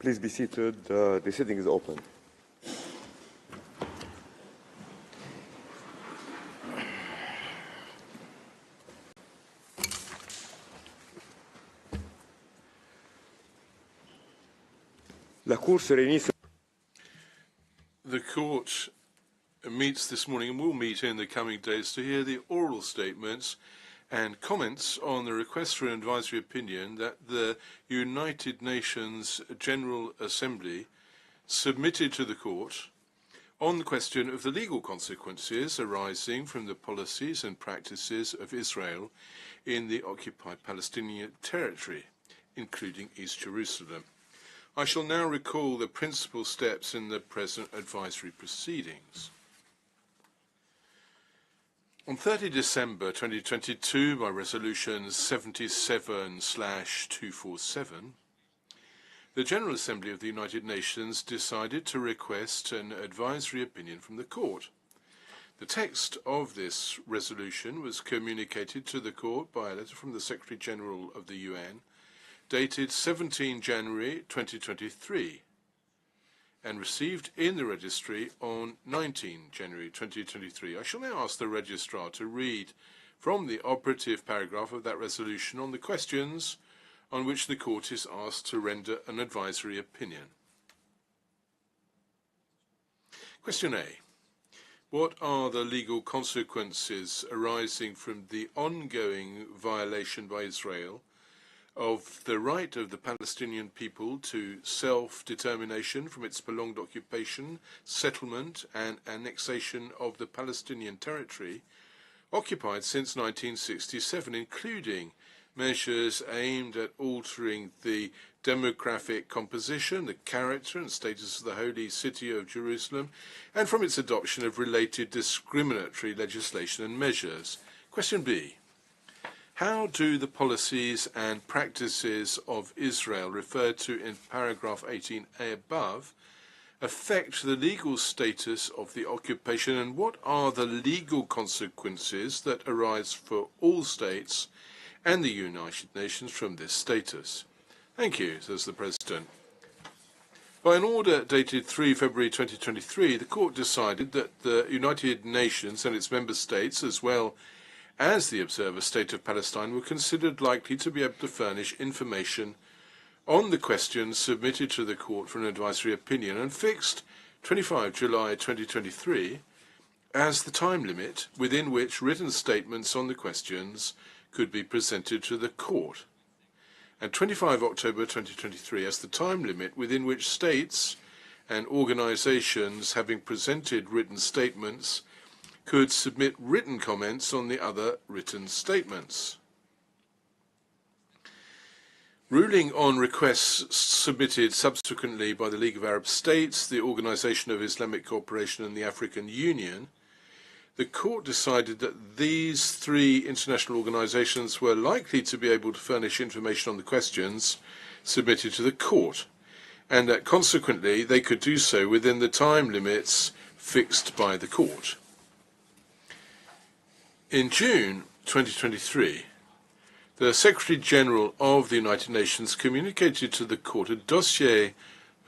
Please be seated. The sitting is open. La Cour se réunit. The court meets this morning and will meet in the coming days to hear the oral statements and comments on the request for an advisory opinion that the United Nations General Assembly submitted to the court on the question of the legal consequences arising from the policies and practices of Israel in the occupied Palestinian territory, including East Jerusalem. I shall now recall the principal steps in the present advisory proceedings. On 30 December 2022, by Resolution 77/247, the General Assembly of the United Nations decided to request an advisory opinion from the Court. The text of this resolution was communicated to the Court by a letter from the Secretary-General of the UN, dated 17 January 2023, and received in the registry on 19 January 2023. I shall now ask the registrar to read from the operative paragraph of that resolution on the questions on which the court is asked to render an advisory opinion. Question A. What are the legal consequences arising from the ongoing violation by Israel of the right of the Palestinian people to self-determination from its prolonged occupation, settlement and annexation of the Palestinian territory occupied since 1967, including measures aimed at altering the demographic composition, the character and status of the holy city of Jerusalem, and from its adoption of related discriminatory legislation and measures? Question B. How do the policies and practices of Israel referred to in paragraph 18a above affect the legal status of the occupation, and what are the legal consequences that arise for all states and the United Nations from this status? Thank you, says the President. By an order dated 3 February 2023, the Court decided that the United Nations and its member states, as well as the observer state of Palestine, were considered likely to be able to furnish information on the questions submitted to the Court for an advisory opinion, and fixed 25 July 2023 as the time limit within which written statements on the questions could be presented to the Court, and 25 October 2023 as the time limit within which states and organizations having presented written statements could submit written comments on the other written statements. Ruling on requests submitted subsequently by the League of Arab States, the Organization of Islamic Cooperation and the African Union, the Court decided that these three international organizations were likely to be able to furnish information on the questions submitted to the Court, and that consequently they could do so within the time limits fixed by the Court. In June 2023, the Secretary-General of the United Nations communicated to the Court a dossier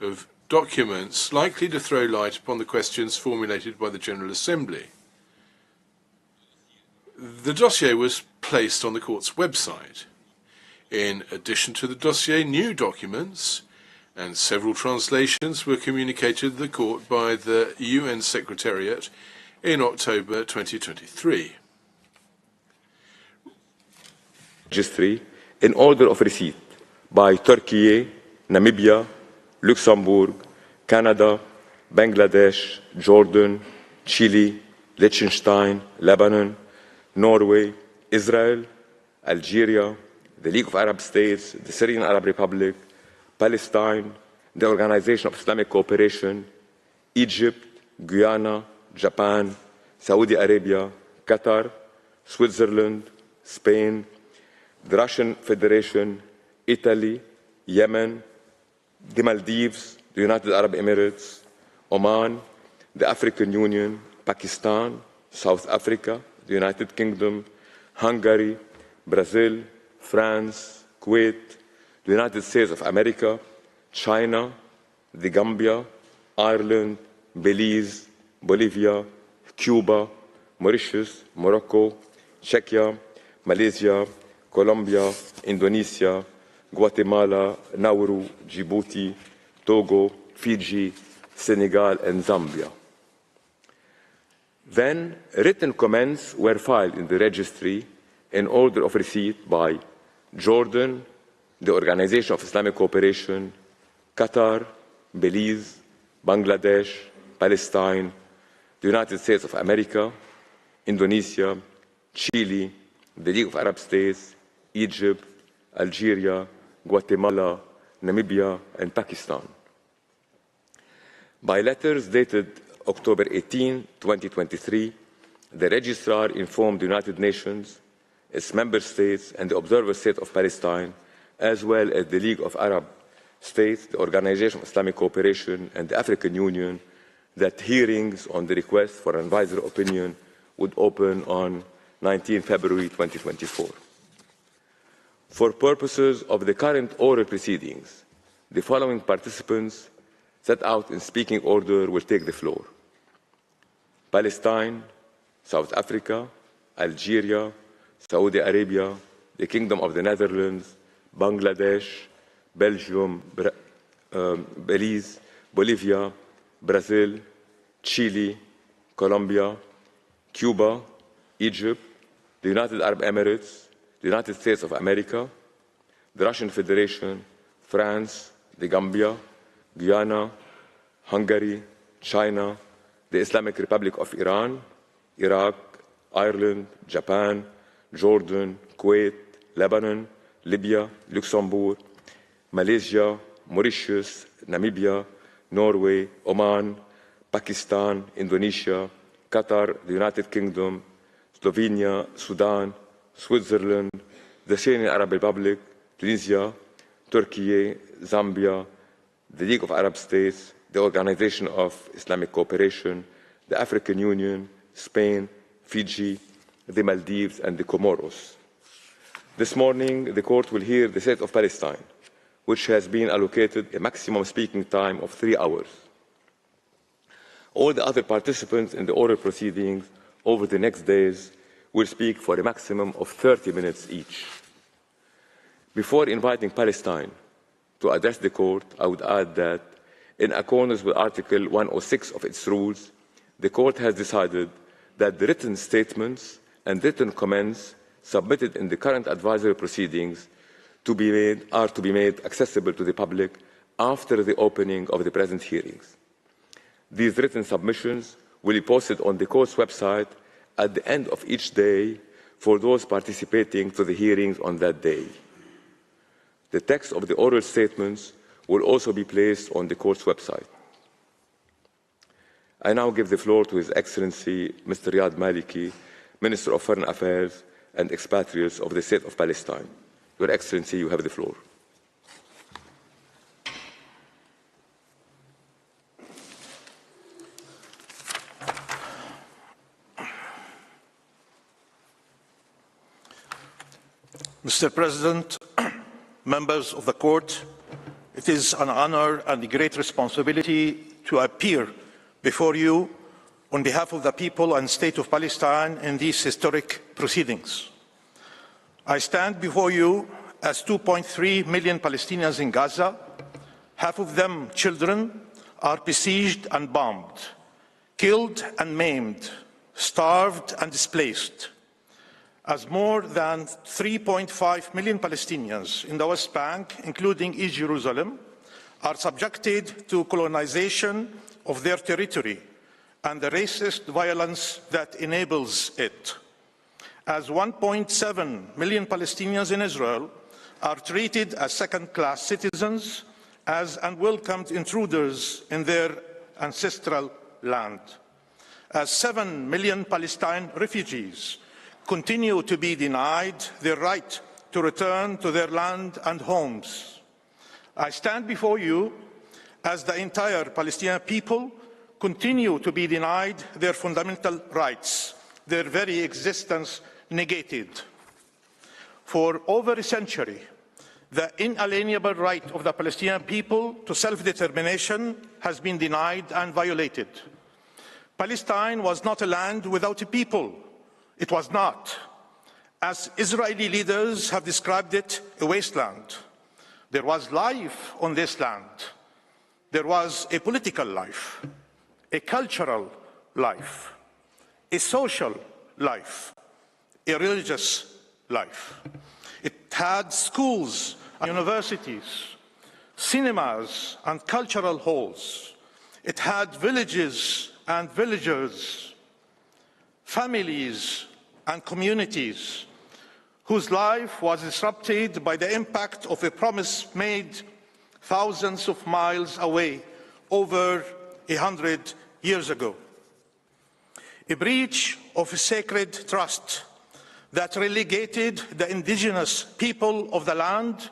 of documents likely to throw light upon the questions formulated by the General Assembly. The dossier was placed on the Court's website. In addition to the dossier, new documents and several translations were communicated to the Court by the UN Secretariat in October 2023. Registry in order of receipt by Turkey, Namibia, Luxembourg, Canada, Bangladesh, Jordan, Chile, Liechtenstein, Lebanon, Norway, Israel, Algeria, the League of Arab States, the Syrian Arab Republic, Palestine, the Organization of Islamic Cooperation, Egypt, Guyana, Japan, Saudi Arabia, Qatar, Switzerland, Spain, the Russian Federation, Italy, Yemen, the Maldives, the United Arab Emirates, Oman, the African Union, Pakistan, South Africa, the United Kingdom, Hungary, Brazil, France, Kuwait, the United States of America, China, the Gambia, Ireland, Belize, Bolivia, Cuba, Mauritius, Morocco, Czechia, Malaysia, Colombia, Indonesia, Guatemala, Nauru, Djibouti, Togo, Fiji, Senegal, and Zambia. Then, written comments were filed in the registry in order of receipt by Jordan, the Organization of Islamic Cooperation, Qatar, Belize, Bangladesh, Palestine, the United States of America, Indonesia, Chile, the League of Arab States, Egypt, Algeria, Guatemala, Namibia, and Pakistan. By letters dated October 18, 2023, the Registrar informed the United Nations, its member states, and the Observer State of Palestine, as well as the League of Arab States, the Organization of Islamic Cooperation, and the African Union, that hearings on the request for an advisory opinion would open on 19 February 2024. For purposes of the current oral proceedings, the following participants set out in speaking order will take the floor: Palestine, South Africa, Algeria, Saudi Arabia, the Kingdom of the Netherlands, Bangladesh, Belgium, Belize, Bolivia, Brazil, Chile, Colombia, Cuba, Egypt, the United Arab Emirates, the United States of America, the Russian Federation, France, the Gambia, Guyana, Hungary, China, the Islamic Republic of Iran, Iraq, Ireland, Japan, Jordan, Kuwait, Lebanon, Libya, Luxembourg, Malaysia, Mauritius, Namibia, Norway, Oman, Pakistan, Indonesia, Qatar, the United Kingdom, Slovenia, Sudan, Switzerland, the Syrian Arab Republic, Tunisia, Turkey, Zambia, the League of Arab States, the Organization of Islamic Cooperation, the African Union, Spain, Fiji, the Maldives, and the Comoros. This morning, the Court will hear the State of Palestine, which has been allocated a maximum speaking time of 3 hours. All the other participants in the oral proceedings over the next days will speak for a maximum of 30 minutes each. Before inviting Palestine to address the Court, I would add that, in accordance with Article 106 of its rules, the Court has decided that the written statements and written comments submitted in the current advisory proceedings are to be made accessible to the public after the opening of the present hearings. These written submissions will be posted on the Court's website at the end of each day for those participating to the hearings on that day. The text of the oral statements will also be placed on the Court's website. I now give the floor to His Excellency Mr. Riyad Maliki, Minister of Foreign Affairs and Expatriates of the State of Palestine. Your Excellency, you have the floor. Mr. President, members of the Court, it is an honor and a great responsibility to appear before you on behalf of the people and State of Palestine in these historic proceedings. I stand before you as 2.3 million Palestinians in Gaza, half of them children, are besieged and bombed, killed and maimed, starved and displaced, as more than 3.5 million Palestinians in the West Bank, including East Jerusalem, are subjected to colonization of their territory and the racist violence that enables it. As 1.7 million Palestinians in Israel are treated as second-class citizens, as unwelcomed intruders in their ancestral land. As 7 million Palestine refugees continue to be denied their right to return to their land and homes. I stand before you as the entire Palestinian people continue to be denied their fundamental rights, their very existence negated. For over a century, The inalienable right of the Palestinian people to self-determination has been denied and violated. Palestine was not a land without a people. It was not. As Israeli leaders have described it, a wasteland. There was life on this land. There was a political life, a cultural life, a social life, a religious life. It had schools and universities, cinemas and cultural halls. It had villages and villagers, families and communities whose life was disrupted by the impact of a promise made thousands of miles away over 100 years ago. A breach of a sacred trust that relegated the indigenous people of the land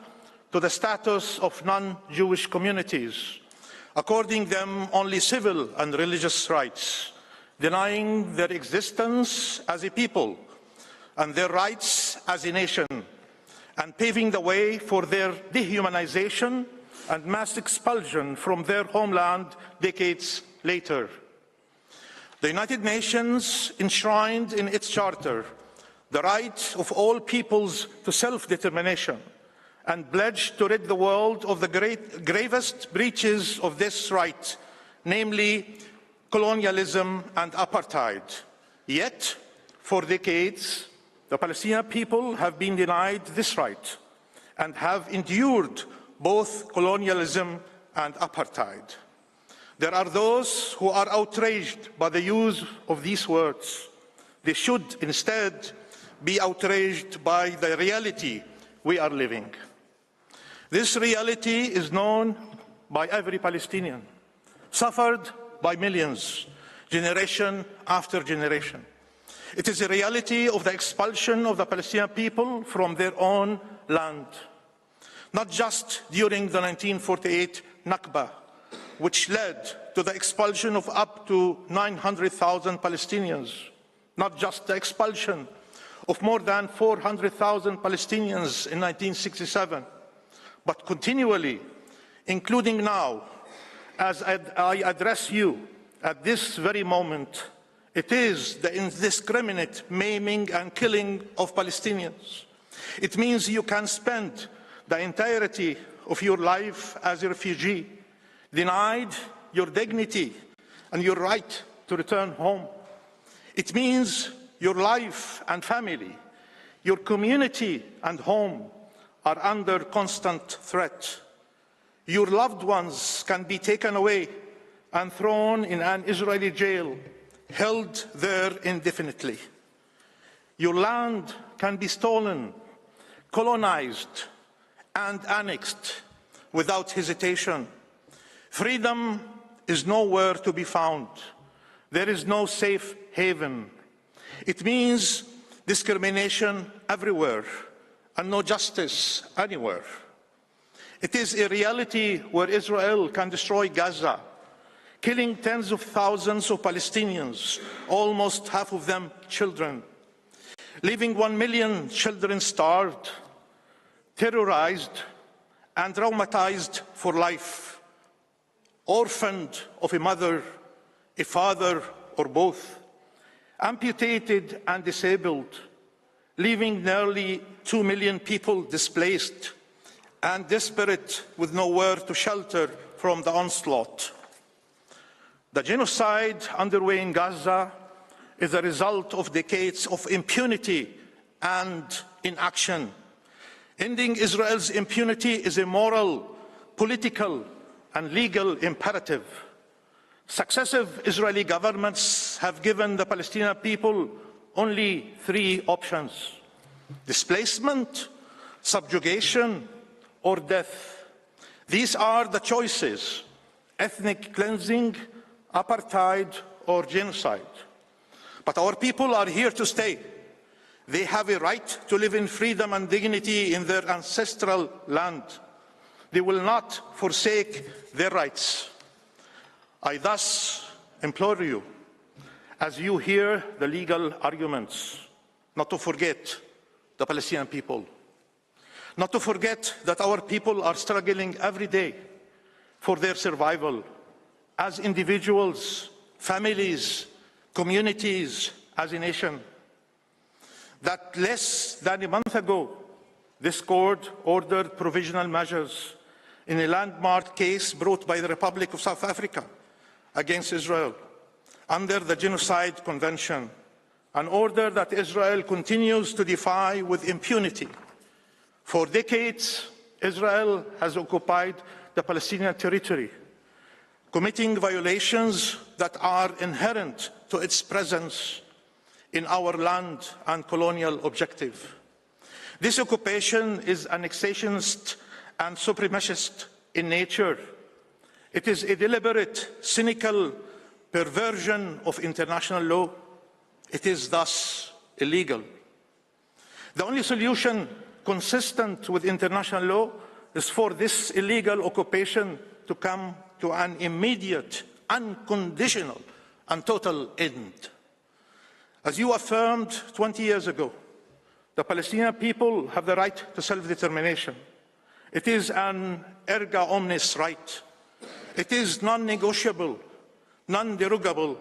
to the status of non-Jewish communities, according them only civil and religious rights, denying their existence as a people and their rights as a nation, and paving the way for their dehumanization and mass expulsion from their homeland decades later. The United Nations enshrined in its charter the right of all peoples to self-determination and pledged to rid the world of the gravest breaches of this right, namely colonialism and apartheid. Yet, for decades, the Palestinian people have been denied this right and have endured both colonialism and apartheid. There are those who are outraged by the use of these words. They should instead be outraged by the reality we are living. This reality is known by every Palestinian, suffered by millions, generation after generation. It is a reality of the expulsion of the Palestinian people from their own land, not just during the 1948 Nakba, which led to the expulsion of up to 900,000 Palestinians, not just the expulsion of more than 400,000 Palestinians in 1967, but continually, including now, as I address you at this very moment, it is the indiscriminate maiming and killing of Palestinians. It means you can spend the entirety of your life as a refugee, denied your dignity and your right to return home. It means your life and family, your community and home are under constant threat. Your loved ones can be taken away and thrown in an Israeli jail, held there indefinitely. Your land can be stolen, colonized, and annexed without hesitation. Freedom is nowhere to be found. There is no safe haven. It means discrimination everywhere and no justice anywhere. It is a reality where Israel can destroy Gaza, killing tens of thousands of Palestinians, almost half of them children, leaving 1 million children starved, terrorized, and traumatized for life, orphaned of a mother, a father, or both, amputated and disabled, leaving nearly 2 million people displaced and desperate with nowhere to shelter from the onslaught. The genocide underway in Gaza is a result of decades of impunity and inaction. Ending Israel's impunity is a moral, political, and legal imperative. Successive Israeli governments have given the Palestinian people only 3 options: displacement, subjugation, or death. These are the choices: ethnic cleansing, apartheid, or genocide. But our people are here to stay. They have a right to live in freedom and dignity in their ancestral land. They will not forsake their rights. I thus implore you, as you hear the legal arguments, not to forget the Palestinian people, Not to forget that our people are struggling every day for their survival as individuals, families, communities, as a nation. That less than a month ago, this court ordered provisional measures in a landmark case brought by the Republic of South Africa against Israel under the Genocide Convention, an order that Israel continues to defy with impunity. For decades, Israel has occupied the Palestinian territory, committing violations that are inherent to its presence in our land and colonial objective. This occupation is annexationist and supremacist in nature. It is a deliberate, cynical perversion of international law. It is thus illegal. The only solution consistent with international law is for this illegal occupation to come to an immediate, unconditional, and total end. As you affirmed 20 years ago, the Palestinian people have the right to self-determination. It is an erga omnes right. It is non-negotiable, non-derogable.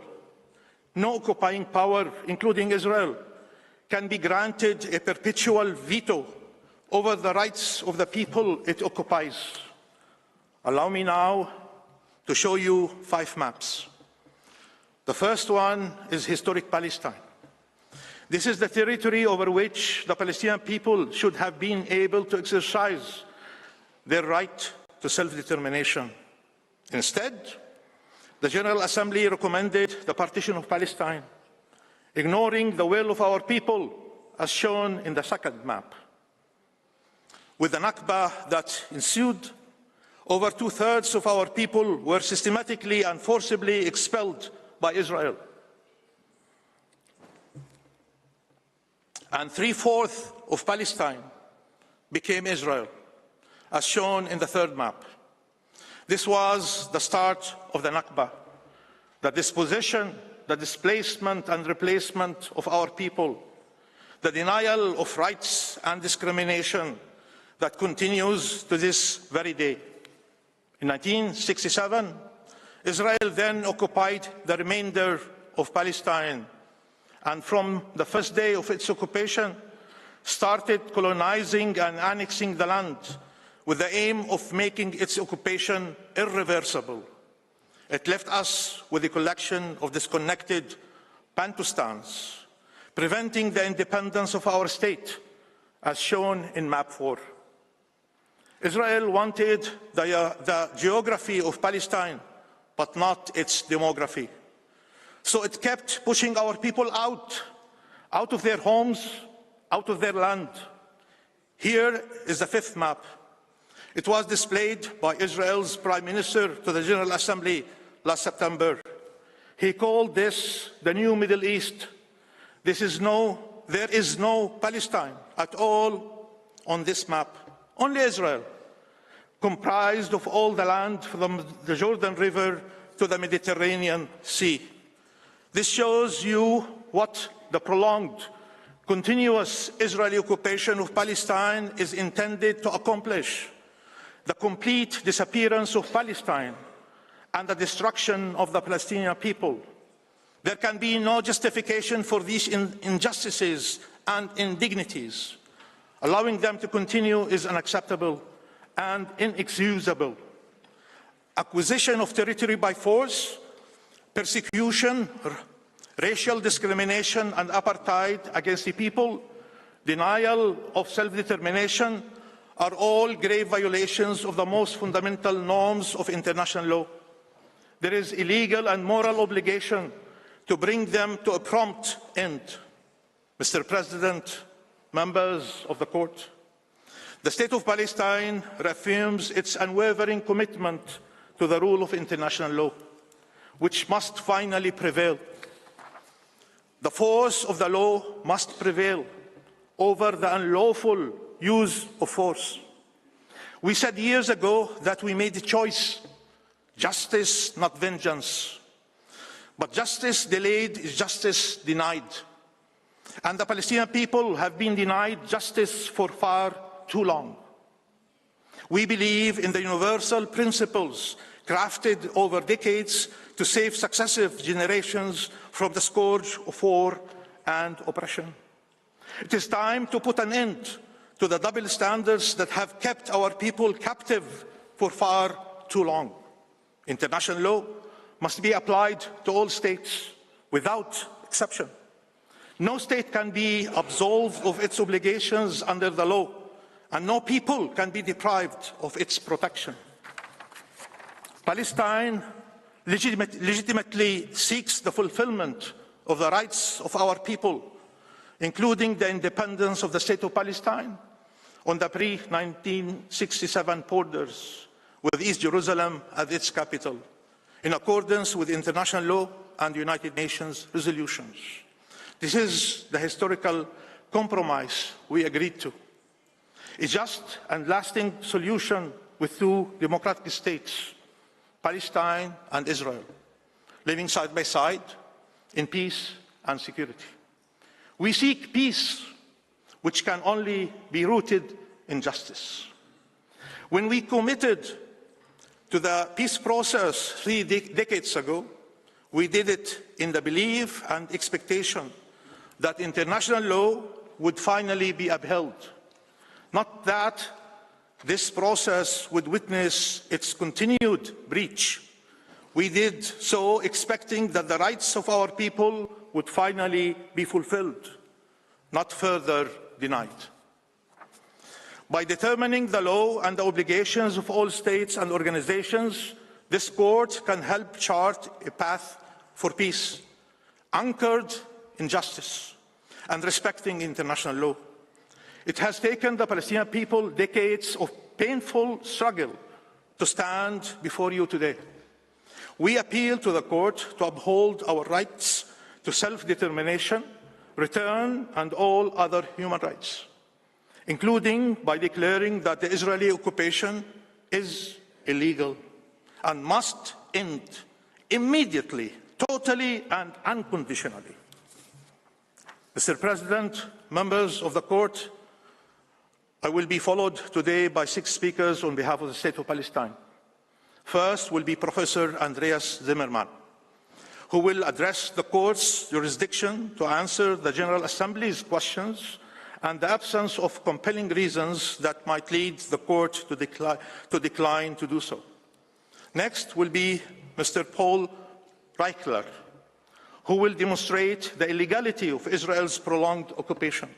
No occupying power, including Israel, can be granted a perpetual veto over the rights of the people it occupies. Allow me now to show you 5 maps. The first one is historic Palestine. This is the territory over which the Palestinian people should have been able to exercise their right to self-determination. Instead, the General Assembly recommended the partition of Palestine, ignoring the will of our people as shown in the second map. With the Nakba that ensued, over 2/3 of our people were systematically and forcibly expelled by Israel. And 3/4 of Palestine became Israel, as shown in the third map. This was the start of the Nakba, the dispossession, the displacement and replacement of our people, the denial of rights and discrimination that continues to this very day. In 1967, Israel then occupied the remainder of Palestine, and from the first day of its occupation, started colonizing and annexing the land with the aim of making its occupation irreversible. It left us with a collection of disconnected Bantustans, preventing the independence of our state, as shown in map 4. Israel wanted the geography of Palestine, but not its demography. So it kept pushing our people out of their homes, out of their land. Here is the 5th map. It was displayed by Israel's Prime Minister to the General Assembly last September. He called this the new Middle East. There is no Palestine at all on this map. Only Israel, comprised of all the land from the Jordan River to the Mediterranean Sea. This shows you what the prolonged, continuous Israeli occupation of Palestine is intended to accomplish: the complete disappearance of Palestine and the destruction of the Palestinian people. There can be no justification for these injustices and indignities. Allowing them to continue is unacceptable and inexcusable. Acquisition of territory by force, persecution, racial discrimination and apartheid against the people, denial of self-determination are all grave violations of the most fundamental norms of international law. There is a legal and moral obligation to bring them to a prompt end. Mr. President, members of the court, the State of Palestine reaffirms its unwavering commitment to the rule of international law, which must finally prevail. The force of the law must prevail over the unlawful use of force. We said years ago that we made a choice: justice, not vengeance. But justice delayed is justice denied. And the Palestinian people have been denied justice for far too long. We believe in the universal principles crafted over decades to save successive generations from the scourge of war and oppression. It is time to put an end to the double standards that have kept our people captive for far too long. International law must be applied to all states without exception. No state can be absolved of its obligations under the law, and no people can be deprived of its protection. Palestine legitimately seeks the fulfillment of the rights of our people, including the independence of the State of Palestine on the pre-1967 borders, with East Jerusalem as its capital, in accordance with international law and United Nations resolutions. This is the historical compromise we agreed to. A just and lasting solution with two democratic states, Palestine and Israel, living side by side in peace and security. We seek peace, which can only be rooted in justice. When we committed to the peace process 3 decades ago, we did it in the belief and expectation that international law would finally be upheld, not that this process would witness its continued breach. We did so expecting that the rights of our people would finally be fulfilled, not further denied. By determining the law and the obligations of all states and organizations, this court can help chart a path for peace, anchored in justice and respecting international law. It has taken the Palestinian people decades of painful struggle to stand before you today. We appeal to the court to uphold our rights to self-determination, return, and all other human rights, including by declaring that the Israeli occupation is illegal and must end immediately, totally and unconditionally. Mr. President, members of the court, I will be followed today by 6 speakers on behalf of the State of Palestine. First will be Professor Andreas Zimmermann, who will address the court's jurisdiction to answer the General Assembly's questions and the absence of compelling reasons that might lead the court to decline to do so. Next will be Mr. Paul Reichler, who will demonstrate the illegality of Israel's prolonged occupation,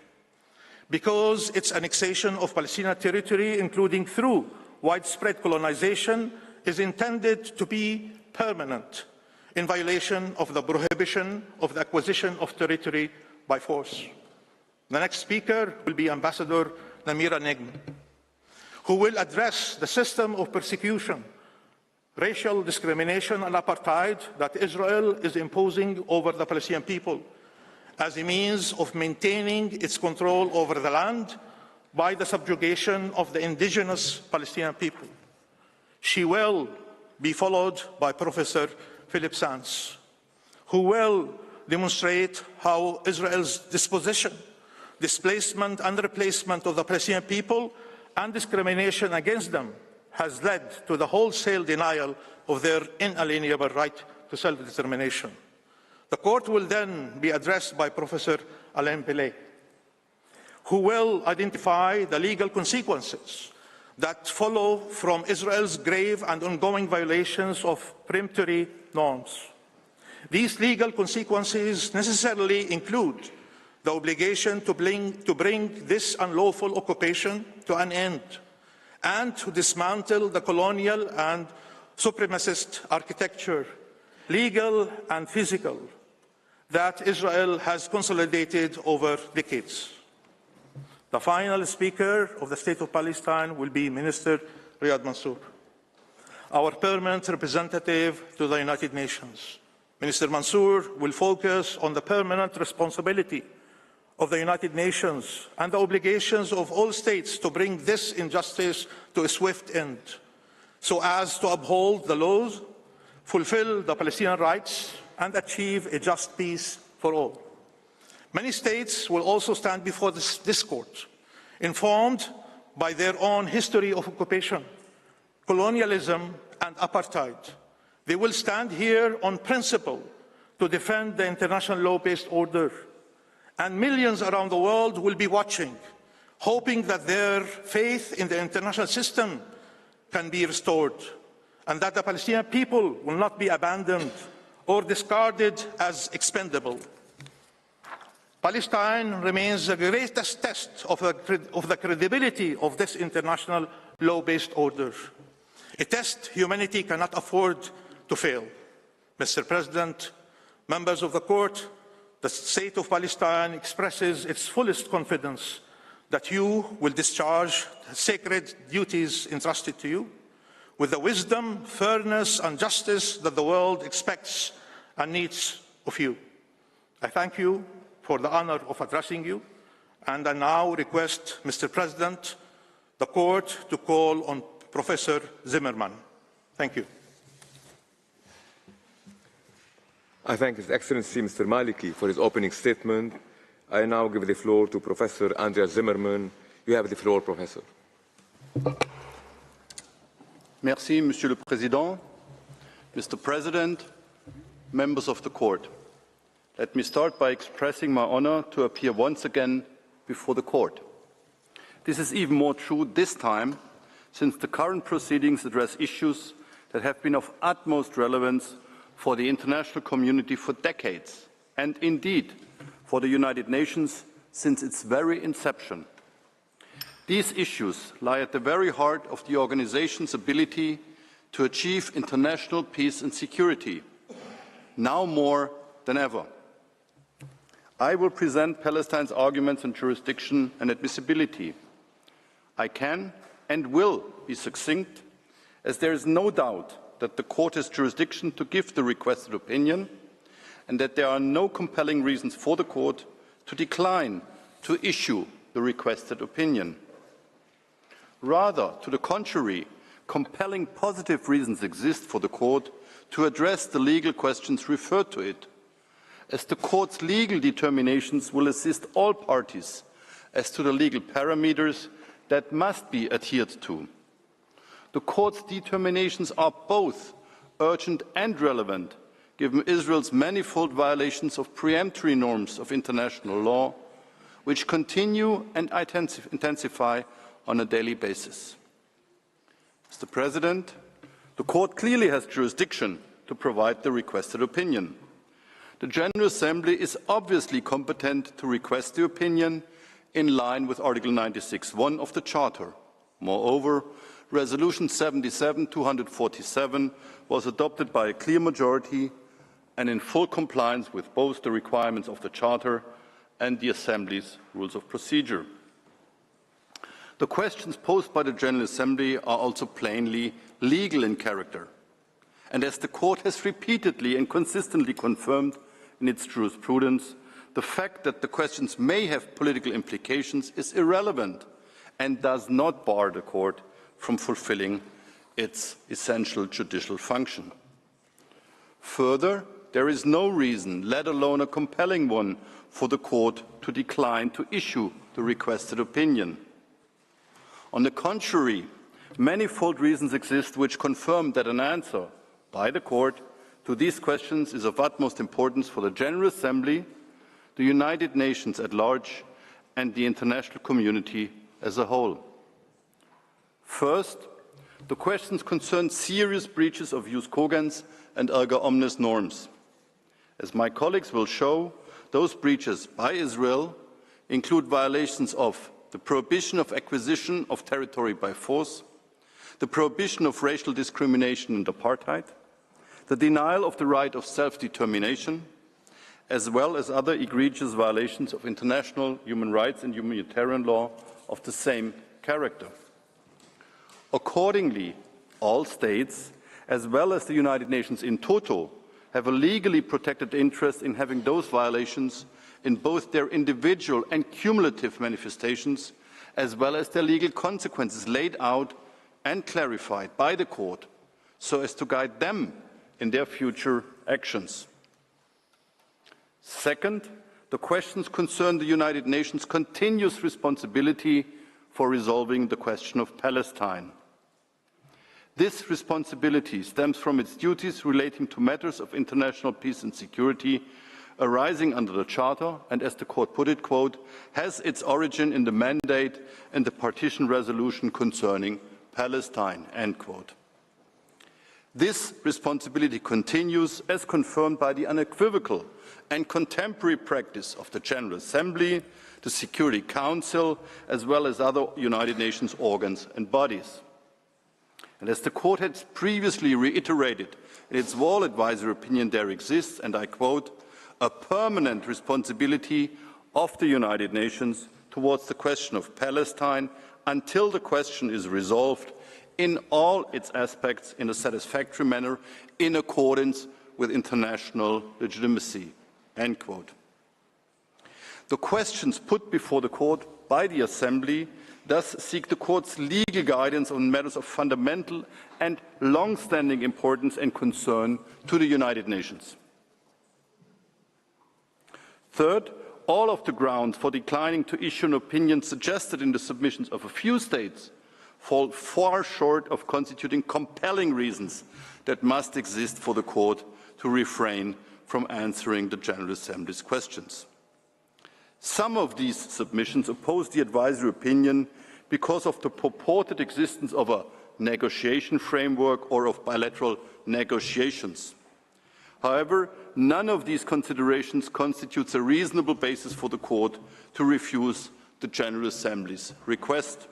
because its annexation of Palestinian territory, including through widespread colonization, is intended to be permanent, in violation of the prohibition of the acquisition of territory by force. The next speaker will be Ambassador Namira Negm, who will address the system of persecution, racial discrimination and apartheid that Israel is imposing over the Palestinian people as a means of maintaining its control over the land by the subjugation of the indigenous Palestinian people. She will be followed by Professor Philip Sands, who will demonstrate how Israel's dispossession, displacement and replacement of the Palestinian people and discrimination against them has led to the wholesale denial of their inalienable right to self-determination. The court will then be addressed by Professor Alain Pillay, who will identify the legal consequences that follow from Israel's grave and ongoing violations of peremptory norms. These legal consequences necessarily include the obligation to bring this unlawful occupation to an end and to dismantle the colonial and supremacist architecture, legal and physical, that Israel has consolidated over decades. The final speaker of the State of Palestine will be Minister Riyad Mansour, our permanent representative to the United Nations. Minister Mansour will focus on the permanent responsibility of the United Nations and the obligations of all states to bring this injustice to a swift end, so as to uphold the laws, fulfill the Palestinian rights, and achieve a just peace for all. Many states will also stand before this court, informed by their own history of occupation, colonialism, and apartheid. They will stand here on principle to defend the international law-based order. And millions around the world will be watching, hoping that their faith in the international system can be restored, and that the Palestinian people will not be abandoned or discarded as expendable. Palestine remains the greatest test of the credibility of this international law-based order, a test humanity cannot afford to fail. Mr. President, members of the Court, the State of Palestine expresses its fullest confidence that you will discharge the sacred duties entrusted to you with the wisdom, fairness, and justice that the world expects and needs of you. I thank you for the honor of addressing you, and I now request, Mr. President, the Court to call on Professor Zimmerman. Thank you. I thank His Excellency Mr. Maliki for his opening statement. I now give the floor to Professor Andreas Zimmerman. You have the floor, Professor. Merci, Monsieur le Président. Mr. President, members of the Court, let me start by expressing my honor to appear once again before the Court. This is even more true this time, since the current proceedings address issues that have been of utmost relevance for the international community for decades, and indeed for the United Nations since its very inception. These issues lie at the very heart of the organization's ability to achieve international peace and security, now more than ever. I will present Palestine's arguments on jurisdiction and admissibility. I can and will be succinct, as there is no doubt that the Court has jurisdiction to give the requested opinion, and that there are no compelling reasons for the Court to decline to issue the requested opinion. Rather, to the contrary, compelling positive reasons exist for the Court to address the legal questions referred to it, as the Court's legal determinations will assist all parties as to the legal parameters that must be adhered to. The Court's determinations are both urgent and relevant, given Israel's manifold violations of preemptory norms of international law, which continue and intensify on a daily basis. Mr. President, the Court clearly has jurisdiction to provide the requested opinion. The General Assembly is obviously competent to request the opinion in line with Article 96(1) of the Charter. Moreover, Resolution 77-247 was adopted by a clear majority and in full compliance with both the requirements of the Charter and the Assembly's Rules of Procedure. The questions posed by the General Assembly are also plainly legal in character, and as the Court has repeatedly and consistently confirmed in its jurisprudence, the fact that the questions may have political implications is irrelevant and does not bar the Court from fulfilling its essential judicial function. Further, there is no reason, let alone a compelling one, for the Court to decline to issue the requested opinion. On the contrary, manifold reasons exist which confirm that an answer by the Court to these questions is of utmost importance for the General Assembly, the United Nations at large, and the international community as a whole. First, the questions concern serious breaches of jus cogens and erga omnes norms. As my colleagues will show, those breaches by Israel include violations of the prohibition of acquisition of territory by force, the prohibition of racial discrimination and apartheid, the denial of the right of self-determination, as well as other egregious violations of international human rights and humanitarian law of the same character. Accordingly, all states, as well as the United Nations in toto, have a legally protected interest in having those violations in both their individual and cumulative manifestations, as well as their legal consequences laid out and clarified by the Court, so as to guide them in their future actions. Second, the questions concern the United Nations' continuous responsibility for resolving the question of Palestine. This responsibility stems from its duties relating to matters of international peace and security arising under the Charter and, as the Court put it, quote, has its origin in the mandate and the partition resolution concerning Palestine, end quote. This responsibility continues as confirmed by the unequivocal and contemporary practice of the General Assembly, the Security Council, as well as other United Nations organs and bodies. And as the Court had previously reiterated in its Wall Advisory opinion, there exists, and I quote, a permanent responsibility of the United Nations towards the question of Palestine until the question is resolved in all its aspects in a satisfactory manner in accordance with international legitimacy, end quote. The questions put before the Court by the Assembly thus seek the Court's legal guidance on matters of fundamental and long-standing importance and concern to the United Nations. Third, all of the grounds for declining to issue an opinion suggested in the submissions of a few states fall far short of constituting compelling reasons that must exist for the Court to refrain from answering the General Assembly's questions. Some of these submissions oppose the advisory opinion because of the purported existence of a negotiation framework or of bilateral negotiations. However, none of these considerations constitutes a reasonable basis for the Court to refuse the General Assembly's request.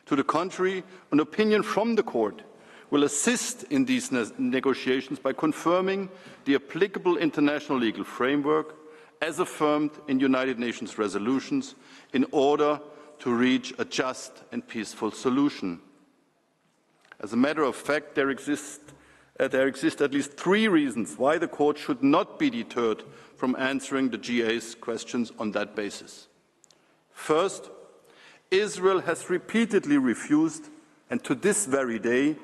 To the contrary, an opinion from the Court will assist in these negotiations by confirming the applicable international legal framework as affirmed in United Nations resolutions in order to reach a just and peaceful solution. As a matter of fact, there exist at least three reasons why the Court should not be deterred from answering the GA's questions on that basis. First, Israel has repeatedly refused, and to this very day,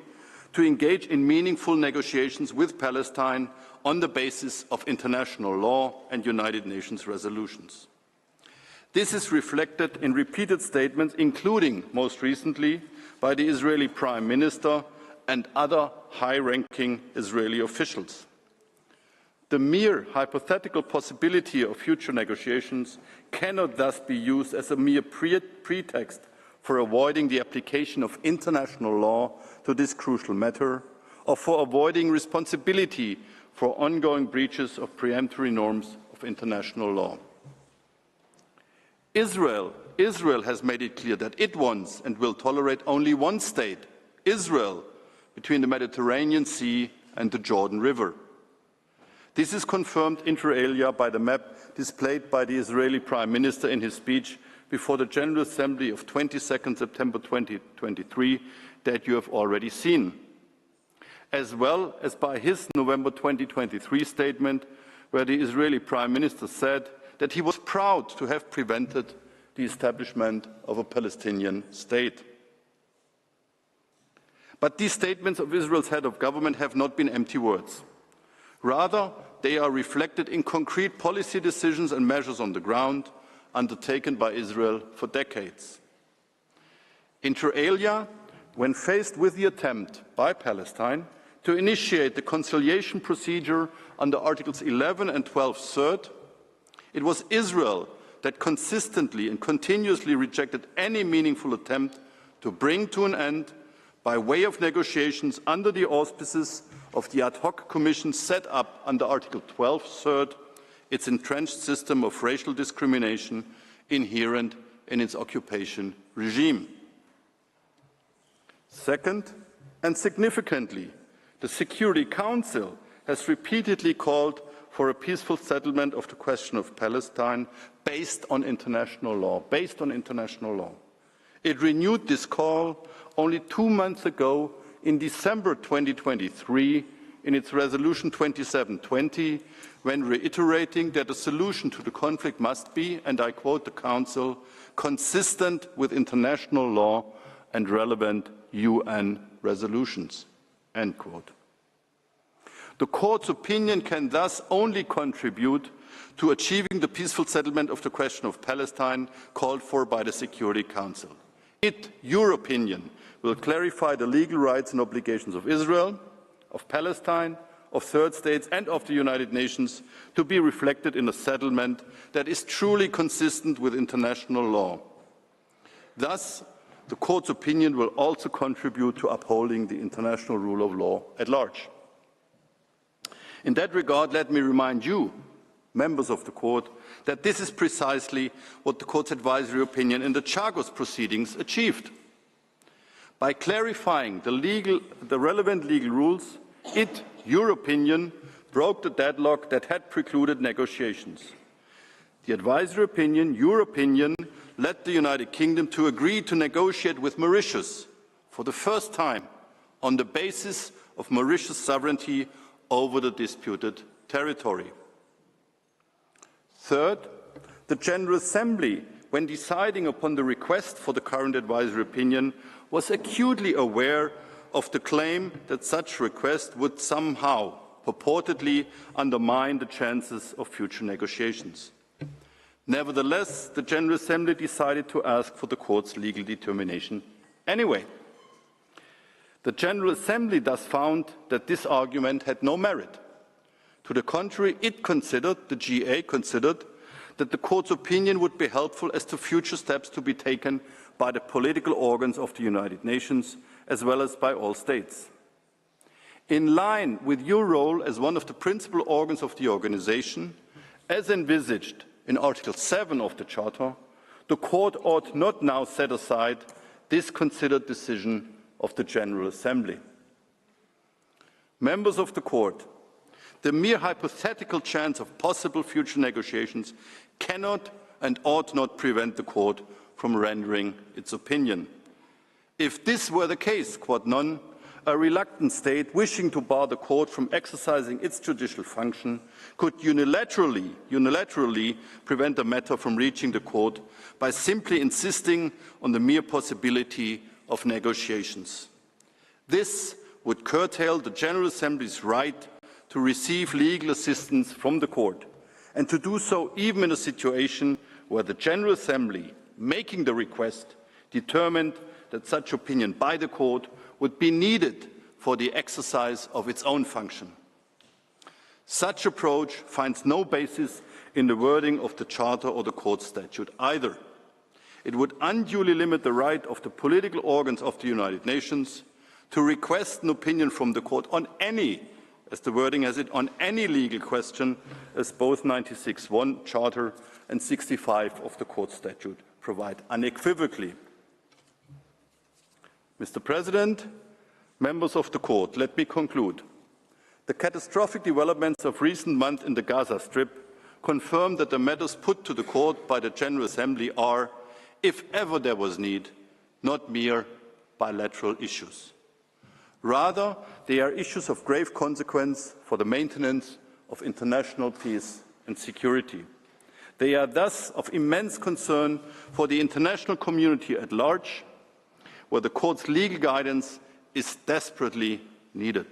to engage in meaningful negotiations with Palestine on the basis of international law and United Nations resolutions. This is reflected in repeated statements, including, most recently, by the Israeli Prime Minister and other high-ranking Israeli officials. The mere hypothetical possibility of future negotiations cannot thus be used as a mere pretext for avoiding the application of international law to this crucial matter, or for avoiding responsibility for ongoing breaches of preemptory norms of international law. Israel has made it clear that it wants and will tolerate only one state, Israel, between the Mediterranean Sea and the Jordan River. This is confirmed inter alia by the map displayed by the Israeli Prime Minister in his speech before the General Assembly of 22nd September 2023 that you have already seen, as well as by his November 2023 statement where the Israeli Prime Minister said that he was proud to have prevented the establishment of a Palestinian state. But these statements of Israel's head of government have not been empty words. Rather, they are reflected in concrete policy decisions and measures on the ground undertaken by Israel for decades. Inter alia, when faced with the attempt by Palestine to initiate the conciliation procedure under Articles 11 and 12 third, it was Israel that consistently and continuously rejected any meaningful attempt to bring to an end, by way of negotiations under the auspices of the ad hoc commission set up under Article 12 third, its entrenched system of racial discrimination inherent in its occupation regime. Second, and significantly, the Security Council has repeatedly called for a peaceful settlement of the question of Palestine based on international law. It renewed this call only 2 months ago in December 2023 in its resolution 2720, when reiterating that a solution to the conflict must be, and I quote the Council, consistent with international law and relevant UN resolutions, end quote. The Court's opinion can thus only contribute to achieving the peaceful settlement of the question of Palestine called for by the Security Council. Your opinion, will clarify the legal rights and obligations of Israel, of Palestine, of third states and of the United Nations to be reflected in a settlement that is truly consistent with international law. Thus, the Court's opinion will also contribute to upholding the international rule of law at large. In that regard, let me remind you, members of the Court, that this is precisely what the Court's advisory opinion in the Chagos proceedings achieved. By clarifying the relevant legal rules, your opinion, broke the deadlock that had precluded negotiations. The advisory opinion, your opinion, led the United Kingdom to agree to negotiate with Mauritius for the first time on the basis of Mauritius' sovereignty over the disputed territory. Third, the General Assembly, when deciding upon the request for the current advisory opinion, was acutely aware of the claim that such request would somehow purportedly undermine the chances of future negotiations. Nevertheless, the General Assembly decided to ask for the Court's legal determination anyway. The General Assembly thus found that this argument had no merit. To the contrary, the GA considered that the Court's opinion would be helpful as to future steps to be taken by the political organs of the United Nations, as well as by all states. In line with your role as one of the principal organs of the organization, as envisaged in Article 7 of the Charter, the Court ought not now set aside this considered decision of the General Assembly. Members of the Court, the mere hypothetical chance of possible future negotiations cannot and ought not prevent the Court from rendering its opinion. If this were the case, quod non, a reluctant state wishing to bar the Court from exercising its judicial function could unilaterally prevent the matter from reaching the Court by simply insisting on the mere possibility of negotiations. This would curtail the General Assembly's right to receive legal assistance from the Court, and to do so even in a situation where the General Assembly, making the request, determined that such opinion by the Court would be needed for the exercise of its own function. Such approach finds no basis in the wording of the Charter or the Court statute either. It would unduly limit the right of the political organs of the United Nations to request an opinion from the Court on any, as the wording has it, on any legal question, as both 96(1) Charter and 65 of the Court statute provide unequivocally. Mr. President, members of the Court, let me conclude. The catastrophic developments of recent months in the Gaza Strip confirm that the matters put to the Court by the General Assembly are, if ever there was need, not mere bilateral issues. Rather, they are issues of grave consequence for the maintenance of international peace and security. They are thus of immense concern for the international community at large, where the Court's legal guidance is desperately needed.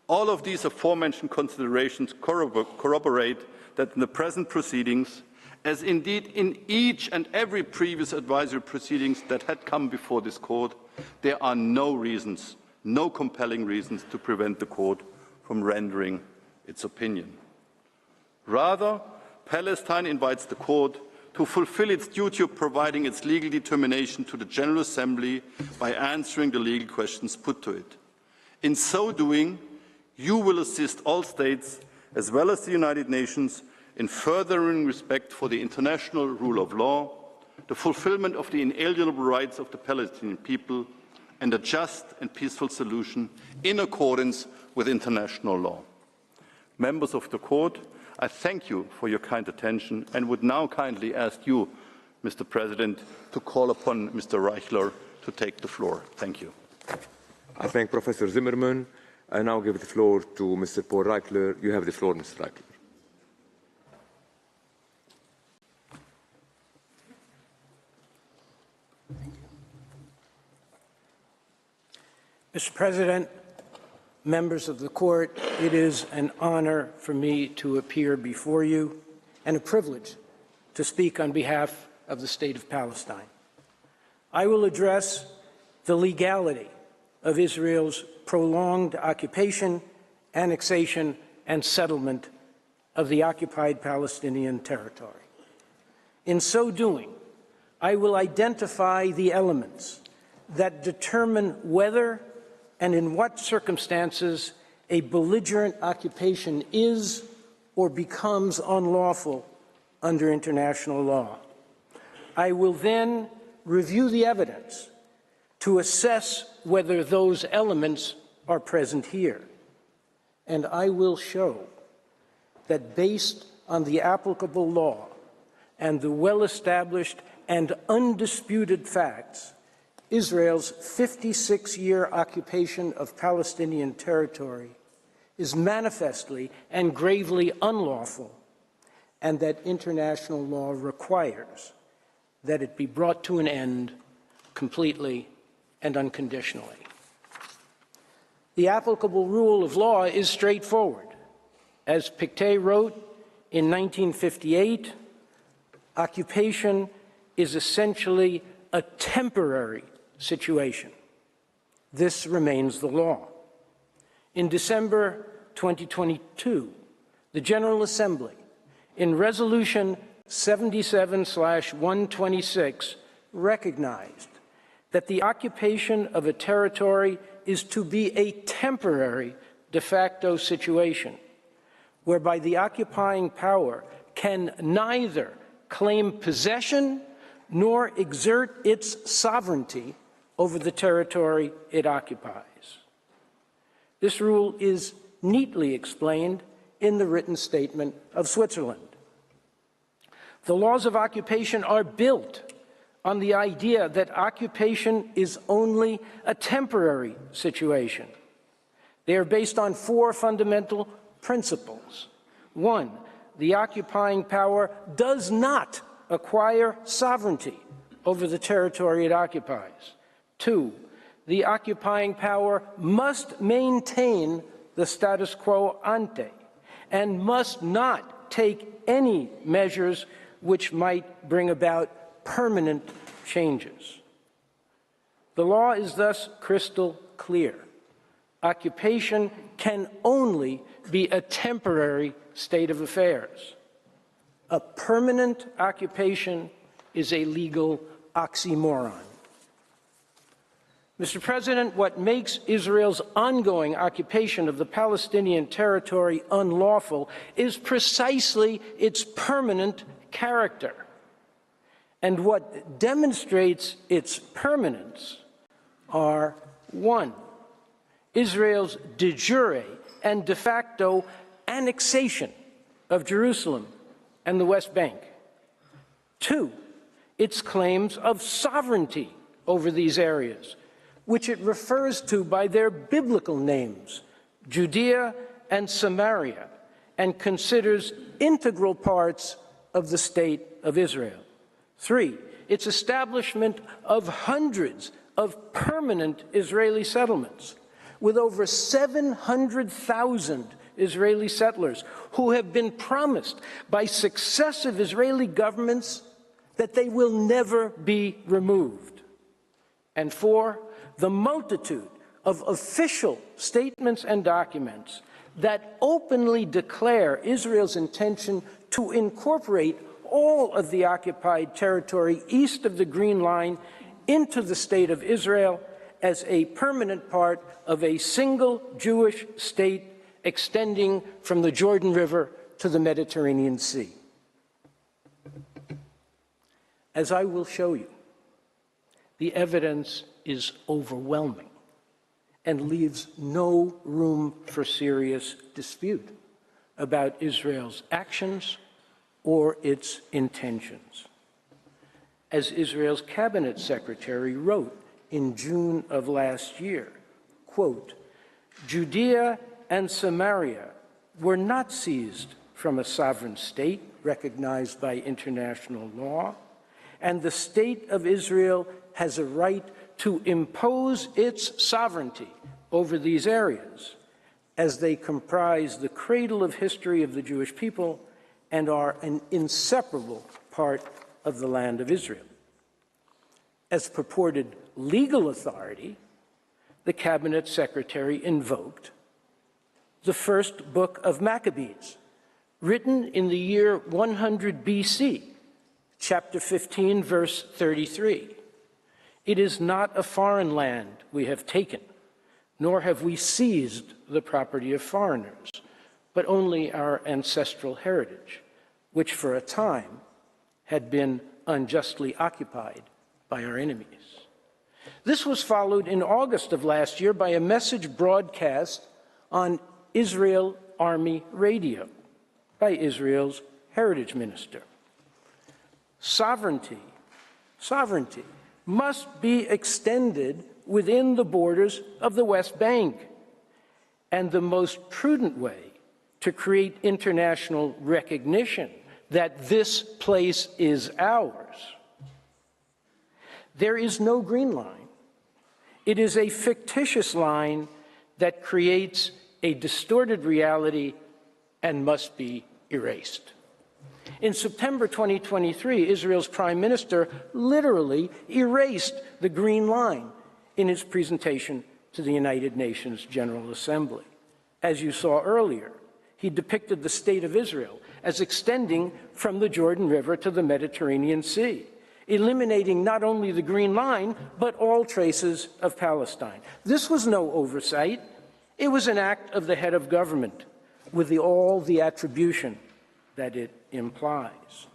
All of these aforementioned considerations corroborate that in the present proceedings, as indeed in each and every previous advisory proceedings that had come before this Court, there are no reasons, no compelling reasons to prevent the Court from rendering its opinion. Rather, Palestine invites the Court to fulfill its duty of providing its legal determination to the General Assembly by answering the legal questions put to it. In so doing, you will assist all states, as well as the United Nations, in furthering respect for the international rule of law, the fulfillment of the inalienable rights of the Palestinian people, and a just and peaceful solution in accordance with international law. Members of the Court, I thank you for your kind attention and would now kindly ask you, Mr. President, to call upon Mr. Reichler to take the floor. Thank you. I thank Professor Zimmerman. I now give the floor to Mr. Paul Reichler. You have the floor, Mr. Reichler. Mr. President, members of the Court, it is an honor for me to appear before you and a privilege to speak on behalf of the State of Palestine. I will address the legality of Israel's prolonged occupation, annexation, and settlement of the occupied Palestinian territory. In so doing, I will identify the elements that determine whether and in what circumstances a belligerent occupation is or becomes unlawful under international law. I will then review the evidence to assess whether those elements are present here. And I will show that based on the applicable law and the well-established and undisputed facts, Israel's 56-year occupation of Palestinian territory is manifestly and gravely unlawful, and that international law requires that it be brought to an end completely and unconditionally. The applicable rule of law is straightforward. As Pictet wrote in 1958, occupation is essentially a temporary situation. This remains the law. In December 2022, the General Assembly, in Resolution 77/126, recognized that the occupation of a territory is to be a temporary de facto situation, whereby the occupying power can neither claim possession nor exert its sovereignty over the territory it occupies. This rule is neatly explained in the written statement of Switzerland. The laws of occupation are built on the idea that occupation is only a temporary situation. They are based on four fundamental principles. One, the occupying power does not acquire sovereignty over the territory it occupies. Two, the occupying power must maintain the status quo ante and must not take any measures which might bring about permanent changes. The law is thus crystal clear. Occupation can only be a temporary state of affairs. A permanent occupation is a legal oxymoron. Mr. President, what makes Israel's ongoing occupation of the Palestinian territory unlawful is precisely its permanent character. And what demonstrates its permanence are, one, Israel's de jure and de facto annexation of Jerusalem and the West Bank. Two, its claims of sovereignty over these areas, which it refers to by their biblical names, Judea and Samaria, and considers integral parts of the state of Israel. Three, its establishment of hundreds of permanent Israeli settlements, with over 700,000 Israeli settlers who have been promised by successive Israeli governments that they will never be removed. And four, the multitude of official statements and documents that openly declare Israel's intention to incorporate all of the occupied territory east of the Green Line into the state of Israel as a permanent part of a single Jewish state extending from the Jordan River to the Mediterranean Sea. As I will show you, the evidence is overwhelming and leaves no room for serious dispute about Israel's actions or its intentions. As Israel's cabinet secretary wrote in June of last year, quote, Judea and Samaria were not seized from a sovereign state recognized by international law, and the state of Israel has a right to impose its sovereignty over these areas, as they comprise the cradle of history of the Jewish people and are an inseparable part of the land of Israel. as purported legal authority, the cabinet secretary invoked the first book of Maccabees, written in the year 100 BC, chapter 15, verse 33. It is not a foreign land we have taken, nor have we seized the property of foreigners, but only our ancestral heritage, which for a time had been unjustly occupied by our enemies. This was followed in August of last year by a message broadcast on Israel Army Radio by Israel's heritage minister. Sovereignty must be extended within the borders of the West Bank, and the most prudent way to create international recognition that this place is ours. There is no green line. It is a fictitious line that creates a distorted reality and must be erased. In September 2023, Israel's prime minister literally erased the green line in his presentation to the United Nations General Assembly. As you saw earlier, he depicted the state of Israel as extending from the Jordan River to the Mediterranean Sea, eliminating not only the green line, but all traces of Palestine. This was no oversight. It was an act of the head of government with all the attribution that it implies.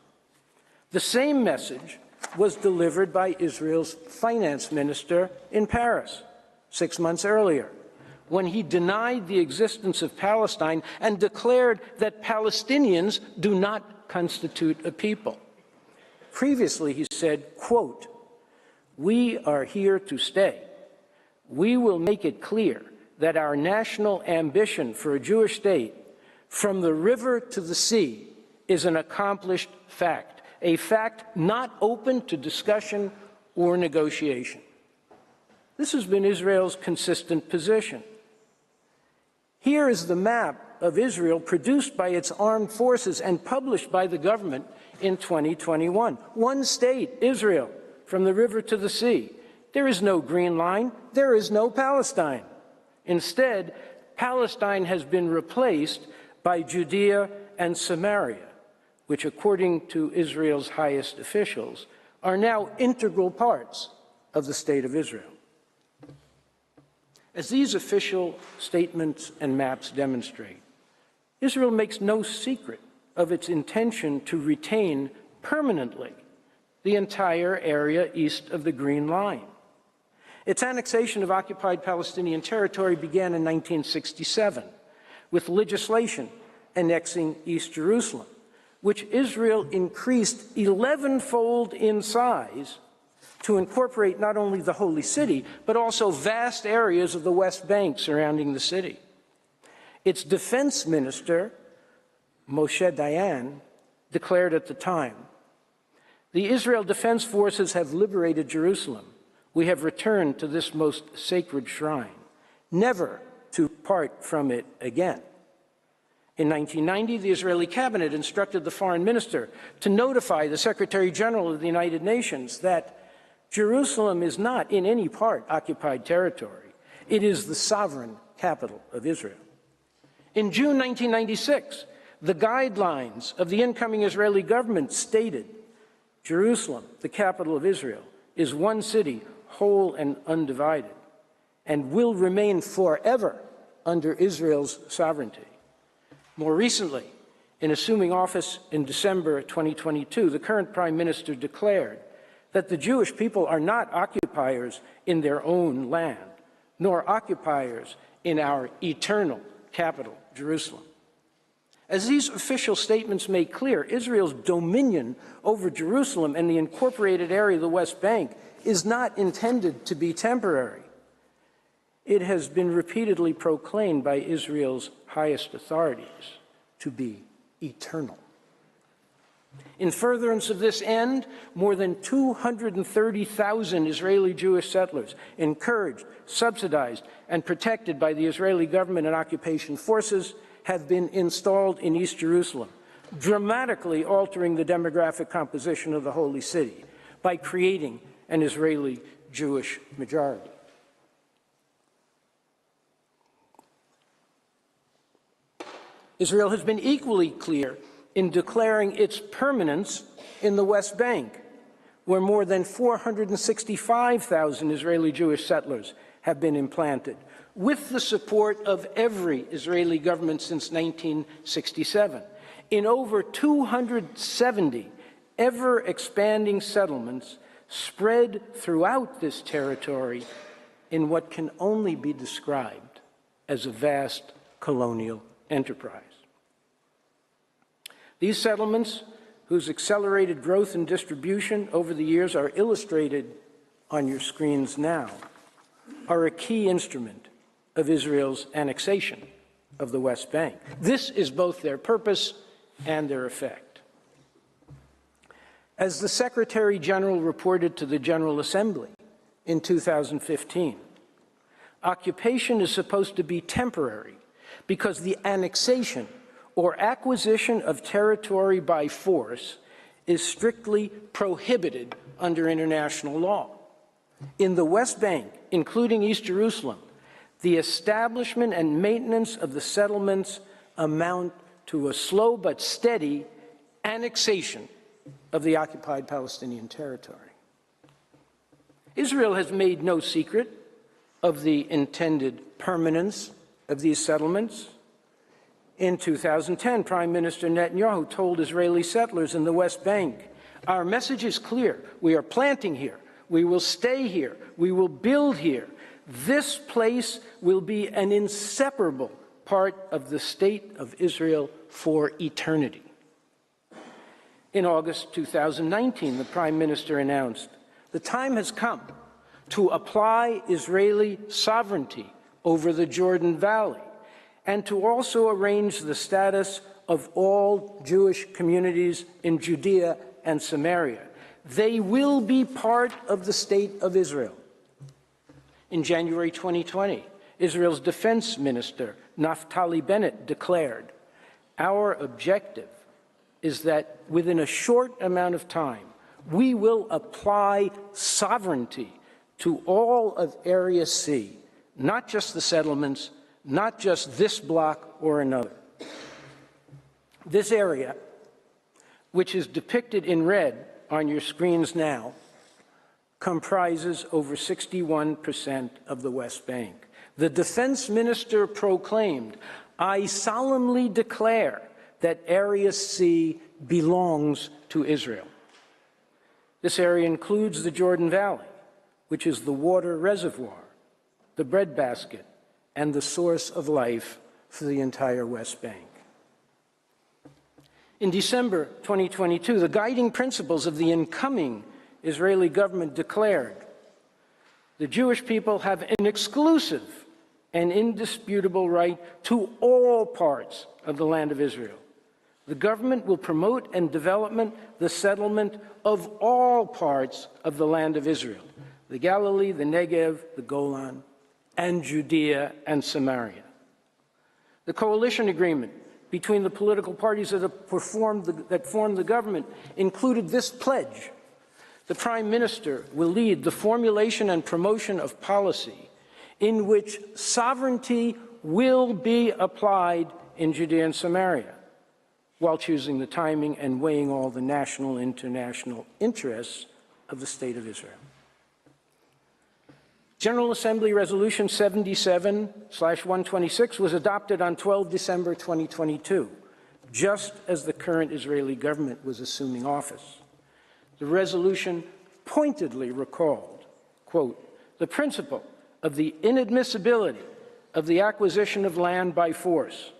The same message was delivered by Israel's finance minister in Paris 6 months earlier, when he denied the existence of Palestine and declared that Palestinians do not constitute a people. Previously, he said, quote, "We are here to stay. We will make it clear that our national ambition for a Jewish state from the river to the sea is an accomplished fact, a fact not open to discussion or negotiation." This has been Israel's consistent position. Here is the map of Israel produced by its armed forces and published by the government in 2021. One state, Israel, from the river to the sea. There is no green line. There is no Palestine. Instead, Palestine has been replaced by Judea and Samaria, which, according to Israel's highest officials, are now integral parts of the state of Israel. As these official statements and maps demonstrate, Israel makes no secret of its intention to retain permanently the entire area east of the Green Line. Its annexation of occupied Palestinian territory began in 1967 with legislation annexing East Jerusalem, which Israel increased 11-fold in size to incorporate not only the Holy City, but also vast areas of the West Bank surrounding the city. Its defense minister, Moshe Dayan, declared at the time, "The Israel Defense Forces have liberated Jerusalem. We have returned to this most sacred shrine, never to part from it again." In 1990, the Israeli cabinet instructed the foreign minister to notify the Secretary General of the United Nations that Jerusalem is not in any part occupied territory. It is the sovereign capital of Israel. In June 1996, the guidelines of the incoming Israeli government stated, Jerusalem, the capital of Israel, is one city, whole and undivided, and will remain forever under Israel's sovereignty. More recently, in assuming office in December 2022, the current prime minister declared that the Jewish people are not occupiers in their own land, nor occupiers in our eternal capital, Jerusalem. As these official statements make clear, Israel's dominion over Jerusalem and the incorporated area of the West Bank is not intended to be temporary. It has been repeatedly proclaimed by Israel's highest authorities to be eternal. In furtherance of this end, more than 230,000 Israeli Jewish settlers, encouraged, subsidized, and protected by the Israeli government and occupation forces, have been installed in East Jerusalem, dramatically altering the demographic composition of the Holy City by creating an Israeli Jewish majority. Israel has been equally clear in declaring its permanence in the West Bank, where more than 465,000 Israeli Jewish settlers have been implanted, with the support of every Israeli government since 1967, in over 270 ever-expanding settlements spread throughout this territory in what can only be described as a vast colonial enterprise. These settlements, whose accelerated growth and distribution over the years are illustrated on your screens now, are a key instrument of Israel's annexation of the West Bank. This is both their purpose and their effect. As the Secretary General reported to the General Assembly in 2015, occupation is supposed to be temporary because the annexation or acquisition of territory by force is strictly prohibited under international law. In the West Bank, including East Jerusalem, the establishment and maintenance of the settlements amount to a slow but steady annexation of the occupied Palestinian territory. Israel has made no secret of the intended permanence of these settlements. In 2010, Prime Minister Netanyahu told Israeli settlers in the West Bank, "Our message is clear. We are planting here. We will stay here. We will build here. This place will be an inseparable part of the state of Israel for eternity." In August 2019, the Prime Minister announced, "The time has come to apply Israeli sovereignty over the Jordan Valley and to also arrange the status of all Jewish communities in Judea and Samaria. They will be part of the state of Israel." In January 2020, Israel's Defense Minister, Naftali Bennett, declared, "Our objective is that within a short amount of time, we will apply sovereignty to all of Area C, not just the settlements, not just this block or another." This area, which is depicted in red on your screens now, comprises over 61% of the West Bank. The defense minister proclaimed, "I solemnly declare that Area C belongs to Israel." This area includes the Jordan Valley, which is the water reservoir, the breadbasket, and the source of life for the entire West Bank. In December 2022, the guiding principles of the incoming Israeli government declared, "The Jewish people have an exclusive and indisputable right to all parts of the land of Israel. The government will promote and develop the settlement of all parts of the land of Israel, the Galilee, the Negev, the Golan, and Judea and Samaria." The coalition agreement between the political parties that formed the government included this pledge: the Prime Minister will lead the formulation and promotion of policy in which sovereignty will be applied in Judea and Samaria, while choosing the timing and weighing all the national and international interests of the State of Israel. General Assembly Resolution 77/126 was adopted on 12 December 2022, just as the current Israeli government was assuming office. The resolution pointedly recalled, quote, "the principle of the inadmissibility of the acquisition of land by force,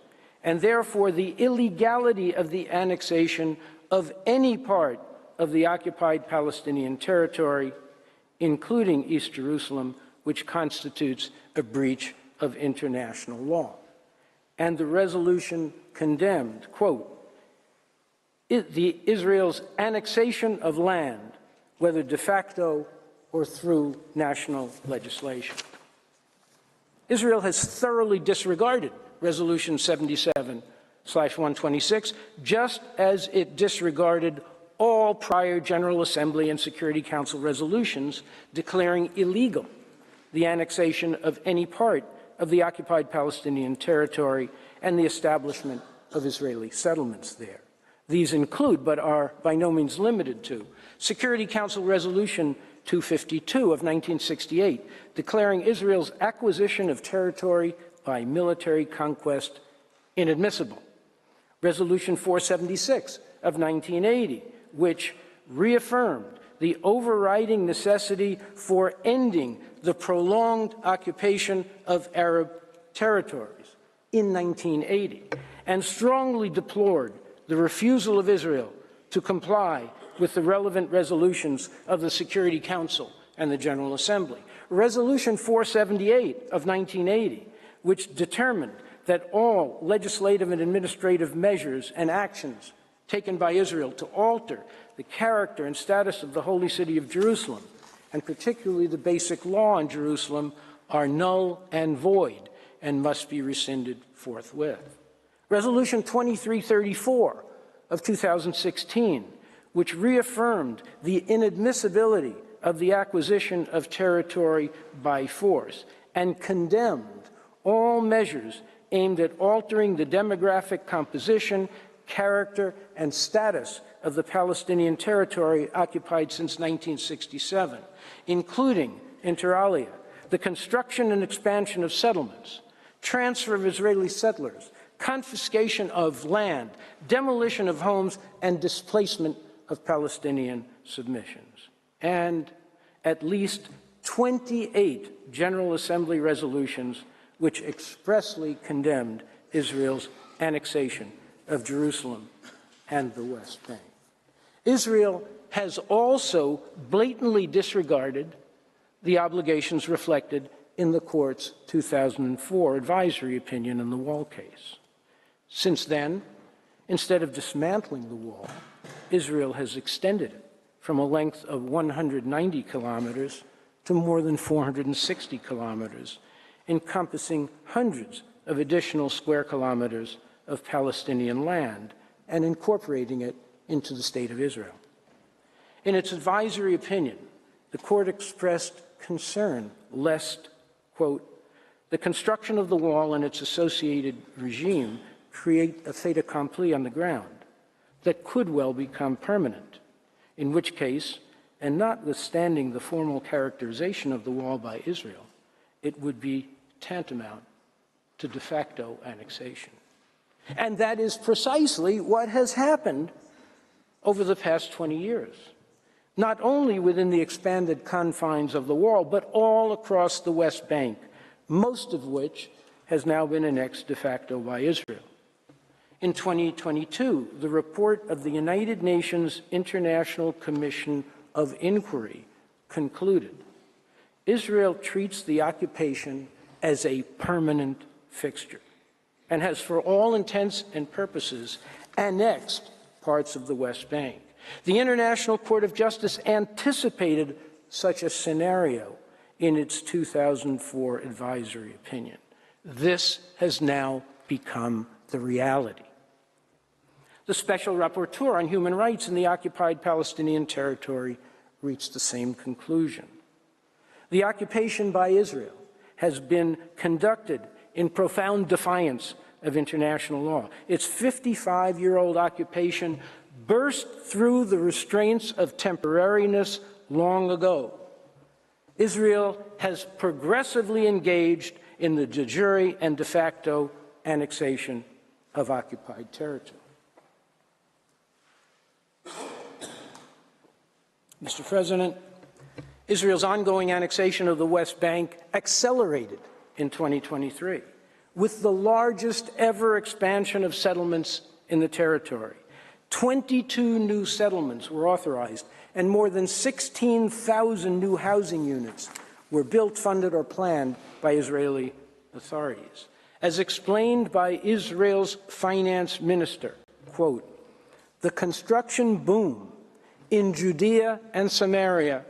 and therefore the illegality of the annexation of any part of the occupied Palestinian territory, including East Jerusalem, which constitutes a breach of international law." And the resolution condemned, quote, Israel's annexation of land, whether de facto or through national legislation. Israel has thoroughly disregarded Resolution 77/126, just as it disregarded all prior General Assembly and Security Council resolutions declaring illegal the annexation of any part of the occupied Palestinian territory and the establishment of Israeli settlements there. These include, but are by no means limited to, Security Council Resolution 252 of 1968, declaring Israel's acquisition of territory by military conquest inadmissible. Resolution 476 of 1980, which reaffirmed the overriding necessity for ending the prolonged occupation of Arab territories in 1980, and strongly deplored the refusal of Israel to comply with the relevant resolutions of the Security Council and the General Assembly. Resolution 478 of 1980, which determined that all legislative and administrative measures and actions taken by Israel to alter the character and status of the Holy City of Jerusalem, and particularly the basic law in Jerusalem, are null and void and must be rescinded forthwith. Resolution 2334 of 2016, which reaffirmed the inadmissibility of the acquisition of territory by force and condemned all measures aimed at altering the demographic composition, character, and status of the Palestinian territory occupied since 1967, including, inter alia, the construction and expansion of settlements, transfer of Israeli settlers, confiscation of land, demolition of homes, and displacement of Palestinian submissions, and at least 28 General Assembly resolutions which expressly condemned Israel's annexation of Jerusalem and the West Bank. Israel has also blatantly disregarded the obligations reflected in the court's 2004 advisory opinion in the wall case. Since then, instead of dismantling the wall, Israel has extended it from a length of 190 kilometers to more than 460 kilometers, encompassing hundreds of additional square kilometers of Palestinian land and incorporating it into the State of Israel. In its advisory opinion, the court expressed concern lest, quote, the construction of the wall and its associated regime create a fait accompli on the ground that could well become permanent, in which case, and notwithstanding the formal characterization of the wall by Israel, it would be tantamount to de facto annexation. And that is precisely what has happened over the past 20 years, not only within the expanded confines of the wall, but all across the West Bank, most of which has now been annexed de facto by Israel. In 2022, the report of the United Nations International Commission of Inquiry concluded Israel treats the occupation as a permanent fixture and has, for all intents and purposes, annexed parts of the West Bank. The International Court of Justice anticipated such a scenario in its 2004 advisory opinion. This has now become the reality. The Special Rapporteur on Human Rights in the occupied Palestinian territory reached the same conclusion. The occupation by Israel has been conducted in profound defiance of international law. Its 55-year-old occupation burst through the restraints of temporariness long ago. Israel has progressively engaged in the de jure and de facto annexation of occupied territory. Mr. President, Israel's ongoing annexation of the West Bank accelerated in 2023, with the largest ever expansion of settlements in the territory. 22 new settlements were authorized, and more than 16,000 new housing units were built, funded, or planned by Israeli authorities. As explained by Israel's finance minister, quote, the construction boom in Judea and Samaria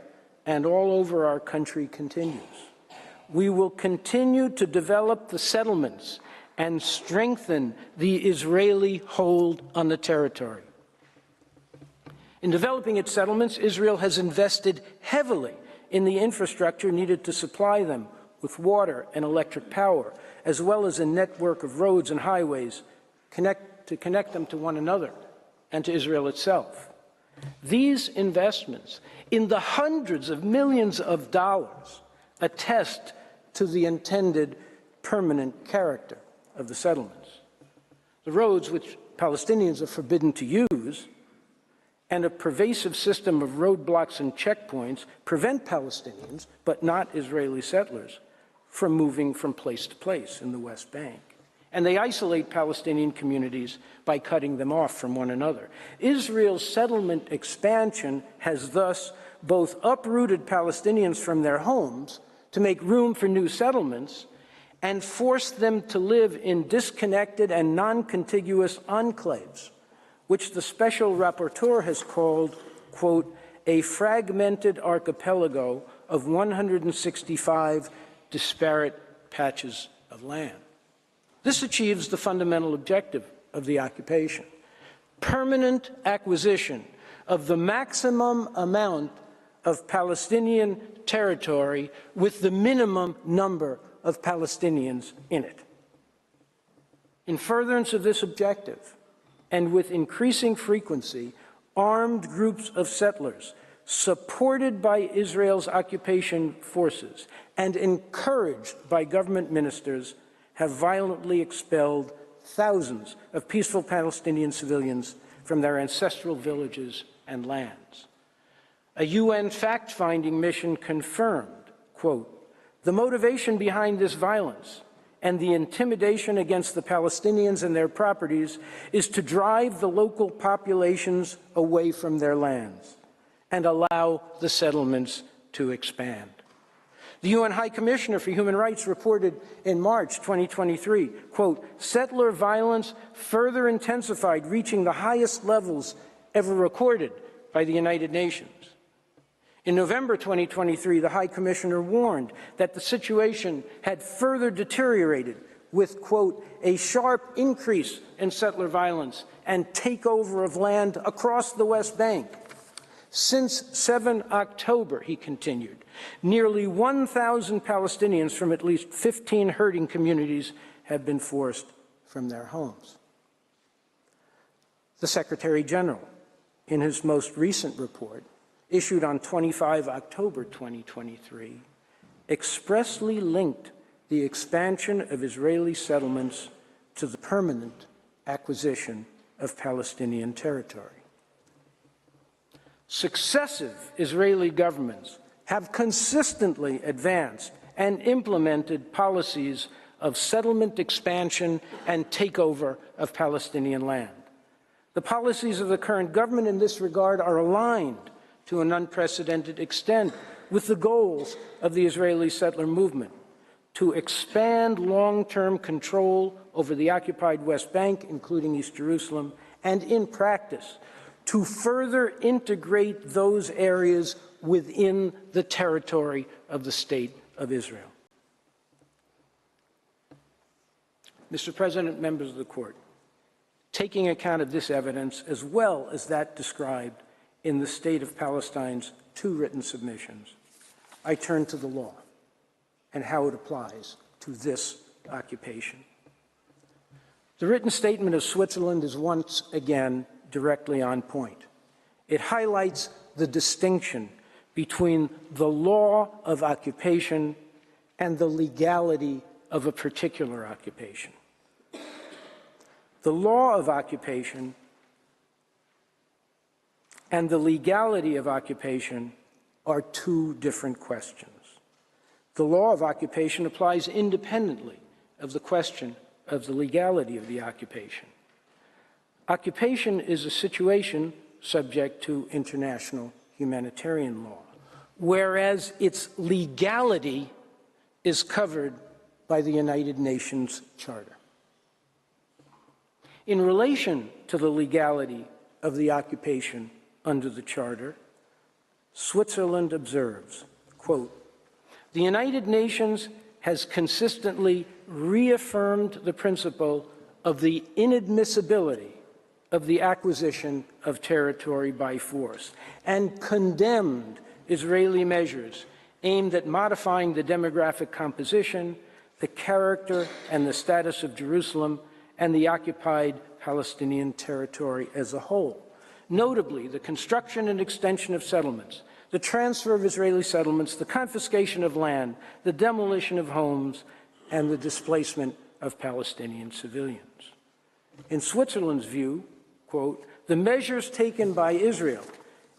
and all over our country continues. We will continue to develop the settlements and strengthen the Israeli hold on the territory. In developing its settlements, Israel has invested heavily in the infrastructure needed to supply them with water and electric power, as well as a network of roads and highways to connect them to one another and to Israel itself. These investments, in the hundreds of millions of dollars, attest to the intended permanent character of the settlements. The roads, which Palestinians are forbidden to use, and a pervasive system of roadblocks and checkpoints prevent Palestinians, but not Israeli settlers, from moving from place to place in the West Bank. And they isolate Palestinian communities by cutting them off from one another. Israel's settlement expansion has thus both uprooted Palestinians from their homes to make room for new settlements and forced them to live in disconnected and non-contiguous enclaves, which the special rapporteur has called, quote, a fragmented archipelago of 165 disparate patches of land. This achieves the fundamental objective of the occupation: permanent acquisition of the maximum amount of Palestinian territory with the minimum number of Palestinians in it. In furtherance of this objective, and with increasing frequency, armed groups of settlers, supported by Israel's occupation forces and encouraged by government ministers, have violently expelled thousands of peaceful Palestinian civilians from their ancestral villages and lands. A UN fact-finding mission confirmed, quote, the motivation behind this violence and the intimidation against the Palestinians and their properties is to drive the local populations away from their lands and allow the settlements to expand. The UN High Commissioner for Human Rights reported in March 2023, quote, settler violence further intensified, reaching the highest levels ever recorded by the United Nations. In November 2023, the High Commissioner warned that the situation had further deteriorated with, quote, a sharp increase in settler violence and takeover of land across the West Bank. Since 7 October, he continued, nearly 1,000 Palestinians from at least 15 herding communities have been forced from their homes. The Secretary General, in his most recent report, issued on 25 October 2023, expressly linked the expansion of Israeli settlements to the permanent acquisition of Palestinian territory. Successive Israeli governments have consistently advanced and implemented policies of settlement expansion and takeover of Palestinian land. The policies of the current government in this regard are aligned to an unprecedented extent with the goals of the Israeli settler movement to expand long-term control over the occupied West Bank, including East Jerusalem, and in practice, to further integrate those areas within the territory of the State of Israel. Mr. President, members of the Court, taking account of this evidence as well as that described in the State of Palestine's 2 written submissions, I turn to the law and how it applies to this occupation. The written statement of Switzerland is once again directly on point. It highlights the distinction between the law of occupation and the legality of a particular occupation. The law of occupation and the legality of occupation are 2 different questions. The law of occupation applies independently of the question of the legality of the occupation. Occupation is a situation subject to international humanitarian law, whereas its legality is covered by the United Nations Charter. In relation to the legality of the occupation under the Charter, Switzerland observes, quote, the United Nations has consistently reaffirmed the principle of the inadmissibility of the acquisition of territory by force, and condemned Israeli measures aimed at modifying the demographic composition, the character and the status of Jerusalem and the occupied Palestinian territory as a whole. Notably, the construction and extension of settlements, the transfer of Israeli settlements, the confiscation of land, the demolition of homes, and the displacement of Palestinian civilians. In Switzerland's view, quote, the measures taken by Israel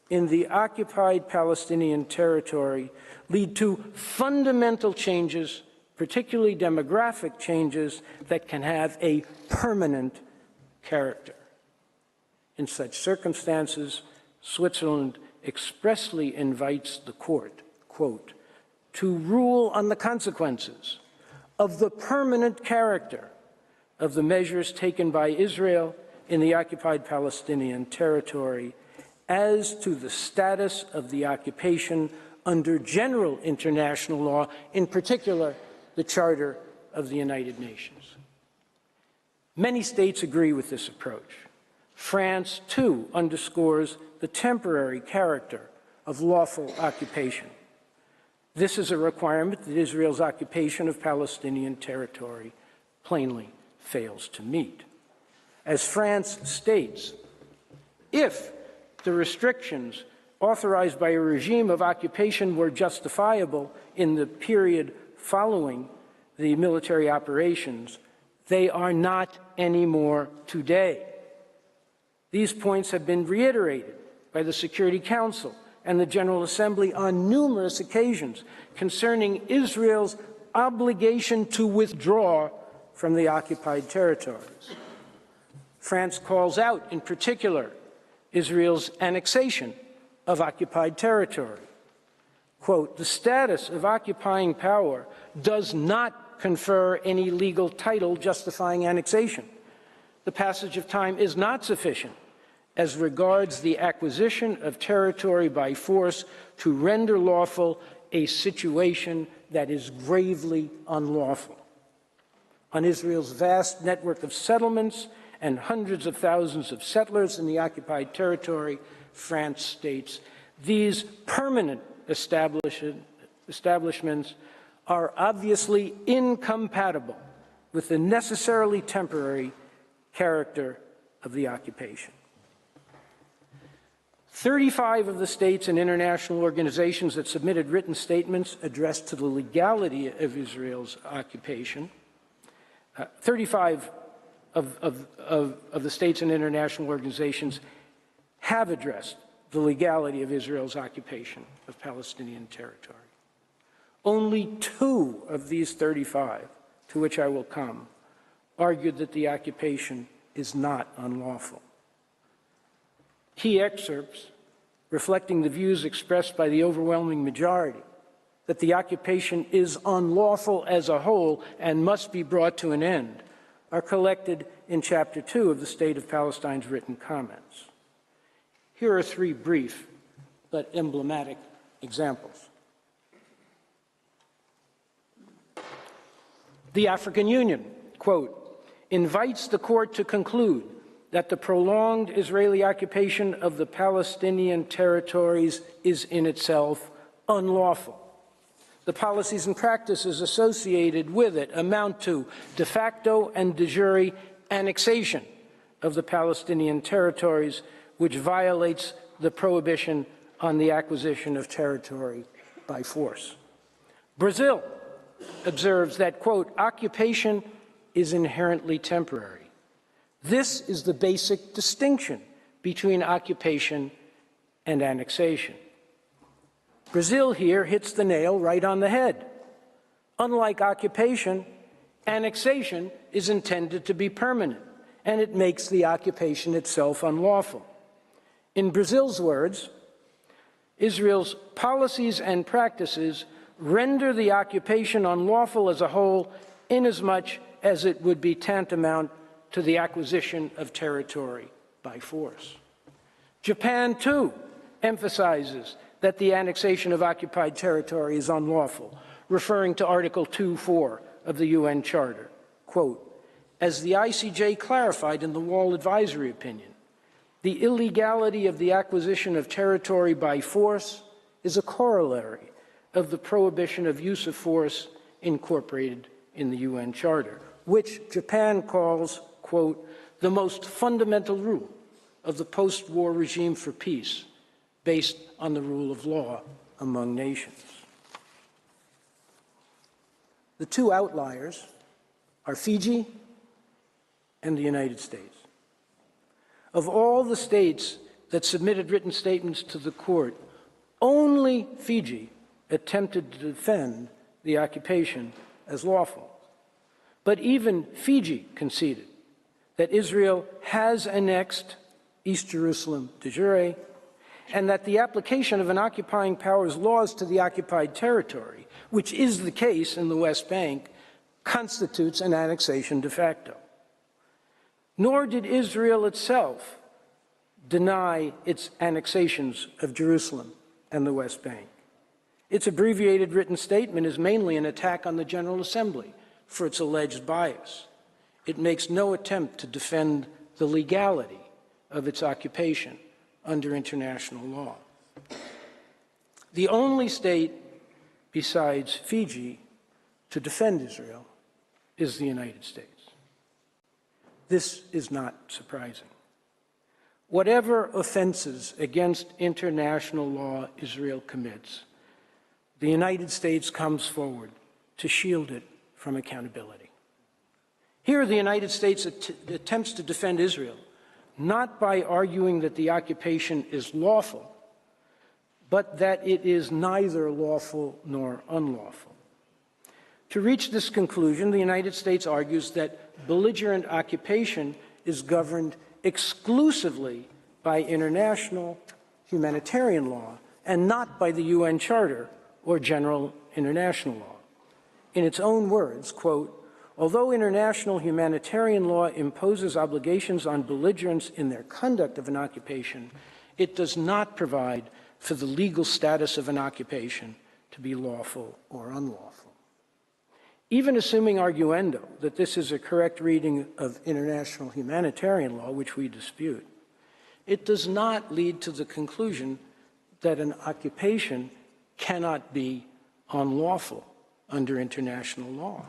in the occupied Palestinian territory lead to fundamental changes, particularly demographic changes, that can have a permanent character. In such circumstances, Switzerland expressly invites the court, quote, to rule on the consequences of the permanent character of the measures taken by Israel in the occupied Palestinian territory as to the status of the occupation under general international law, in particular, the Charter of the United Nations. Many states agree with this approach. France, too, underscores the temporary character of lawful occupation. This is a requirement that Israel's occupation of Palestinian territory plainly fails to meet. As France states, if the restrictions authorized by a regime of occupation were justifiable in the period following the military operations, they are not anymore today. These points have been reiterated by the Security Council and the General Assembly on numerous occasions concerning Israel's obligation to withdraw from the occupied territories. France calls out, in particular, Israel's annexation of occupied territory. Quote, the status of occupying power does not confer any legal title justifying annexation. The passage of time is not sufficient as regards the acquisition of territory by force to render lawful a situation that is gravely unlawful. On Israel's vast network of settlements and hundreds of thousands of settlers in the occupied territory, France states, these permanent establishments are obviously incompatible with the necessarily temporary character of the occupation. 35 of the states and international organizations that submitted written statements addressed to the legality of Israel's occupation. 35 of the states and international organizations have addressed the legality of Israel's occupation of Palestinian territory. Only 2 of these 35, to which I will come, argued that the occupation is not unlawful. Key excerpts reflecting the views expressed by the overwhelming majority that the occupation is unlawful as a whole and must be brought to an end are collected in Chapter 2 of the State of Palestine's written comments. Here are 3 brief but emblematic examples. The African Union, quote, invites the court to conclude that the prolonged Israeli occupation of the Palestinian territories is in itself unlawful. The policies and practices associated with it amount to de facto and de jure annexation of the Palestinian territories, which violates the prohibition on the acquisition of territory by force. Brazil observes that, quote, occupation is inherently temporary. This is the basic distinction between occupation and annexation. Brazil here hits the nail right on the head. Unlike occupation, annexation is intended to be permanent, and it makes the occupation itself unlawful. In Brazil's words, Israel's policies and practices render the occupation unlawful as a whole, inasmuch as it would be tantamount to the acquisition of territory by force. Japan, too, emphasizes that the annexation of occupied territory is unlawful, referring to Article 2.4 of the UN Charter. Quote, as the ICJ clarified in the Wall Advisory Opinion, The illegality of the acquisition of territory by force is a corollary of the prohibition of use of force incorporated in the UN Charter, which Japan calls, quote, the most fundamental rule of the post-war regime for peace, based on the rule of law among nations. The two outliers are Fiji and the United States. Of all the states that submitted written statements to the court, only Fiji attempted to defend the occupation as lawful. But even Fiji conceded that Israel has annexed East Jerusalem de jure, and that the application of an occupying power's laws to the occupied territory, which is the case in the West Bank, constitutes an annexation de facto. Nor did Israel itself deny its annexations of Jerusalem and the West Bank. Its abbreviated written statement is mainly an attack on the General Assembly for its alleged bias. It makes no attempt to defend the legality of its occupation under international law. The only state besides Fiji to defend Israel is the United States. This is not surprising. Whatever offenses against international law Israel commits, the United States comes forward to shield it from accountability. Here, the United States attempts to defend Israel, not by arguing that the occupation is lawful, but that it is neither lawful nor unlawful. To reach this conclusion, the United States argues that belligerent occupation is governed exclusively by international humanitarian law and not by the UN Charter or general international law. In its own words, quote, although international humanitarian law imposes obligations on belligerents in their conduct of an occupation, it does not provide for the legal status of an occupation to be lawful or unlawful. Even assuming arguendo that this is a correct reading of international humanitarian law, which we dispute, it does not lead to the conclusion that an occupation cannot be unlawful under international law.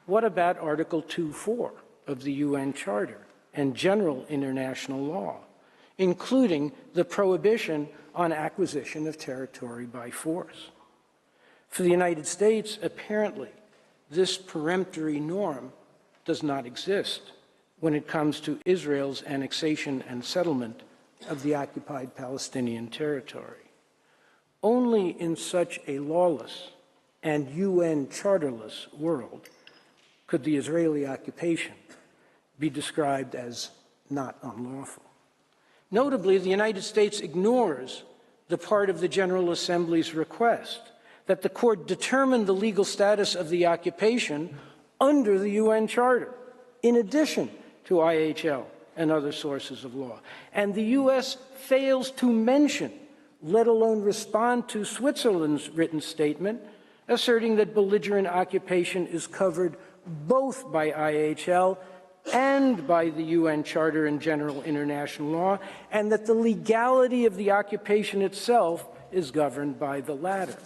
What about Article 2.4 of the UN Charter and general international law, including the prohibition on acquisition of territory by force? For the United States, apparently, this peremptory norm does not exist when it comes to Israel's annexation and settlement of the occupied Palestinian territory. Only in such a lawless and UN charterless world could the Israeli occupation be described as not unlawful. Notably, the United States ignores the part of the General Assembly's request that the court determine the legal status of the occupation under the UN Charter, in addition to IHL and other sources of law. And the U.S. fails to mention, let alone respond to, Switzerland's written statement asserting that belligerent occupation is covered both by IHL and by the UN Charter and general international law, and that the legality of the occupation itself is governed by the latter.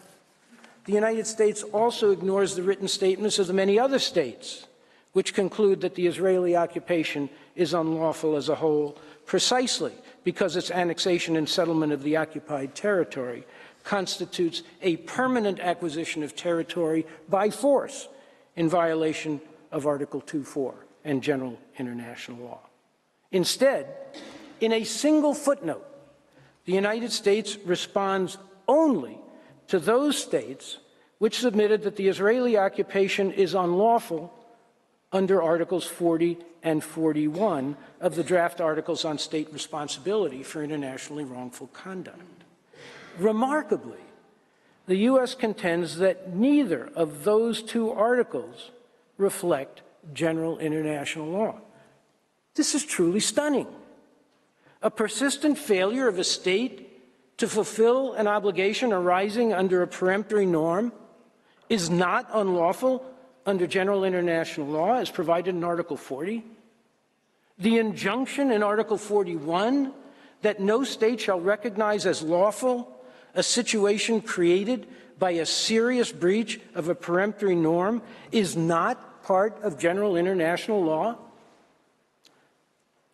The United States also ignores the written statements of the many other states which conclude that the Israeli occupation is unlawful as a whole, precisely because its annexation and settlement of the occupied territory constitutes a permanent acquisition of territory by force in violation of Article 2.4 and general international law. Instead, in a single footnote, the United States responds only to those states which submitted that the Israeli occupation is unlawful under Articles 40 and 41 of the draft Articles on State Responsibility for Internationally Wrongful Conduct. Remarkably, the U.S. contends that neither of those two articles reflect general international law. This is truly stunning. A persistent failure of a state to fulfill an obligation arising under a peremptory norm is not unlawful under general international law as provided in Article 40. The injunction in Article 41 that no state shall recognize as lawful a situation created by a serious breach of a peremptory norm is not part of general international law?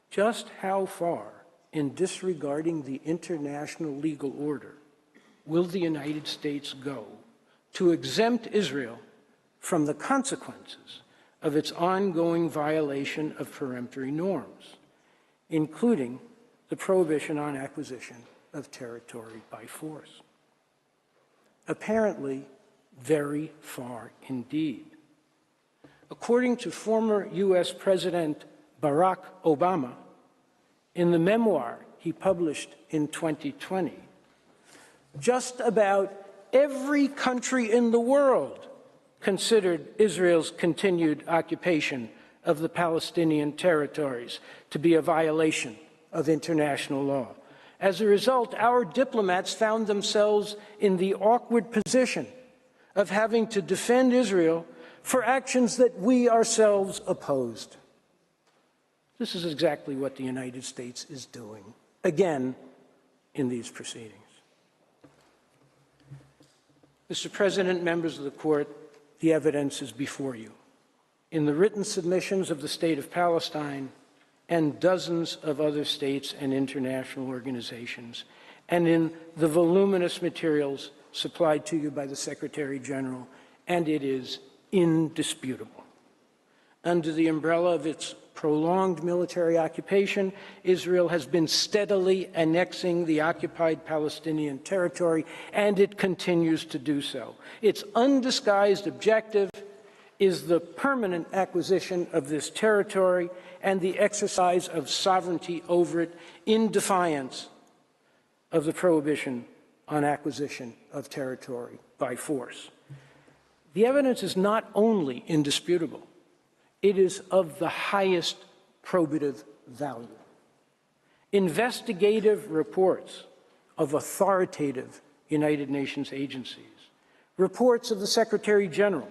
Just how far, in disregarding the international legal order, will the United States go to exempt Israel from the consequences of its ongoing violation of peremptory norms, including the prohibition on acquisition of territory by force? Apparently, very far indeed. According to former U.S. President Barack Obama, in the memoir he published in 2020, just about every country in the world considered Israel's continued occupation of the Palestinian territories to be a violation of international law. As a result, our diplomats found themselves in the awkward position of having to defend Israel for actions that we ourselves opposed. This is exactly what the United States is doing, again, in these proceedings. Mr. President, members of the Court, the evidence is before you. In the written submissions of the State of Palestine and dozens of other states and international organizations, and in the voluminous materials supplied to you by the Secretary General, and it is indisputable. Under the umbrella of its prolonged military occupation, Israel has been steadily annexing the occupied Palestinian territory, and it continues to do so. Its undisguised objective is the permanent acquisition of this territory and the exercise of sovereignty over it in defiance of the prohibition on acquisition of territory by force. The evidence is not only indisputable, it is of the highest probative value. Investigative reports of authoritative United Nations agencies, reports of the Secretary General,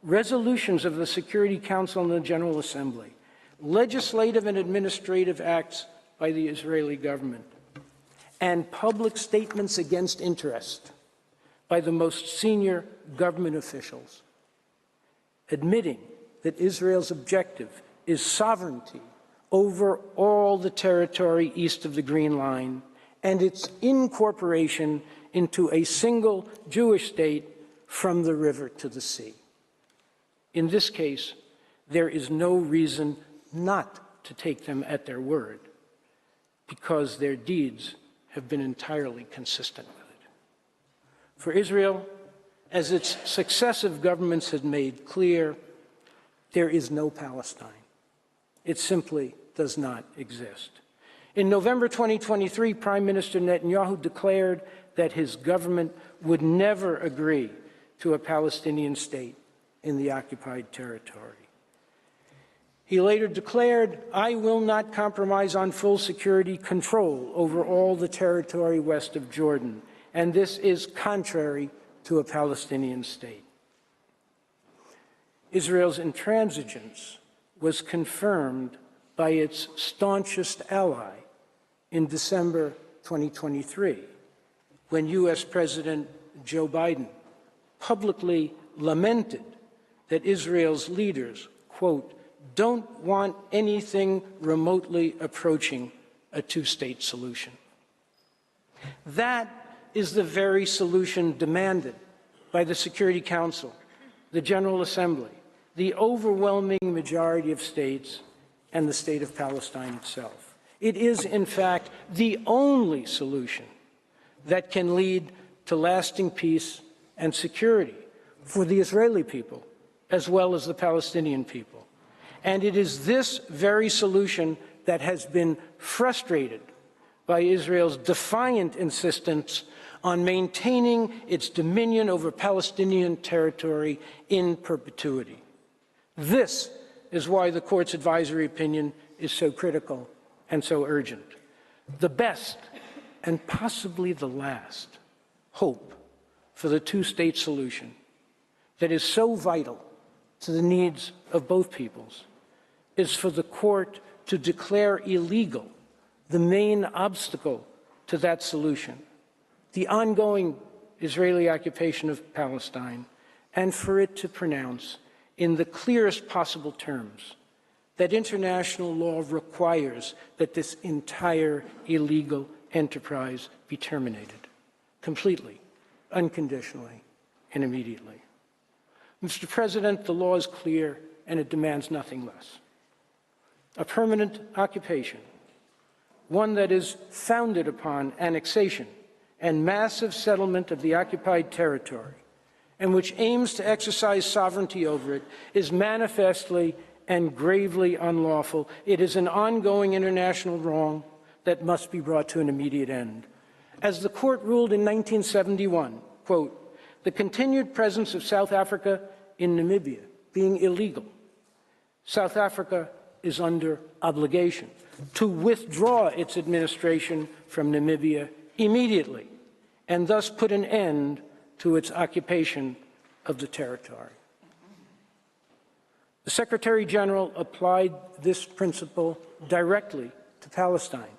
resolutions of the Security Council and the General Assembly, legislative and administrative acts by the Israeli government, and public statements against interest by the most senior government officials, admitting that Israel's objective is sovereignty over all the territory east of the Green Line and its incorporation into a single Jewish state from the river to the sea. In this case, there is no reason not to take them at their word, because their deeds have been entirely consistent with it. For Israel, as its successive governments have made clear, there is no Palestine. It simply does not exist. In November 2023, Prime Minister Netanyahu declared that his government would never agree to a Palestinian state in the occupied territory. He later declared, "I will not compromise on full security control over all the territory west of Jordan, and this is contrary to a Palestinian state." Israel's intransigence was confirmed by its staunchest ally in December 2023, when U.S. President Joe Biden publicly lamented that Israel's leaders, quote, "don't want anything remotely approaching a two-state solution." That is the very solution demanded by the Security Council, the General Assembly, the overwhelming majority of states, and the State of Palestine itself. It is, in fact, the only solution that can lead to lasting peace and security for the Israeli people, as well as the Palestinian people. And it is this very solution that has been frustrated by Israel's defiant insistence on maintaining its dominion over Palestinian territory in perpetuity. This is why the Court's advisory opinion is so critical and so urgent. The best, and possibly the last, hope for the two-state solution that is so vital to the needs of both peoples is for the Court to declare illegal the main obstacle to that solution, the ongoing Israeli occupation of Palestine, and for it to pronounce in the clearest possible terms that international law requires that this entire illegal enterprise be terminated, completely, unconditionally, and immediately. Mr. President, the law is clear and it demands nothing less. A permanent occupation, one that is founded upon annexation and massive settlement of the occupied territory, and which aims to exercise sovereignty over it, is manifestly and gravely unlawful. It is an ongoing international wrong that must be brought to an immediate end. As the court ruled in 1971, quote, the continued presence of South Africa in Namibia being illegal, South Africa is under obligation to withdraw its administration from Namibia immediately and thus put an end to its occupation of the territory. The Secretary General applied this principle directly to Palestine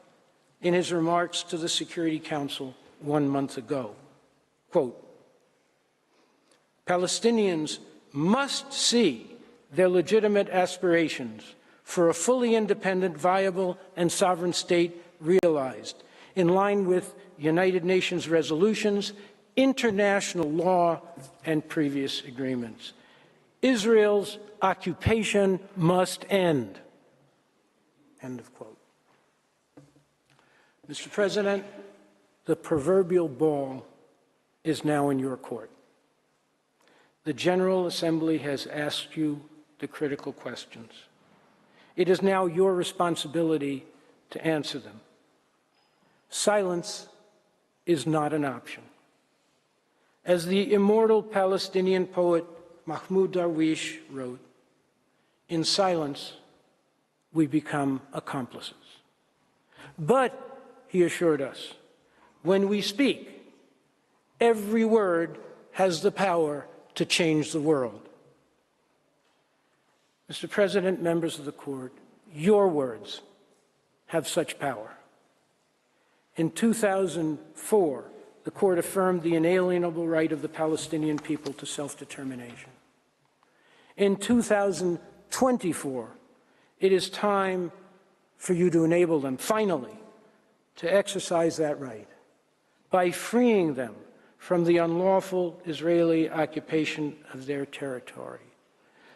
in his remarks to the Security Council 1 month ago. Quote, Palestinians must see their legitimate aspirations for a fully independent, viable, and sovereign state realized in line with United Nations resolutions, international law, and previous agreements. Israel's occupation must end. End of quote. Mr. President, the proverbial ball is now in your court. The General Assembly has asked you the critical questions. It is now your responsibility to answer them. Silence is not an option. As the immortal Palestinian poet Mahmoud Darwish wrote, in silence, we become accomplices. But, he assured us, when we speak, every word has the power to change the world. Mr. President, members of the court, your words have such power. In 2004, the court affirmed the inalienable right of the Palestinian people to self-determination. In 2024, it is time for you to enable them, finally, to exercise that right by freeing them from the unlawful Israeli occupation of their territory,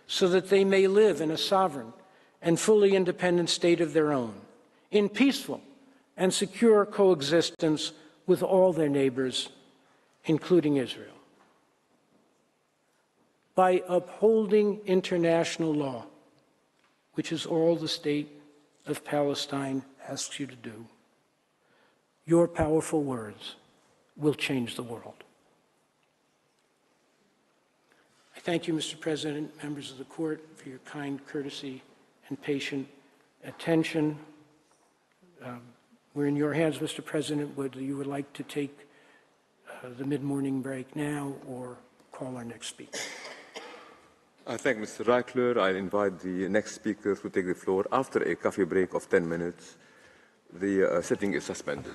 so that they may live in a sovereign and fully independent state of their own, in peaceful and secure coexistence with all their neighbors, including Israel. By upholding international law, which is all the state of Palestine asks you to do, your powerful words will change the world. I thank you, Mr. President, members of the court, for your kind courtesy and patient attention. We're in your hands, Mr. President, whether you would like to take the mid-morning break now or call our next speaker. I thank Mr. Reichler. I'll invite the next speaker to take the floor. After a coffee break of 10 minutes, the sitting is suspended.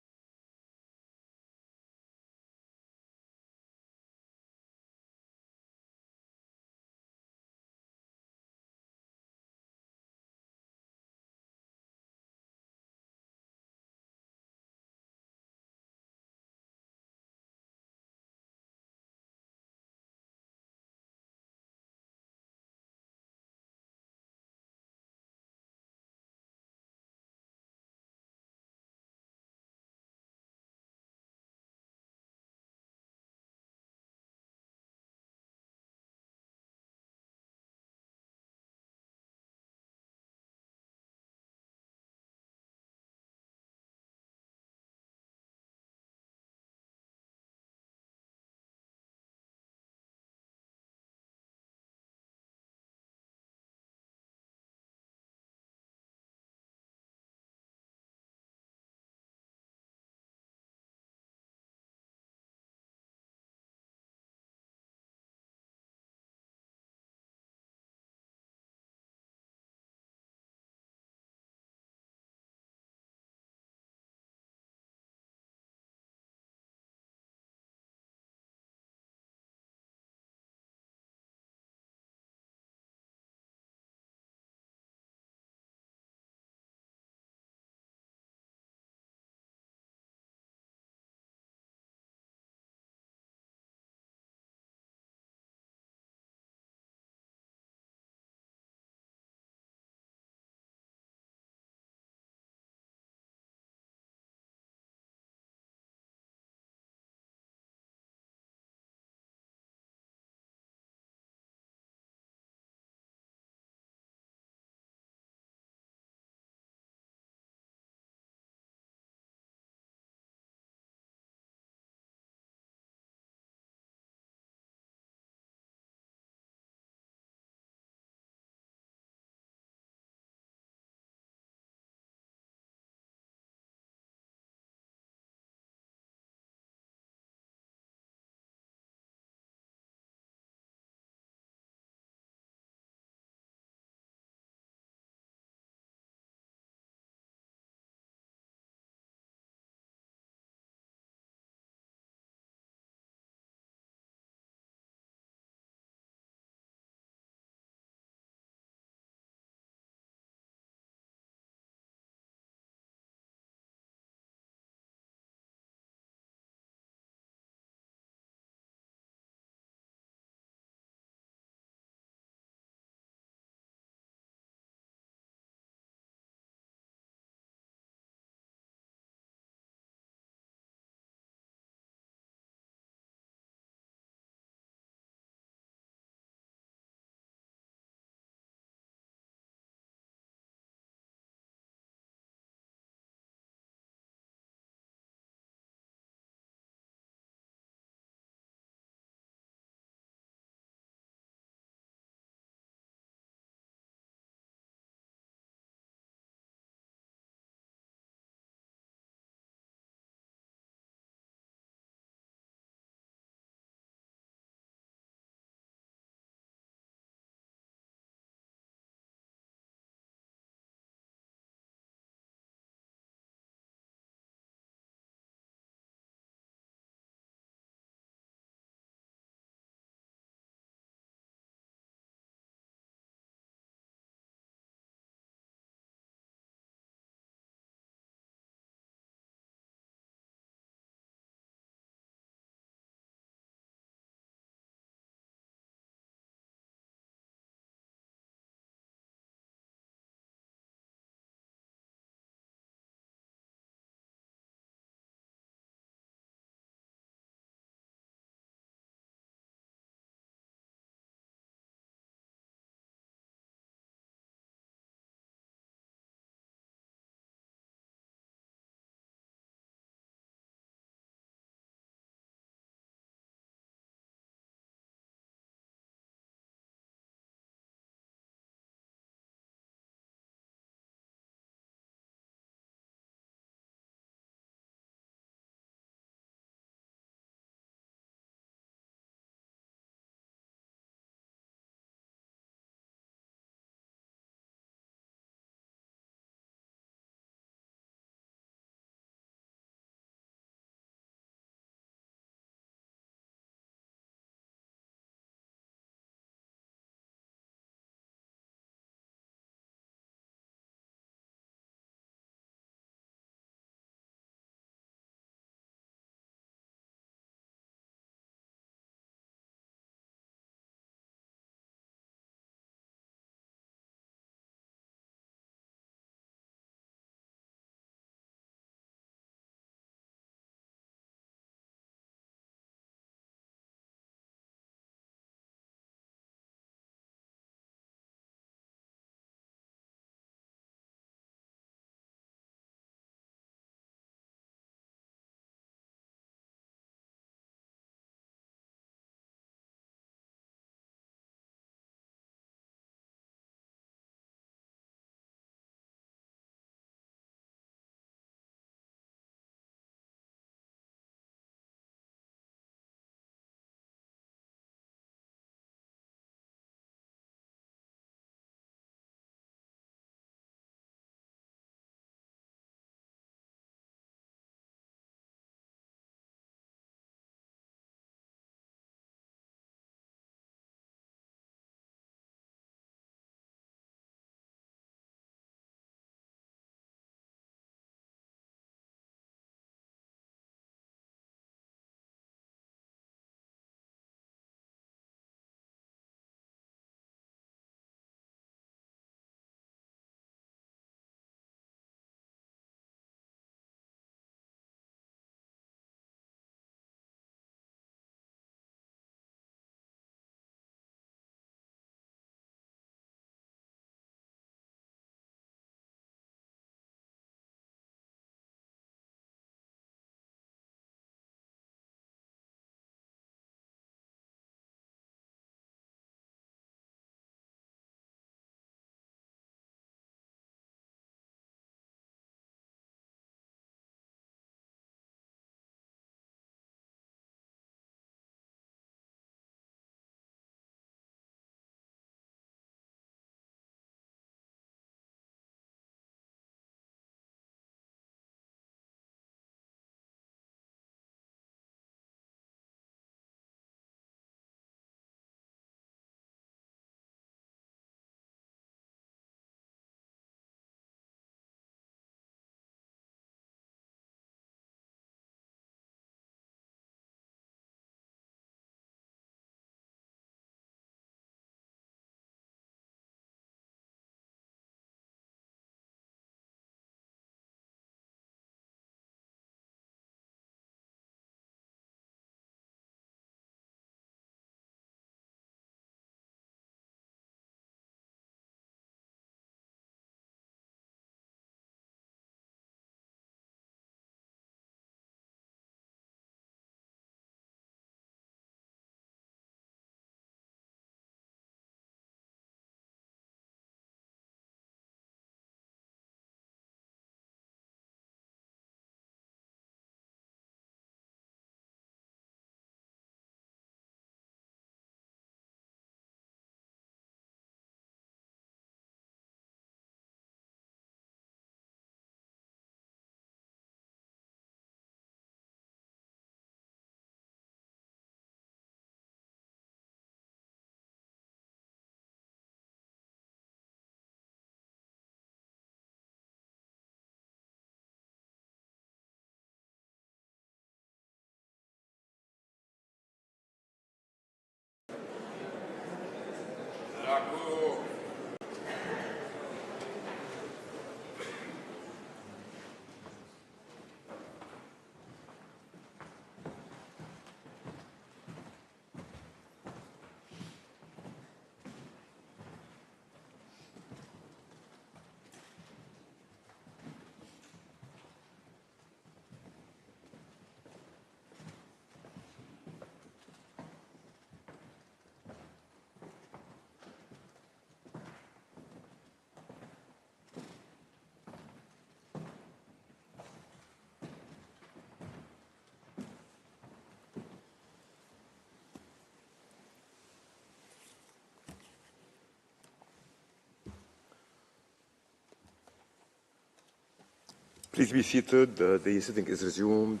Please be seated. The sitting is resumed.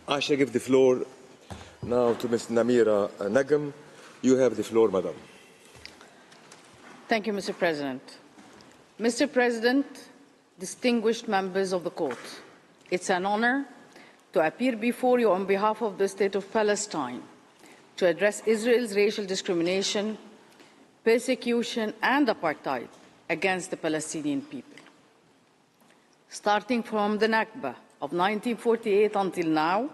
I shall give the floor now to Ms. Namira Nagam. You have the floor, Madam. Thank you, Mr. President. Mr. President, distinguished members of the Court, it's an honor to appear before you on behalf of the State of Palestine to address Israel's racial discrimination, persecution, and apartheid against the Palestinian people. Starting from the Nakba of 1948 until now,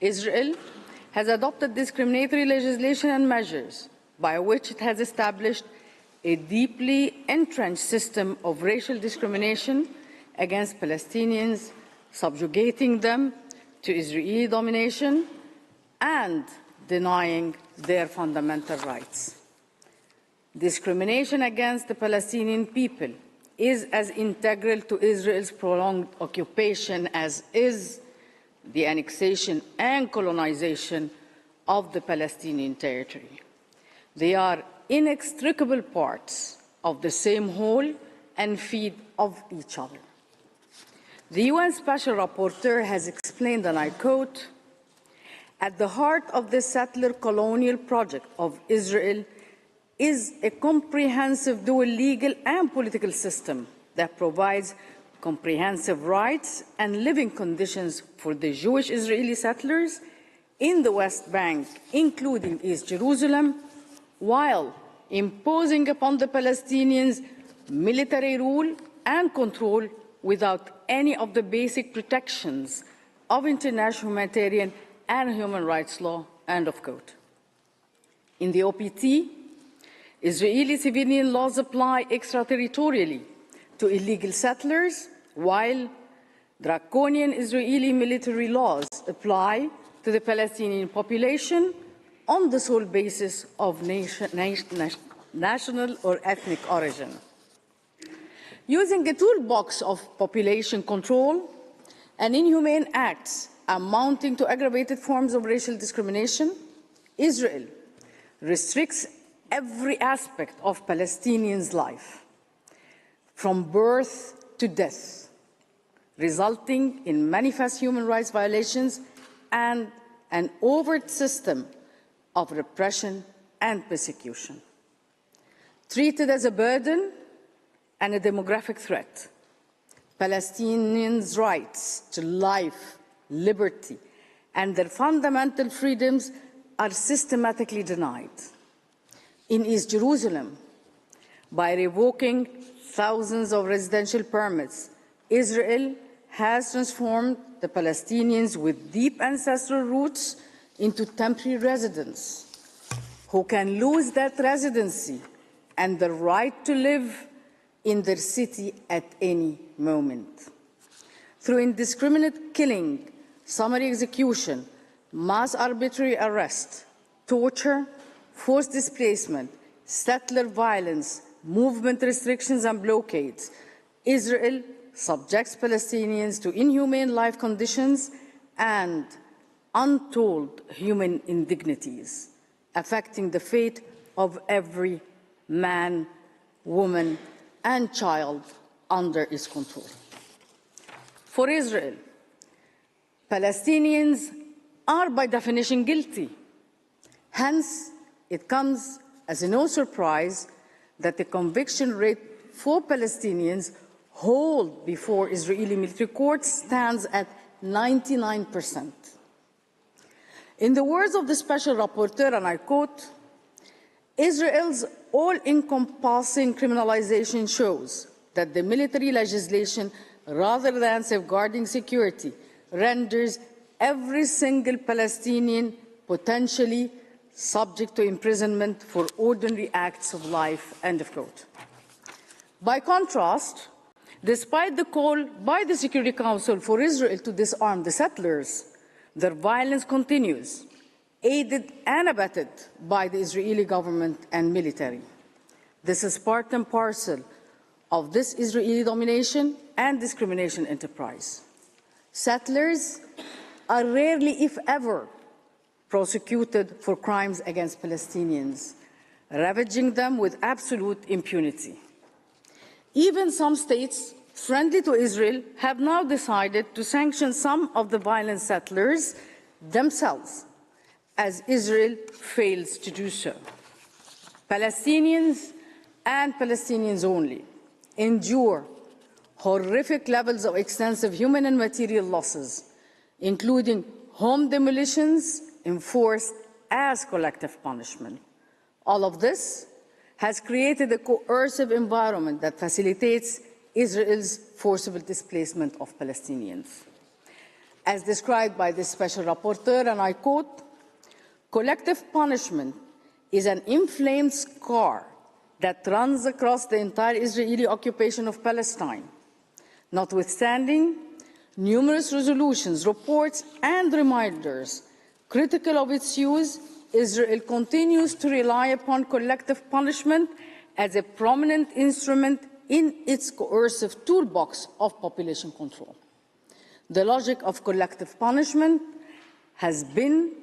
Israel has adopted discriminatory legislation and measures by which it has established a deeply entrenched system of racial discrimination against Palestinians, subjugating them to Israeli domination and denying their fundamental rights. Discrimination against the Palestinian people is as integral to Israel's prolonged occupation as is the annexation and colonization of the Palestinian territory. They are inextricable parts of the same whole and feed off each other. The UN Special Rapporteur has explained, and I quote, "At the heart of the settler colonial project of Israel is a comprehensive dual legal and political system that provides comprehensive rights and living conditions for the Jewish Israeli settlers in the West Bank, including East Jerusalem, while imposing upon the Palestinians military rule and control without any of the basic protections of international humanitarian and human rights law," end of quote. In the OPT, Israeli civilian laws apply extraterritorially to illegal settlers, while draconian Israeli military laws apply to the Palestinian population on the sole basis of national or ethnic origin. Using a toolbox of population control and inhumane acts amounting to aggravated forms of racial discrimination, Israel restricts every aspect of Palestinians' life, from birth to death, resulting in manifest human rights violations and an overt system of repression and persecution. Treated as a burden and a demographic threat, Palestinians' rights to life, liberty, and their fundamental freedoms are systematically denied. In East Jerusalem, by revoking thousands of residential permits, Israel has transformed the Palestinians with deep ancestral roots into temporary residents who can lose that residency and the right to live in their city at any moment. Through indiscriminate killing, summary execution, mass arbitrary arrest, torture, forced displacement, settler violence, movement restrictions and blockades, Israel subjects Palestinians to inhumane life conditions and untold human indignities, affecting the fate of every man, woman, and child under its control. For Israel, Palestinians are by definition guilty. Hence, it comes as no surprise that the conviction rate for Palestinians hold before Israeli military courts stands at 99%. In the words of the Special Rapporteur, and I quote, Israel's all-encompassing criminalization shows that the military legislation, rather than safeguarding security, renders every single Palestinian potentially subject to imprisonment for ordinary acts of life, end of quote. By contrast, despite the call by the Security Council for Israel to disarm the settlers, their violence continues, aided and abetted by the Israeli government and military. This is part and parcel of this Israeli domination and discrimination enterprise. Settlers are rarely, if ever, prosecuted for crimes against Palestinians, ravaging them with absolute impunity. Even some states friendly to Israel have now decided to sanction some of the violent settlers themselves, as Israel fails to do so. Palestinians and Palestinians only endure horrific levels of extensive human and material losses, including home demolitions enforced as collective punishment. All of this has created a coercive environment that facilitates Israel's forcible displacement of Palestinians. As described by the Special Rapporteur, and I quote, collective punishment is an inflamed scar that runs across the entire Israeli occupation of Palestine. Notwithstanding numerous resolutions, reports, and reminders critical of its use, Israel continues to rely upon collective punishment as a prominent instrument in its coercive toolbox of population control. The logic of collective punishment has been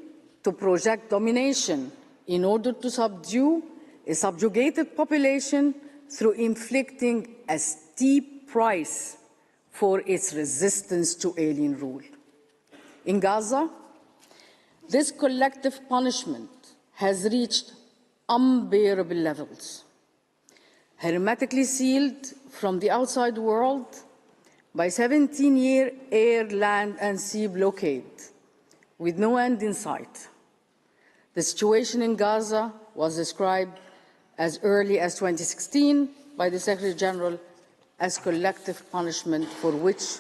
to project domination in order to subdue a subjugated population through inflicting a steep price for its resistance to alien rule. In Gaza, this collective punishment has reached unbearable levels. Hermetically sealed from the outside world by 17-year air, land, and sea blockade, with no end in sight. The situation in Gaza was described as early as 2016 by the Secretary General as collective punishment for which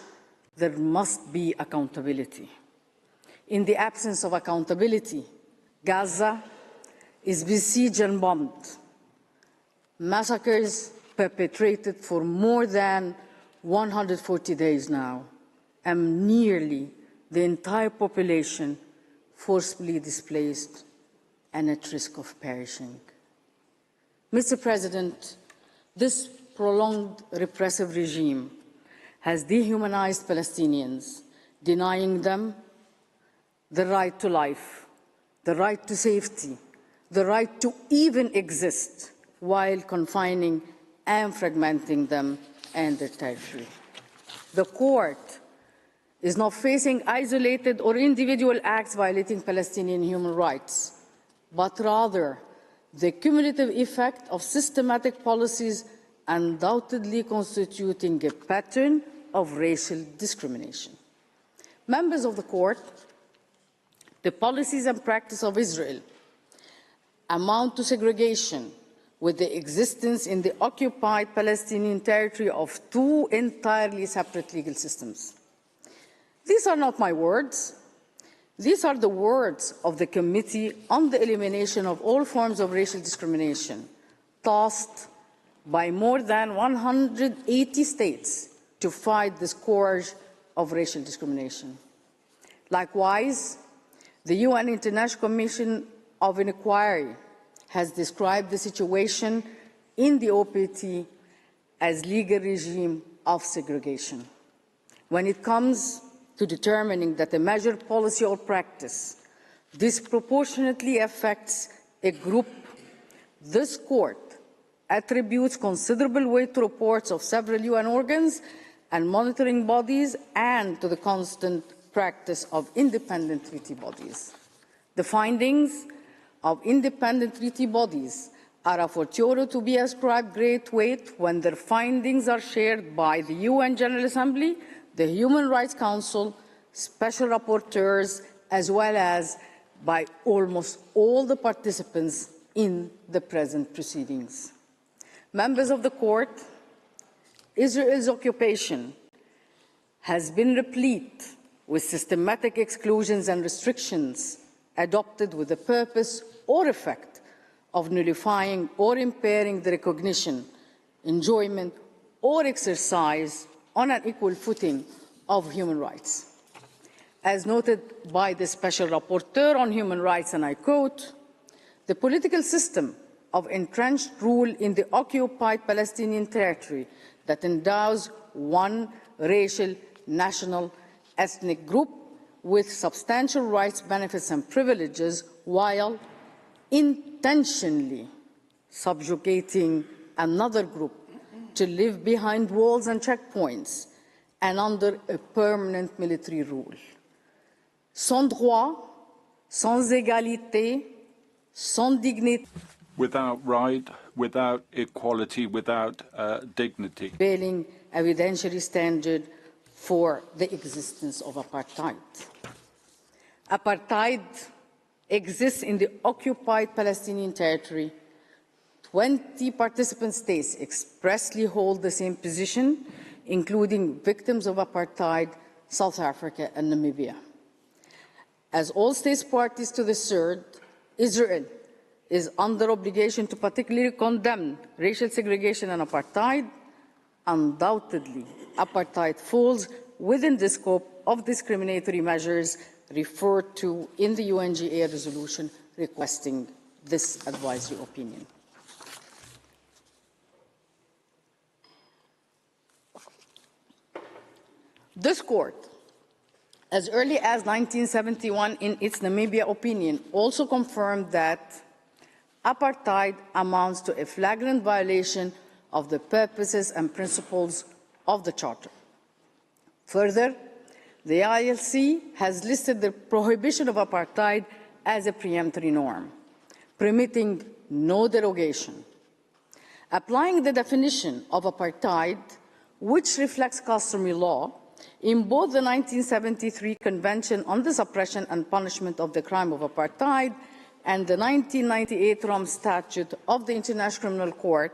there must be accountability. In the absence of accountability, Gaza is besieged and bombed. Massacres perpetrated for more than 140 days now, and nearly the entire population forcibly displaced and at risk of perishing. Mr. President, this prolonged repressive regime has dehumanized Palestinians, denying them the right to life, the right to safety, the right to even exist, while confining and fragmenting them and their territory. The court is not facing isolated or individual acts violating Palestinian human rights, but rather the cumulative effect of systematic policies undoubtedly constituting a pattern of racial discrimination. Members of the court, the policies and practice of Israel amount to segregation, with the existence in the occupied Palestinian territory of two entirely separate legal systems. These are not my words. These are the words of the Committee on the Elimination of All Forms of Racial Discrimination, tasked by more than 180 states to fight the scourge of racial discrimination. Likewise, the UN International Commission of Inquiry has described the situation in the OPT as legal regime of segregation. When it comes to determining that a measure, policy, or practice disproportionately affects a group, this court attributes considerable weight to reports of several UN organs and monitoring bodies and to the constant practice of independent treaty bodies. The findings of independent treaty bodies are a fortiori to be ascribed great weight when their findings are shared by the UN General Assembly, the Human Rights Council, special rapporteurs, as well as by almost all the participants in the present proceedings. Members of the Court, Israel's occupation has been replete with systematic exclusions and restrictions adopted with the purpose or effect of nullifying or impairing the recognition, enjoyment, or exercise on an equal footing of human rights. As noted by the Special Rapporteur on Human Rights, and I quote, "The political system of entrenched rule in the occupied Palestinian territory that endows one racial, national, ethnic group with substantial rights, benefits, and privileges, while intentionally subjugating another group to live behind walls and checkpoints and under a permanent military rule. Sans droit, sans égalité, sans dignité. Without right, without equality, without dignity. Prevailing evidentiary standard for the existence of apartheid. Apartheid exists in the occupied Palestinian territory. 20 participant states expressly hold the same position, including victims of apartheid, South Africa and Namibia. As all states parties to the CERD, Israel is under obligation to particularly condemn racial segregation and apartheid. Undoubtedly, apartheid falls within the scope of discriminatory measures referred to in the UNGA resolution requesting this advisory opinion. This court, as early as 1971 in its Namibia opinion, also confirmed that apartheid amounts to a flagrant violation of the purposes and principles of the Charter. Further, the ILC has listed the prohibition of apartheid as a preemptory norm, permitting no derogation. Applying the definition of apartheid, which reflects customary law, in both the 1973 Convention on the Suppression and Punishment of the Crime of Apartheid and the 1998 Rome Statute of the International Criminal Court,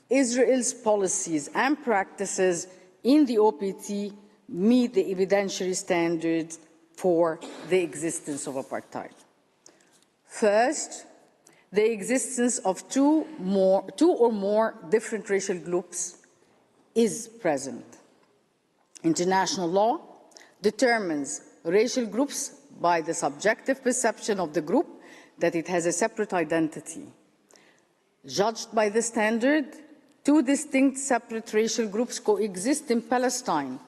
Israel's policies and practices in the OPT meet the evidentiary standards for the existence of apartheid. First, the existence of two or more different racial groups is present. International law determines racial groups by the subjective perception of the group that it has a separate identity. Judged by the standard, two distinct separate racial groups coexist in Palestine,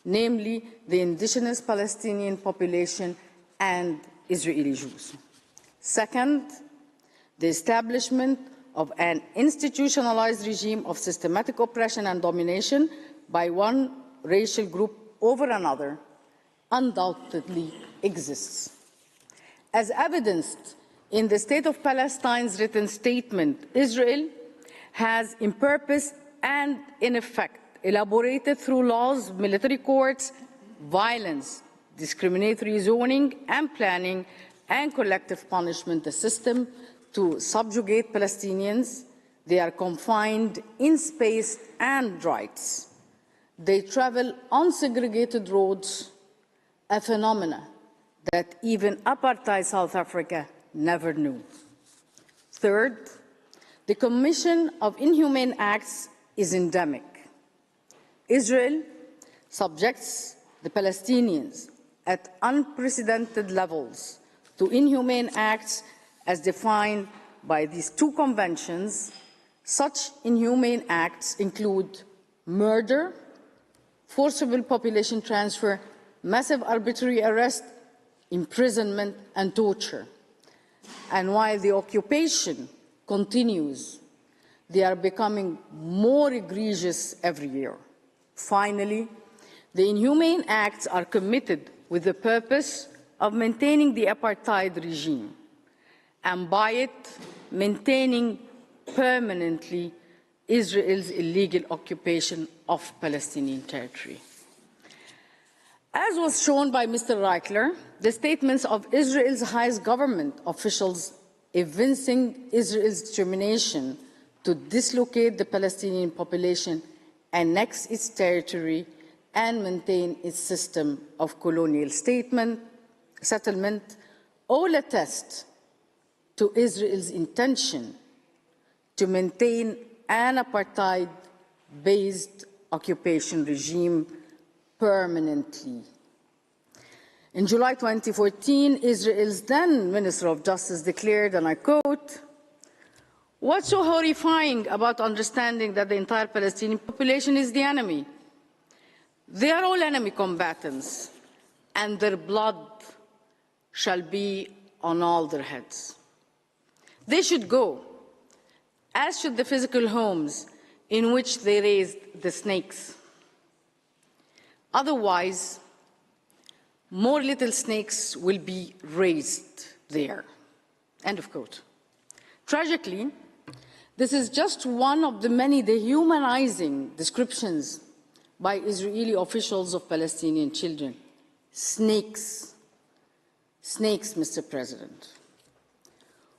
namely the indigenous Palestinian population and Israeli Jews. Second, the establishment of an institutionalized regime of systematic oppression and domination by one racial group over another undoubtedly exists. As evidenced in the State of Palestine's written statement, Israel has in purpose and in effect elaborated through laws, military courts, violence, discriminatory zoning and planning, and collective punishment a system to subjugate Palestinians. They are confined in space and rights. They travel on segregated roads, a phenomena that even apartheid South Africa never knew. Third, the commission of inhumane acts is endemic. Israel subjects the Palestinians at unprecedented levels to inhumane acts as defined by these two conventions. Such inhumane acts include murder, forcible population transfer, massive arbitrary arrest, imprisonment, and torture. And while the occupation continues, they are becoming more egregious every year. Finally, the inhumane acts are committed with the purpose of maintaining the apartheid regime, and by it, maintaining permanently Israel's illegal occupation of Palestinian territory. As was shown by Mr. Reichler, the statements of Israel's highest government officials evincing Israel's determination to dislocate the Palestinian population, annex its territory, and maintain its system of colonial settlement all attest to Israel's intention to maintain an apartheid-based occupation regime permanently. In July 2014, Israel's then Minister of Justice declared, and I quote, "What's so horrifying about understanding that the entire Palestinian population is the enemy? They are all enemy combatants, and their blood shall be on all their heads. They should go, as should the physical homes in which they raised the snakes. Otherwise, more little snakes will be raised there." End of quote. Tragically, this is just one of the many dehumanizing descriptions by Israeli officials of Palestinian children. Snakes. Snakes, Mr. President.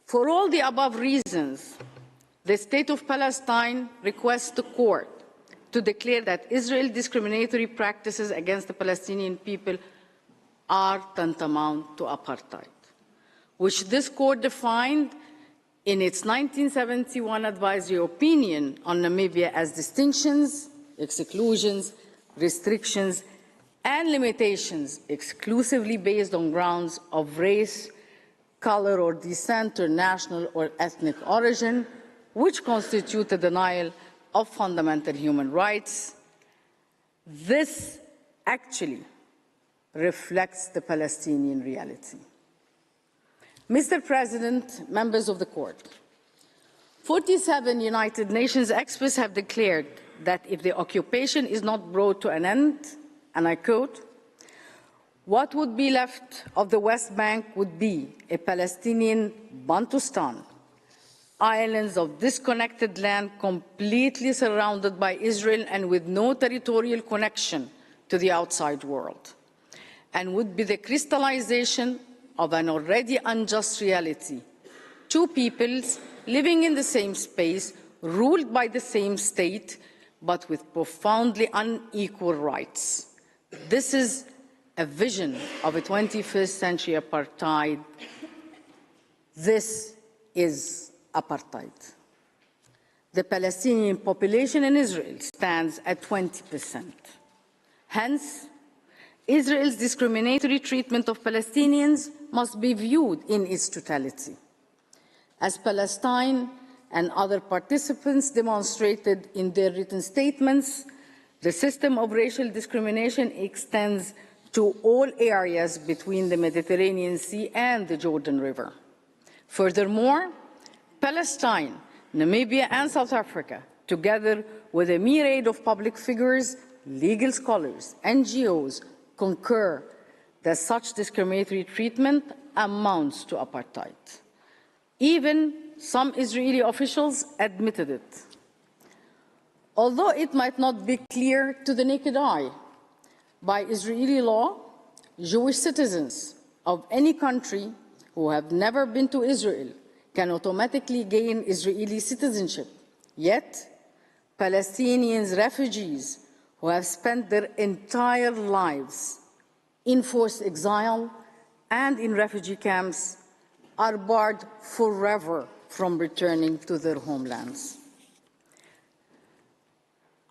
For all the above reasons, the State of Palestine requests the court to declare that Israel's discriminatory practices against the Palestinian people are tantamount to apartheid, which this court defined in its 1971 advisory opinion on Namibia as distinctions, exclusions, restrictions, and limitations exclusively based on grounds of race, color, or descent, or national or ethnic origin, which constitute a denial of fundamental human rights. This actually reflects the Palestinian reality. Mr. President, members of the court, 47 United Nations experts have declared that if the occupation is not brought to an end, and I quote, "What would be left of the West Bank would be a Palestinian Bantustan, islands of disconnected land completely surrounded by Israel and with no territorial connection to the outside world, and would be the crystallization of an already unjust reality. Two peoples living in the same space, ruled by the same state, but with profoundly unequal rights. This is a vision of a 21st century apartheid. This is apartheid." The Palestinian population in Israel stands at 20%. Hence, Israel's discriminatory treatment of Palestinians must be viewed in its totality. As Palestine and other participants demonstrated in their written statements, the system of racial discrimination extends to all areas between the Mediterranean Sea and the Jordan River. Furthermore, Palestine, Namibia, and South Africa, together with a myriad of public figures, legal scholars, NGOs, concur that such discriminatory treatment amounts to apartheid. Even some Israeli officials admitted it. Although it might not be clear to the naked eye, by Israeli law, Jewish citizens of any country who have never been to Israel can automatically gain Israeli citizenship. Yet, Palestinians, refugees who have spent their entire lives in forced exile and in refugee camps are barred forever from returning to their homelands.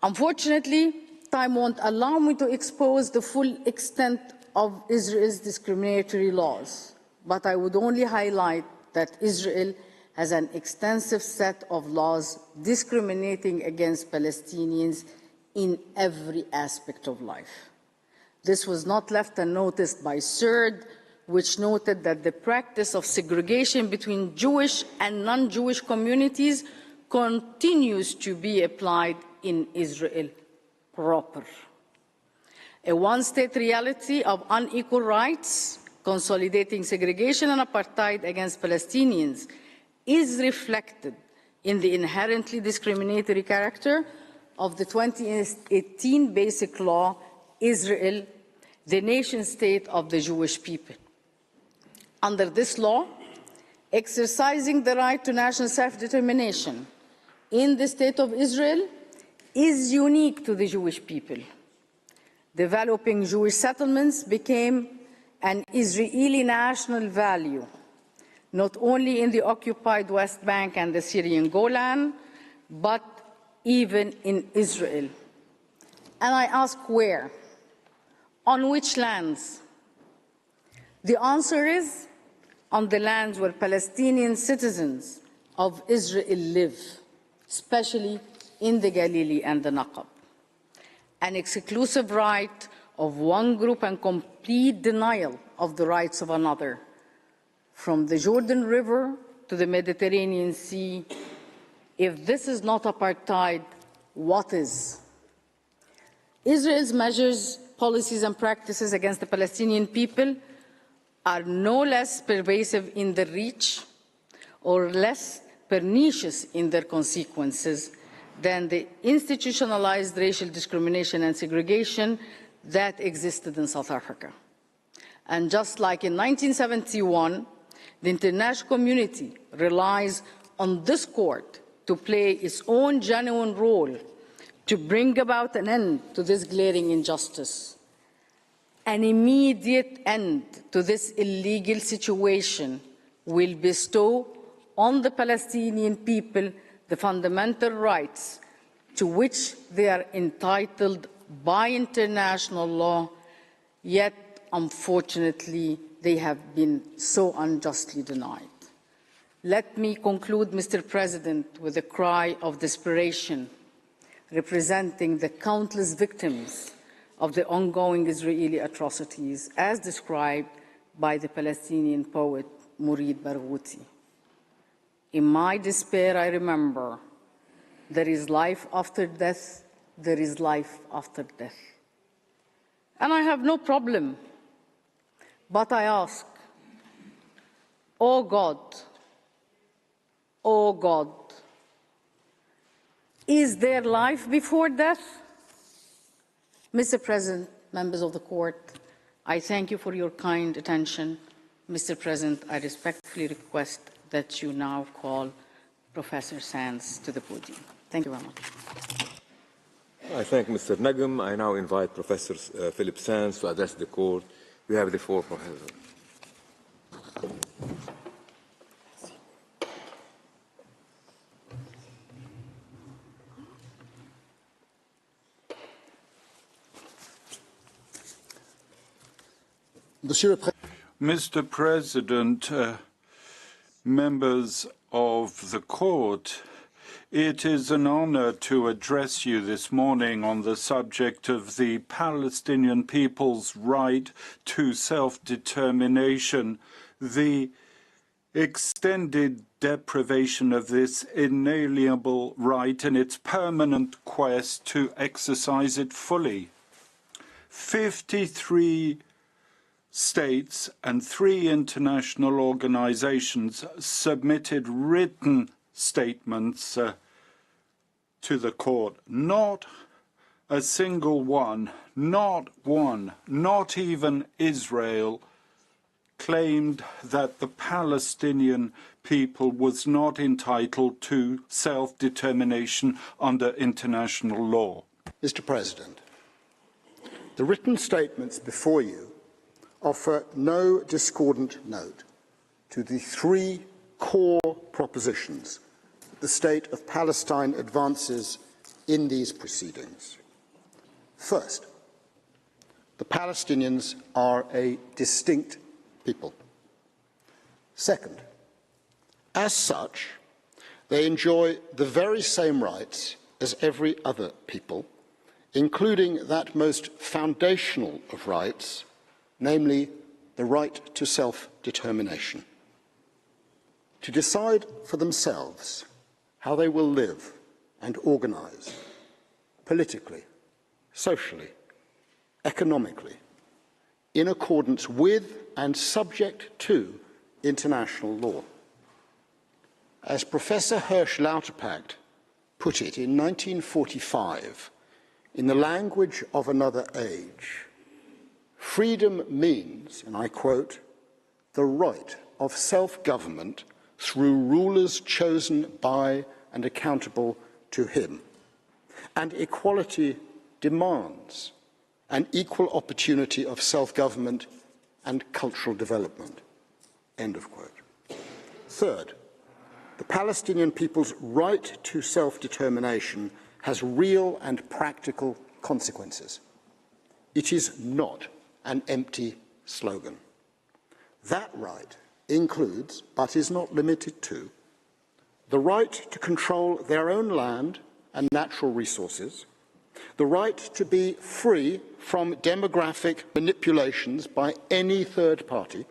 Unfortunately, time won't allow me to expose the full extent of Israel's discriminatory laws, but I would only highlight that Israel has an extensive set of laws discriminating against Palestinians in every aspect of life. This was not left unnoticed by CERD, which noted that the practice of segregation between Jewish and non-Jewish communities continues to be applied in Israel proper. A one-state reality of unequal rights, consolidating segregation and apartheid against Palestinians, is reflected in the inherently discriminatory character of the 2018 Basic Law, Israel, the nation-state of the Jewish people. Under this law, exercising the right to national self-determination in the State of Israel is unique to the Jewish people. Developing Jewish settlements became an Israeli national value, not only in the occupied West Bank and the Syrian Golan, but even in Israel. And I ask where? On which lands? The answer is on the lands where Palestinian citizens of Israel live, especially in the Galilee and the Naqab. An exclusive right of one group and complete denial of the rights of another. From the Jordan River to the Mediterranean Sea, if this is not apartheid, what is? Israel's measures, policies, and practices against the Palestinian people are no less pervasive in their reach or less pernicious in their consequences than the institutionalized racial discrimination and segregation that existed in South Africa. And just like in 1971, the international community relies on this court to play its own genuine role to bring about an end to this glaring injustice. An immediate end to this illegal situation will bestow on the Palestinian people the fundamental rights to which they are entitled by international law, yet, unfortunately, they have been so unjustly denied. Let me conclude, Mr. President, with a cry of desperation, representing the countless victims of the ongoing Israeli atrocities, as described by the Palestinian poet Mourid Barghouti. In my despair, I remember, there is life after death, there is life after death. And I have no problem, but I ask, oh God, is there life before death? Mr. President, members of the court, I thank you for your kind attention. Mr. President, I respectfully request that you now call Professor Sands to the podium. Thank you very much. I thank Mr. Nagum. I now invite Professor Philip Sands to address the court. You have the floor, Professor. Mr. President, members of the court, it is an honor to address you this morning on the subject of the Palestinian people's right to self-determination, the extended deprivation of this inalienable right and its permanent quest to exercise it fully. 53 states and 3 international organizations submitted written statements to the court. Not a single one, not even Israel, claimed that the Palestinian people was not entitled to self-determination under international law. Mr. President, the written statements before you offer no discordant note to the 3 core propositions that the State of Palestine advances in these proceedings. First, the Palestinians are a distinct people. Second, as such, they enjoy the very same rights as every other people, including that most foundational of rights, namely the right to self-determination, to decide for themselves how they will live and organize politically, socially, economically, in accordance with and subject to international law. As Professor Hirsch Lauterpacht put it in 1945, in the language of another age, freedom means, and I quote, the right of self-government through rulers chosen by and accountable to him. And equality demands an equal opportunity of self-government and cultural development. End of quote. Third, the Palestinian people's right to self-determination has real and practical consequences. It is not an empty slogan. That right includes, but is not limited to, the right to control their own land and natural resources, the right to be free from demographic manipulations by any third party,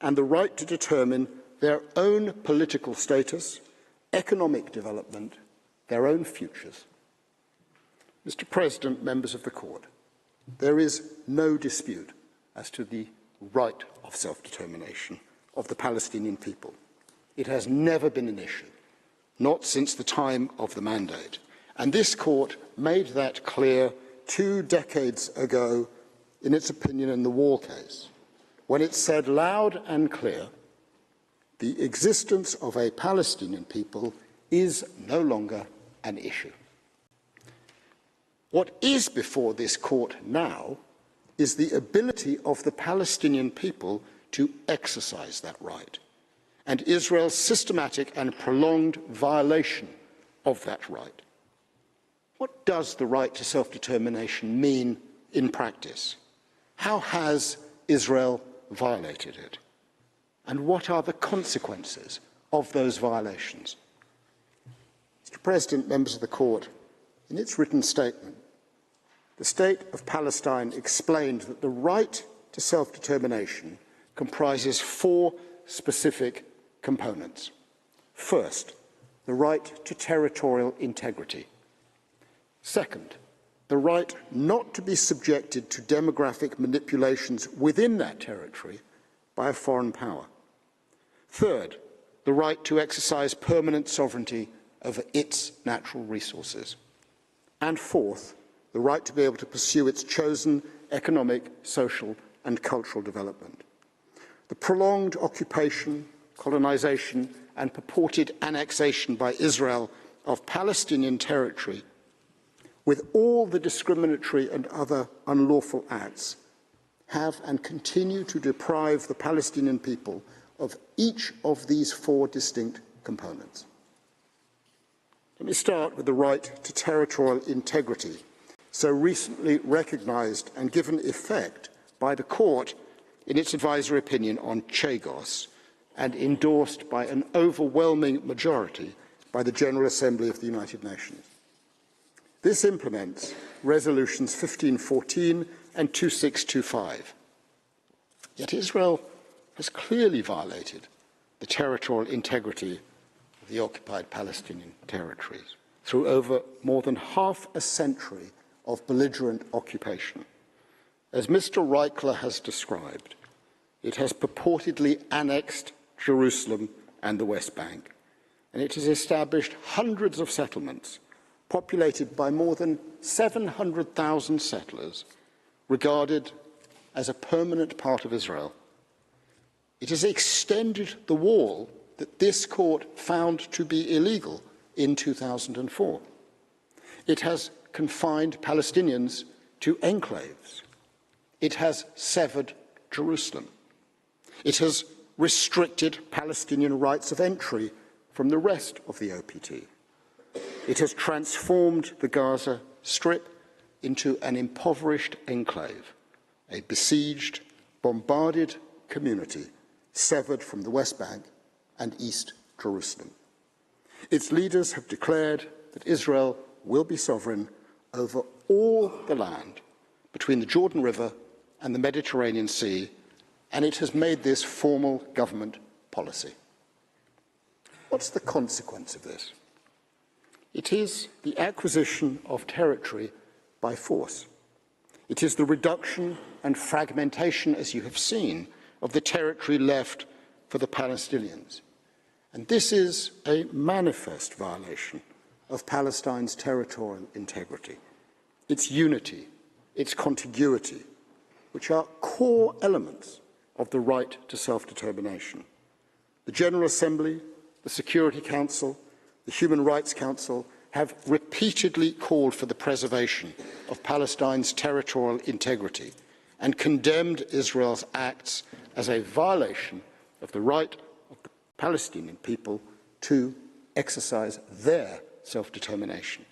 and the right to determine their own political status, economic development, their own futures. Mr. President, members of the Court, there is no dispute as to the right of self-determination of the Palestinian people. It has never been an issue, not since the time of the mandate. And this Court made that clear 2 decades ago in its opinion in the War case, when it said loud and clear, the existence of a Palestinian people is no longer an issue. What is before this Court now is the ability of the Palestinian people to exercise that right, and Israel's systematic and prolonged violation of that right. What does the right to self-determination mean in practice? How has Israel violated it? And what are the consequences of those violations? Mr. President, members of the Court, in its written statement, the State of Palestine explained that the right to self-determination comprises 4 specific components. First, the right to territorial integrity. Second, the right not to be subjected to demographic manipulations within that territory by a foreign power. Third, the right to exercise permanent sovereignty over its natural resources. And fourth, the right to be able to pursue its chosen economic, social, and cultural development. The prolonged occupation, colonization, and purported annexation by Israel of Palestinian territory, with all the discriminatory and other unlawful acts, have and continue to deprive the Palestinian people of each of these 4 distinct components. Let me start with the right to territorial integrity, so recently recognized and given effect by the Court in its advisory opinion on Chagos, and endorsed by an overwhelming majority by the General Assembly of the United Nations. This implements Resolutions 1514 and 2625. Yet Israel has clearly violated the territorial integrity of the occupied Palestinian territories through over more than half a century of belligerent occupation. As Mr. Reichler has described, it has purportedly annexed Jerusalem and the West Bank, and it has established hundreds of settlements populated by more than 700,000 settlers regarded as a permanent part of Israel. It has extended the wall that this Court found to be illegal in 2004. It has confined Palestinians to enclaves. It has severed Jerusalem. It has restricted Palestinian rights of entry from the rest of the OPT. It has transformed the Gaza Strip into an impoverished enclave, a besieged, bombarded community severed from the West Bank and East Jerusalem. Its leaders have declared that Israel will be sovereign over all the land between the Jordan River and the Mediterranean Sea, and it has made this formal government policy. What's the consequence of this? It is the acquisition of territory by force. It is the reduction and fragmentation, as you have seen, of the territory left for the Palestinians. And this is a manifest violation of Palestine's territorial integrity, its unity, its contiguity, which are core elements of the right to self-determination. The General Assembly, the Security Council, the Human Rights Council have repeatedly called for the preservation of Palestine's territorial integrity and condemned Israel's acts as a violation of the right of the Palestinian people to exercise their self-determination.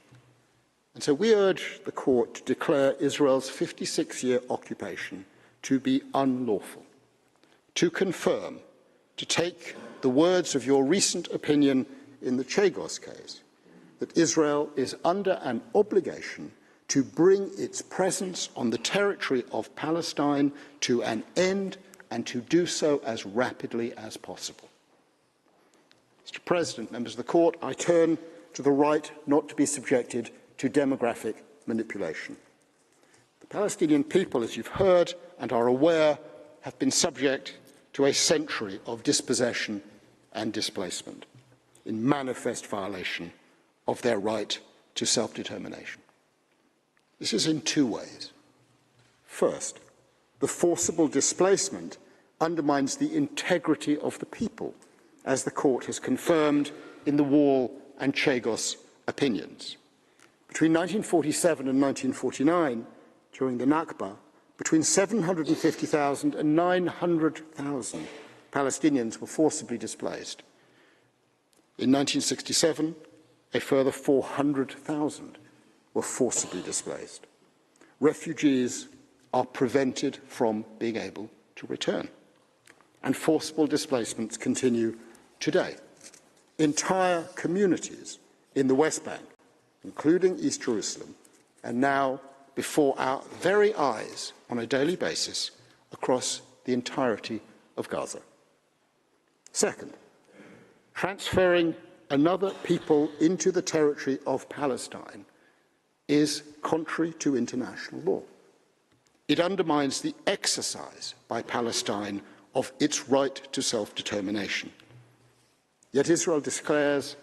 And so we urge the court to declare Israel's 56-year occupation to be unlawful, to confirm, to take the words of your recent opinion in the Chagos case, that Israel is under an obligation to bring its presence on the territory of Palestine to an end and to do so as rapidly as possible. Mr. President, members of the court, I turn to the right not to be subjected to demographic manipulation. The Palestinian people, as you've heard and are aware, have been subject to a century of dispossession and displacement in manifest violation of their right to self-determination. This is in two ways. First, the forcible displacement undermines the integrity of the people, as the court has confirmed in the Wall and Chagos opinions. Between 1947 and 1949, during the Nakba, between 750,000 and 900,000 Palestinians were forcibly displaced. In 1967, a further 400,000 were forcibly displaced. Refugees are prevented from being able to return, and forcible displacements continue today. Entire communities in the West Bank, including East Jerusalem, are now before our very eyes on a daily basis across the entirety of Gaza. Second, transferring another people into the territory of Palestine is contrary to international law. It undermines the exercise by Palestine of its right to self-determination. Yet Israel declares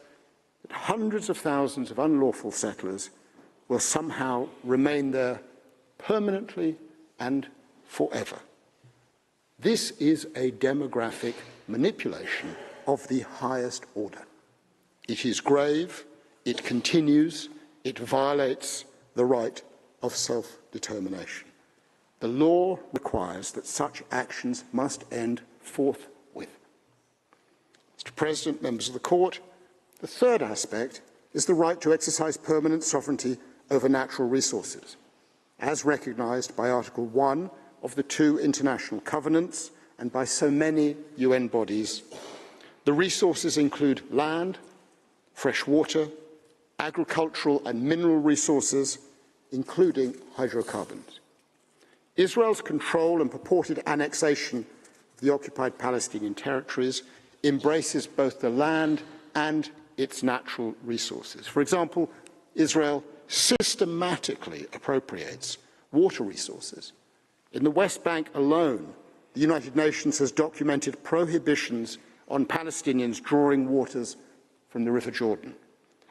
that hundreds of thousands of unlawful settlers will somehow remain there permanently and forever. This is a demographic manipulation of the highest order. It is grave, it continues, it violates the right of self-determination. The law requires that such actions must end forthwith. Mr. President, members of the court, the third aspect is the right to exercise permanent sovereignty over natural resources, as recognised by Article 1 of the two international covenants and by so many UN bodies. The resources include land, fresh water, agricultural and mineral resources, including hydrocarbons. Israel's control and purported annexation of the occupied Palestinian territories embraces both the land and its natural resources. For example, Israel systematically appropriates water resources. In the West Bank alone, the United Nations has documented prohibitions on Palestinians drawing waters from the River Jordan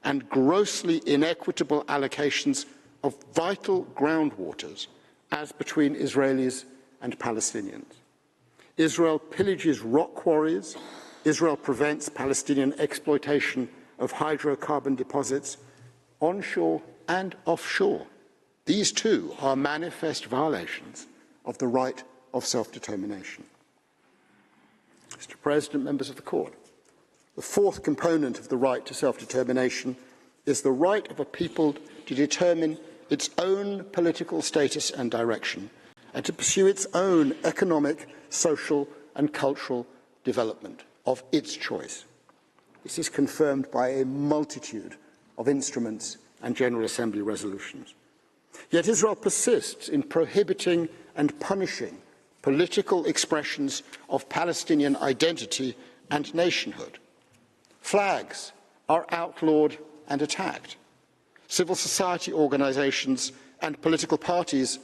and grossly inequitable allocations of vital groundwaters as between Israelis and Palestinians. Israel pillages rock quarries. Israel prevents Palestinian exploitation of hydrocarbon deposits onshore and offshore. These too are manifest violations of the right of self-determination. Mr. President, members of the court, the fourth component of the right to self-determination is the right of a people to determine its own political status and direction, and to pursue its own economic, social and cultural development of its choice. This is confirmed by a multitude of instruments and General Assembly resolutions. Yet Israel persists in prohibiting and punishing political expressions of Palestinian identity and nationhood. Flags are outlawed and attacked. Civil society organisations and political parties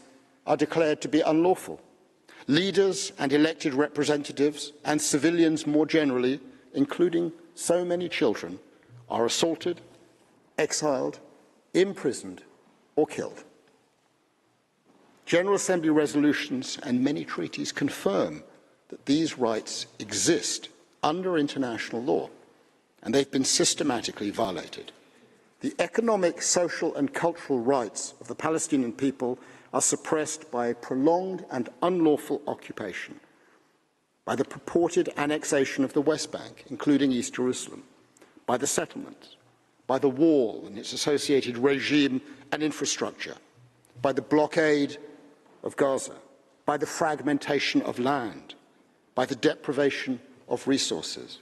are declared to be unlawful. Leaders and elected representatives and civilians more generally, including so many children are assaulted, exiled, imprisoned, or killed. General Assembly resolutions and many treaties confirm that these rights exist under international law, and they've been systematically violated. The economic, social, and cultural rights of the Palestinian people are suppressed by a prolonged and unlawful occupation, by the purported annexation of the West Bank, including East Jerusalem, by the settlements, by the wall and its associated regime and infrastructure, by the blockade of Gaza, by the fragmentation of land, by the deprivation of resources,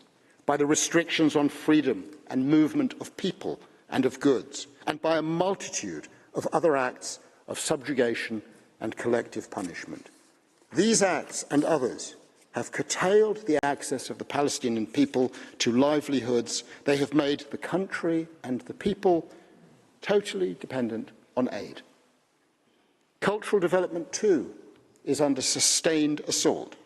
by the restrictions on freedom and movement of people and of goods, and by a multitude of other acts of subjugation and collective punishment. These acts and others have curtailed the access of the Palestinian people to livelihoods. They have made the country and the people totally dependent on aid. Cultural development, too, is under sustained assault.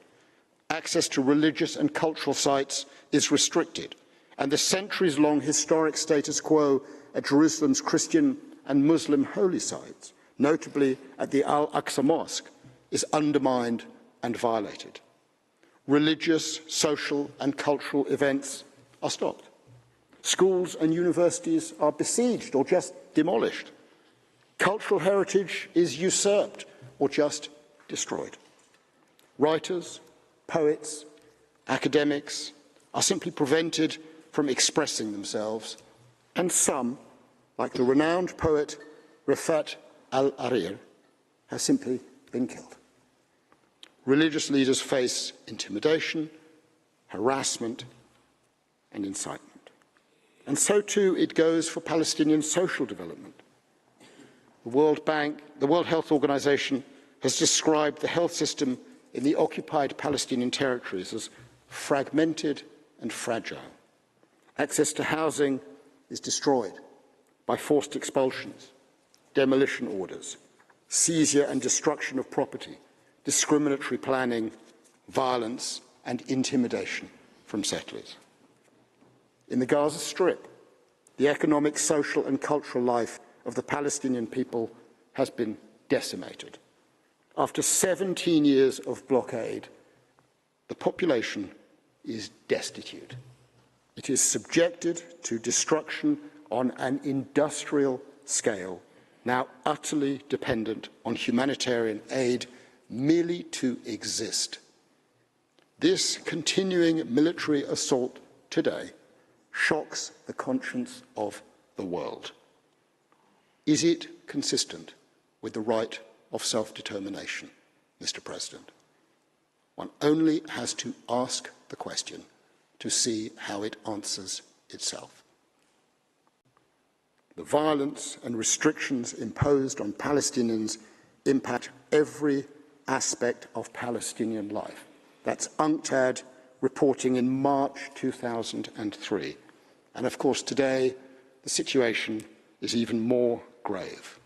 Access to religious and cultural sites is restricted, and the centuries-long historic status quo at Jerusalem's Christian and Muslim holy sites, notably at the Al-Aqsa Mosque, is undermined and violated. Religious, social, and cultural events are stopped. Schools and universities are besieged or just demolished. Cultural heritage is usurped or just destroyed. Writers, poets, academics are simply prevented from expressing themselves, and some, like the renowned poet Rifat al-Arir, have simply been killed. Religious leaders face intimidation, harassment, and incitement. And so too it goes for Palestinian social development. The World Bank, the World Health Organization, has described the health system in the occupied Palestinian territories as fragmented and fragile. Access to housing is destroyed by forced expulsions, demolition orders, seizure and destruction of property, discriminatory planning, violence, and intimidation from settlers. In the Gaza Strip, the economic, social, and cultural life of the Palestinian people has been decimated. After 17 years of blockade, the population is destitute. It is subjected to destruction on an industrial scale, now utterly dependent on humanitarian aid merely to exist. This continuing military assault today shocks the conscience of the world. Is it consistent with the right of self-determination, Mr. President? One only has to ask the question to see how it answers itself. The violence and restrictions imposed on Palestinians impact every aspect of Palestinian life. That's UNCTAD reporting in March 2003. And of course, today, the situation is even more grave.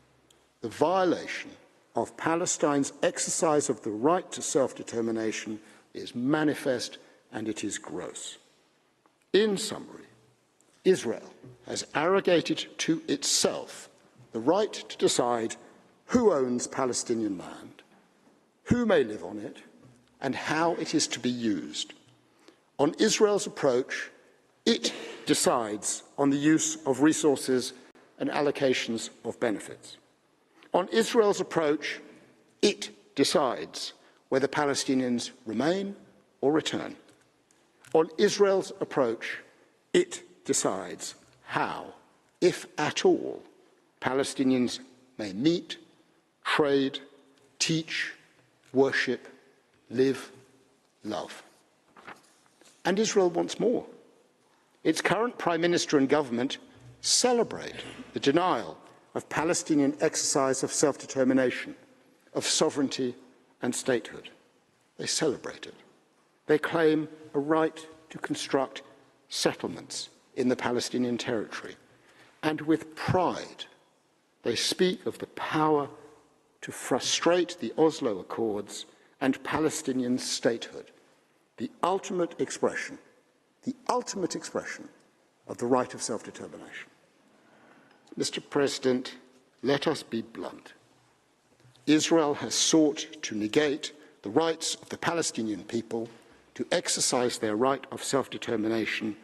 The violation of Palestine's exercise of the right to self-determination is manifest and it is gross. In summary, Israel has arrogated to itself the right to decide who owns Palestinian land, who may live on it, and how it is to be used. On Israel's approach, it decides on the use of resources and allocations of benefits. On Israel's approach, it decides whether Palestinians remain or return. On Israel's approach, it decides how, if at all, Palestinians may meet, trade, teach, worship, live, love. And Israel wants more. Its current Prime Minister and government celebrate the denial of Palestinian exercise of self-determination, of sovereignty and statehood. They celebrate it. They claim a right to construct settlements in the Palestinian territory. And with pride, they speak of the power to frustrate the Oslo Accords and Palestinian statehood, the ultimate expression the ultimate expression of the right of self-determination. Mr. President, let us be blunt. Israel has sought to negate the rights of the Palestinian people to exercise their right of self-determination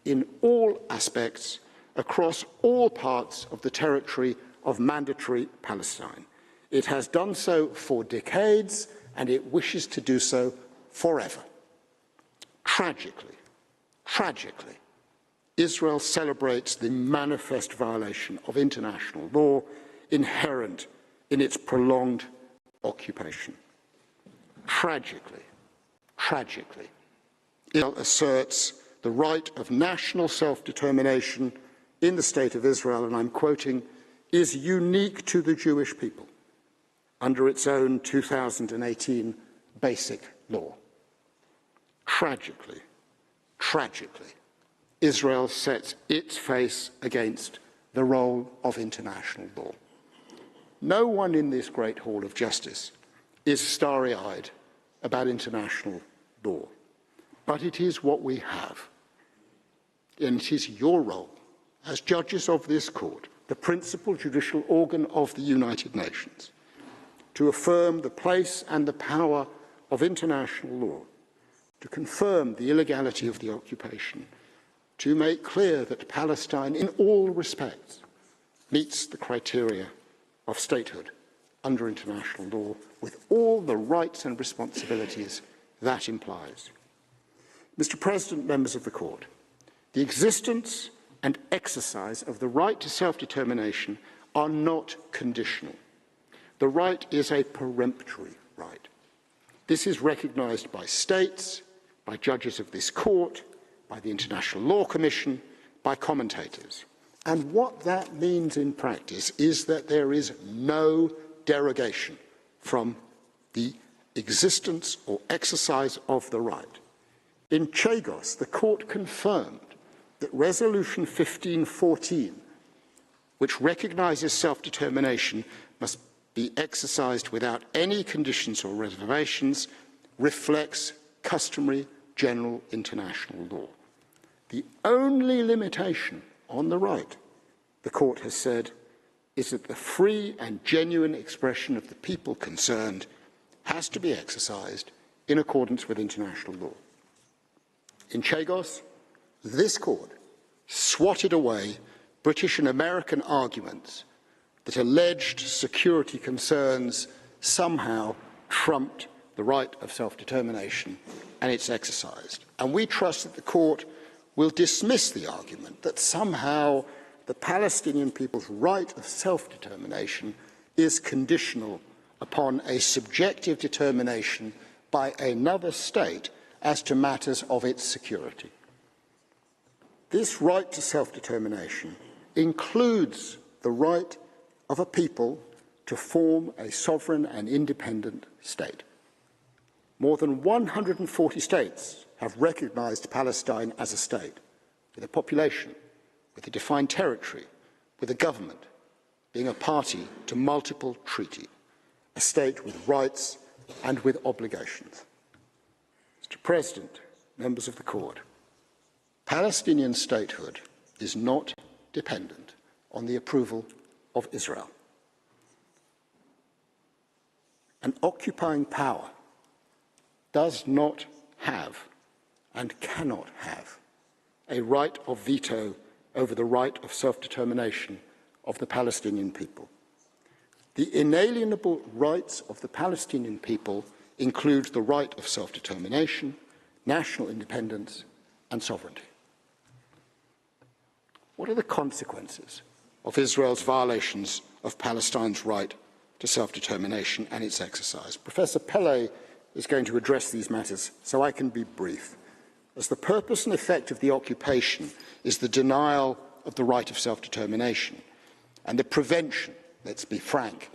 in all aspects across all parts of the territory of mandatory Palestine. It has done so for decades, and it wishes to do so forever. Tragically, Israel celebrates the manifest violation of international law inherent in its prolonged occupation. Tragically, Israel asserts the right of national self-determination in the State of Israel, and I'm quoting, is unique to the Jewish people under its own 2018 basic law. Tragically, Israel sets its face against the role of international law. No one in this great hall of justice is starry-eyed about international law, but it is what we have. And it is your role as judges of this court, the principal judicial organ of the United Nations, to affirm the place and the power of international law, to confirm the illegality of the occupation, to make clear that Palestine, in all respects, meets the criteria of statehood under international law, with all the rights and responsibilities that implies. Mr. President, members of the Court, the existence and exercise of the right to self-determination are not conditional. The right is a peremptory right. This is recognised by states, by judges of this court, by the International Law Commission, by commentators. And what that means in practice is that there is no derogation from the existence or exercise of the right. In Chagos, the court confirmed that Resolution 1514, which recognises self-determination, must be exercised without any conditions or reservations, reflects customary general international law. The only limitation on the right, the court has said, is that the free and genuine expression of the people concerned has to be exercised in accordance with international law. In Chagos, this court swatted away British and American arguments that alleged security concerns somehow trumped the right of self-determination and its exercised. And we trust that the court will dismiss the argument that somehow the Palestinian people's right of self-determination is conditional upon a subjective determination by another state as to matters of its security. This right to self-determination includes the right of a people to form a sovereign and independent state. More than 140 states have recognized Palestine as a state, with a population, with a defined territory, with a government, being a party to multiple treaties, a state with rights and with obligations. Mr. President, members of the Court, Palestinian statehood is not dependent on the approval of Israel. An occupying power does not have and cannot have a right of veto over the right of self-determination of the Palestinian people. The inalienable rights of the Palestinian people include the right of self-determination, national independence, and sovereignty. What are the consequences of Israel's violations of Palestine's right to self-determination and its exercise? Professor Pele is going to address these matters, so I can be brief. As the purpose and effect of the occupation is the denial of the right of self-determination and the prevention, let's be frank,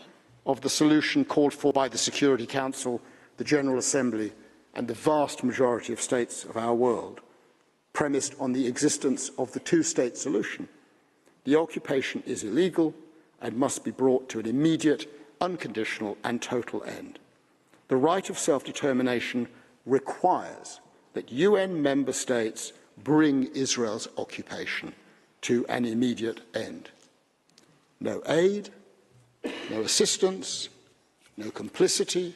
of the solution called for by the Security Council, the General Assembly, and the vast majority of states of our world, premised on the existence of the two-state solution, the occupation is illegal and must be brought to an immediate, unconditional and total end. The right of self-determination requires that UN member states bring Israel's occupation to an immediate end. No aid, no assistance, no complicity,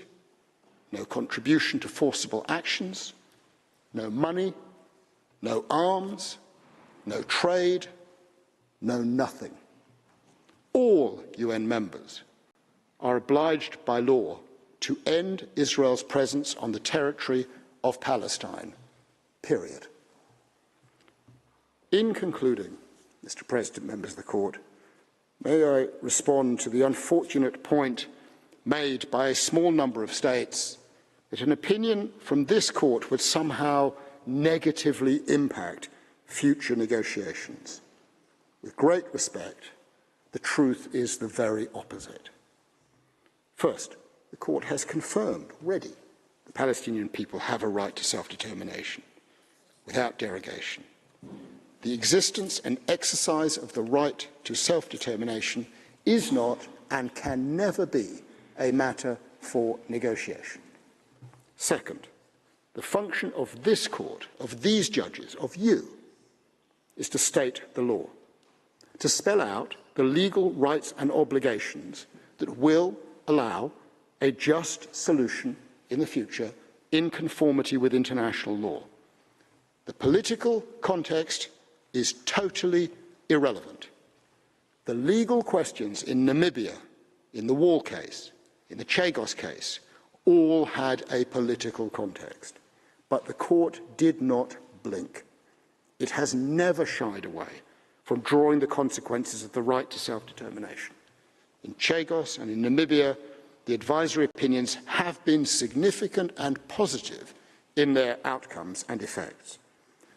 no contribution to forcible actions, no money, no arms, no trade, no nothing. All UN members are obliged by law to end Israel's presence on the territory of Palestine, period. In concluding, Mr. President, members of the Court, may I respond to the unfortunate point made by a small number of states that an opinion from this Court would somehow negatively impact future negotiations. With great respect, the truth is the very opposite. First, the Court has confirmed already the Palestinian people have a right to self-determination without derogation. The existence and exercise of the right to self-determination is not and can never be a matter for negotiation. Second, the function of this Court, of these judges, of you, is to state the law, to spell out the legal rights and obligations that will allow a just solution in the future in conformity with international law. The political context is totally irrelevant. The legal questions in Namibia, in the Wall case, in the Chagos case, all had a political context. But the Court did not blink. It has never shied away from drawing the consequences of the right to self-determination. In Chagos and in Namibia, the advisory opinions have been significant and positive in their outcomes and effects.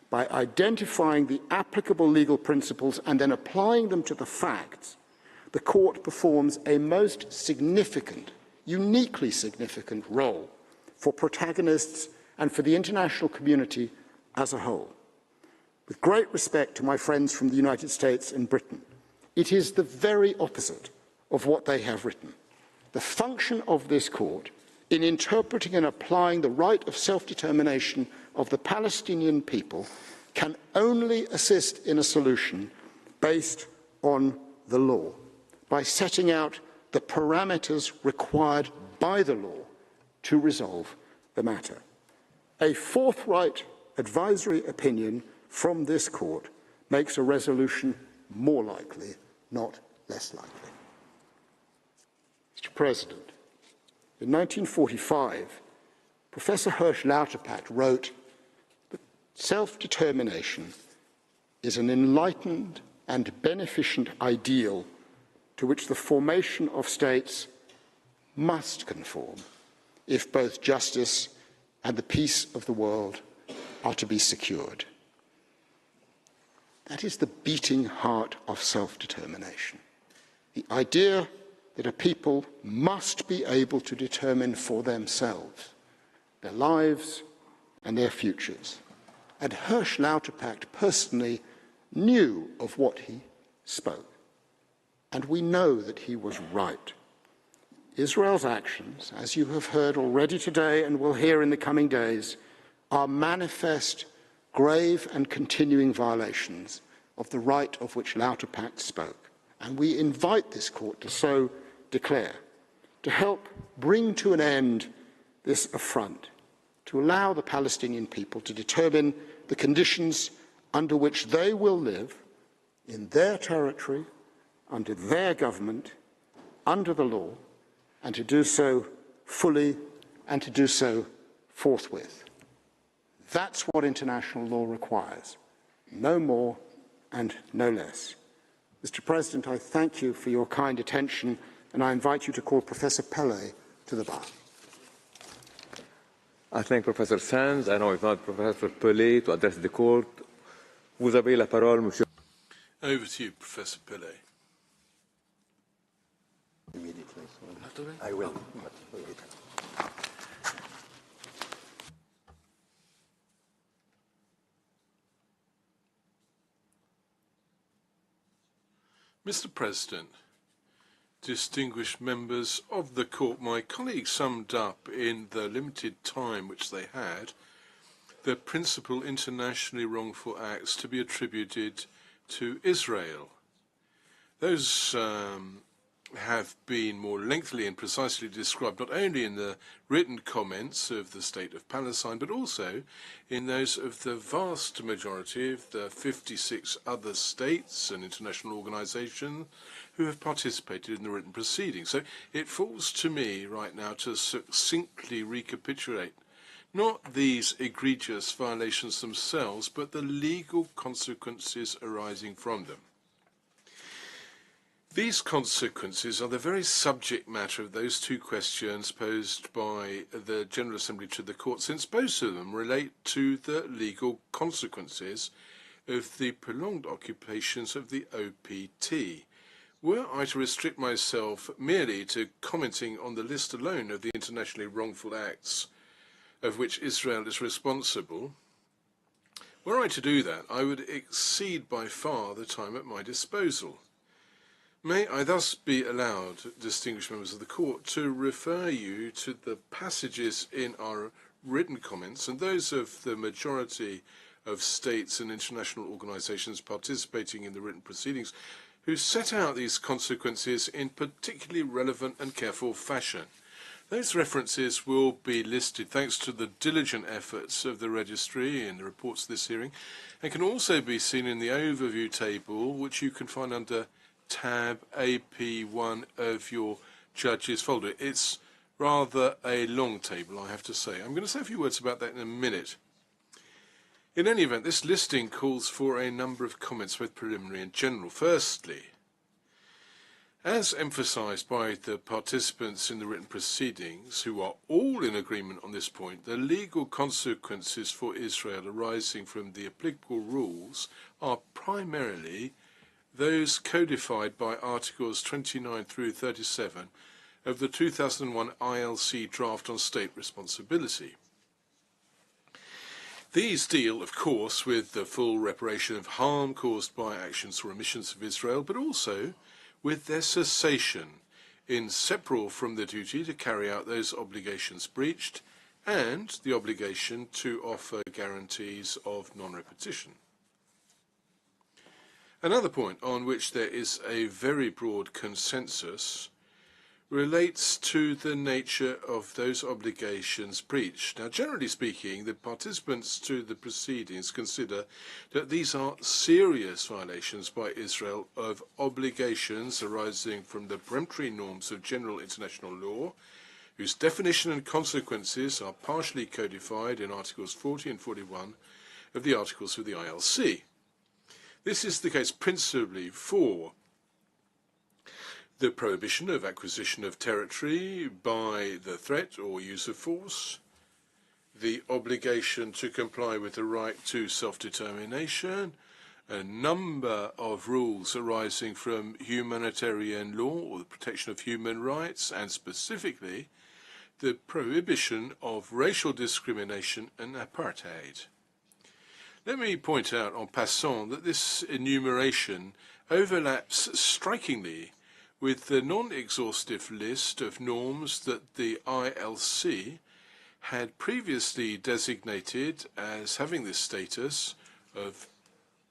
By identifying the applicable legal principles and then applying them to the facts, the Court performs a most significant, uniquely significant role for protagonists and for the international community as a whole. With great respect to my friends from the United States and Britain, it is the very opposite of what they have written. The function of this Court in interpreting and applying the right of self-determination of the Palestinian people can only assist in a solution based on the law, by setting out the parameters required by the law to resolve the matter. A forthright advisory opinion from this Court makes a resolution more likely, not less likely. Mr. President, in 1945, Professor Hirsch Lauterpacht wrote that self-determination is an enlightened and beneficent ideal to which the formation of states must conform if both justice and the peace of the world are to be secured. That is the beating heart of self-determination. The idea that a people must be able to determine for themselves their lives and their futures. And Hirsch Lauterpacht personally knew of what he spoke. And we know that he was right. Israel's actions, as you have heard already today and will hear in the coming days, are manifest, grave and continuing violations of the right of which Lauterpacht spoke. And we invite this Court to so declare, to help bring to an end this affront, to allow the Palestinian people to determine the conditions under which they will live in their territory, under their government, under the law, and to do so fully and to do so forthwith. That's what international law requires, no more and no less. Mr. President, I thank you for your kind attention, and I invite you to call Professor Pele to the bar. I thank Professor Sands. I now invite Professor Pele to address the Court. Vous avez la parole, Monsieur. Over to you, Professor Pele. Immediately. I will. Mr. President, distinguished members of the Court, my colleagues summed up in the limited time which they had the principal internationally wrongful acts to be attributed to Israel. Those have been more lengthily and precisely described not only in the written comments of the State of Palestine, but also in those of the vast majority of the 56 other states and international organizations who have participated in the written proceedings. So it falls to me right now to succinctly recapitulate not these egregious violations themselves, but the legal consequences arising from them. These consequences are the very subject matter of those two questions posed by the General Assembly to the Court, since both of them relate to the legal consequences of the prolonged occupations of the OPT. Were I to restrict myself merely to commenting on the list alone of the internationally wrongful acts of which Israel is responsible, were I to do that, I would exceed by far the time at my disposal. May I thus be allowed, distinguished members of the Court, to refer you to the passages in our written comments and those of the majority of states and international organizations participating in the written proceedings who set out these consequences in particularly relevant and careful fashion. Those references will be listed thanks to the diligent efforts of the registry in the reports of this hearing, and can also be seen in the overview table, which you can find under tab AP1 of your judges folder. It's rather a long table, I have to say. I'm going to say a few words about that in a minute. In any event, this listing calls for a number of comments, both preliminary and general. Firstly, as emphasized by the participants in the written proceedings, who are all in agreement on this point, the legal consequences for Israel arising from the applicable rules are primarily those codified by Articles 29 through 37 of the 2001 ILC draft on state responsibility. These deal, of course, with the full reparation of harm caused by actions or omissions of Israel, but also with their cessation, inseparable from the duty to carry out those obligations breached and the obligation to offer guarantees of non-repetition. Another point on which there is a very broad consensus relates to the nature of those obligations breached. Now, generally speaking, the participants to the proceedings consider that these are serious violations by Israel of obligations arising from the peremptory norms of general international law, whose definition and consequences are partially codified in Articles 40 and 41 of the Articles of the ILC. This is the case principally for the prohibition of acquisition of territory by the threat or use of force, the obligation to comply with the right to self-determination, a number of rules arising from humanitarian law or the protection of human rights, and specifically the prohibition of racial discrimination and apartheid. Let me point out en passant that this enumeration overlaps strikingly with the non-exhaustive list of norms that the ILC had previously designated as having this status of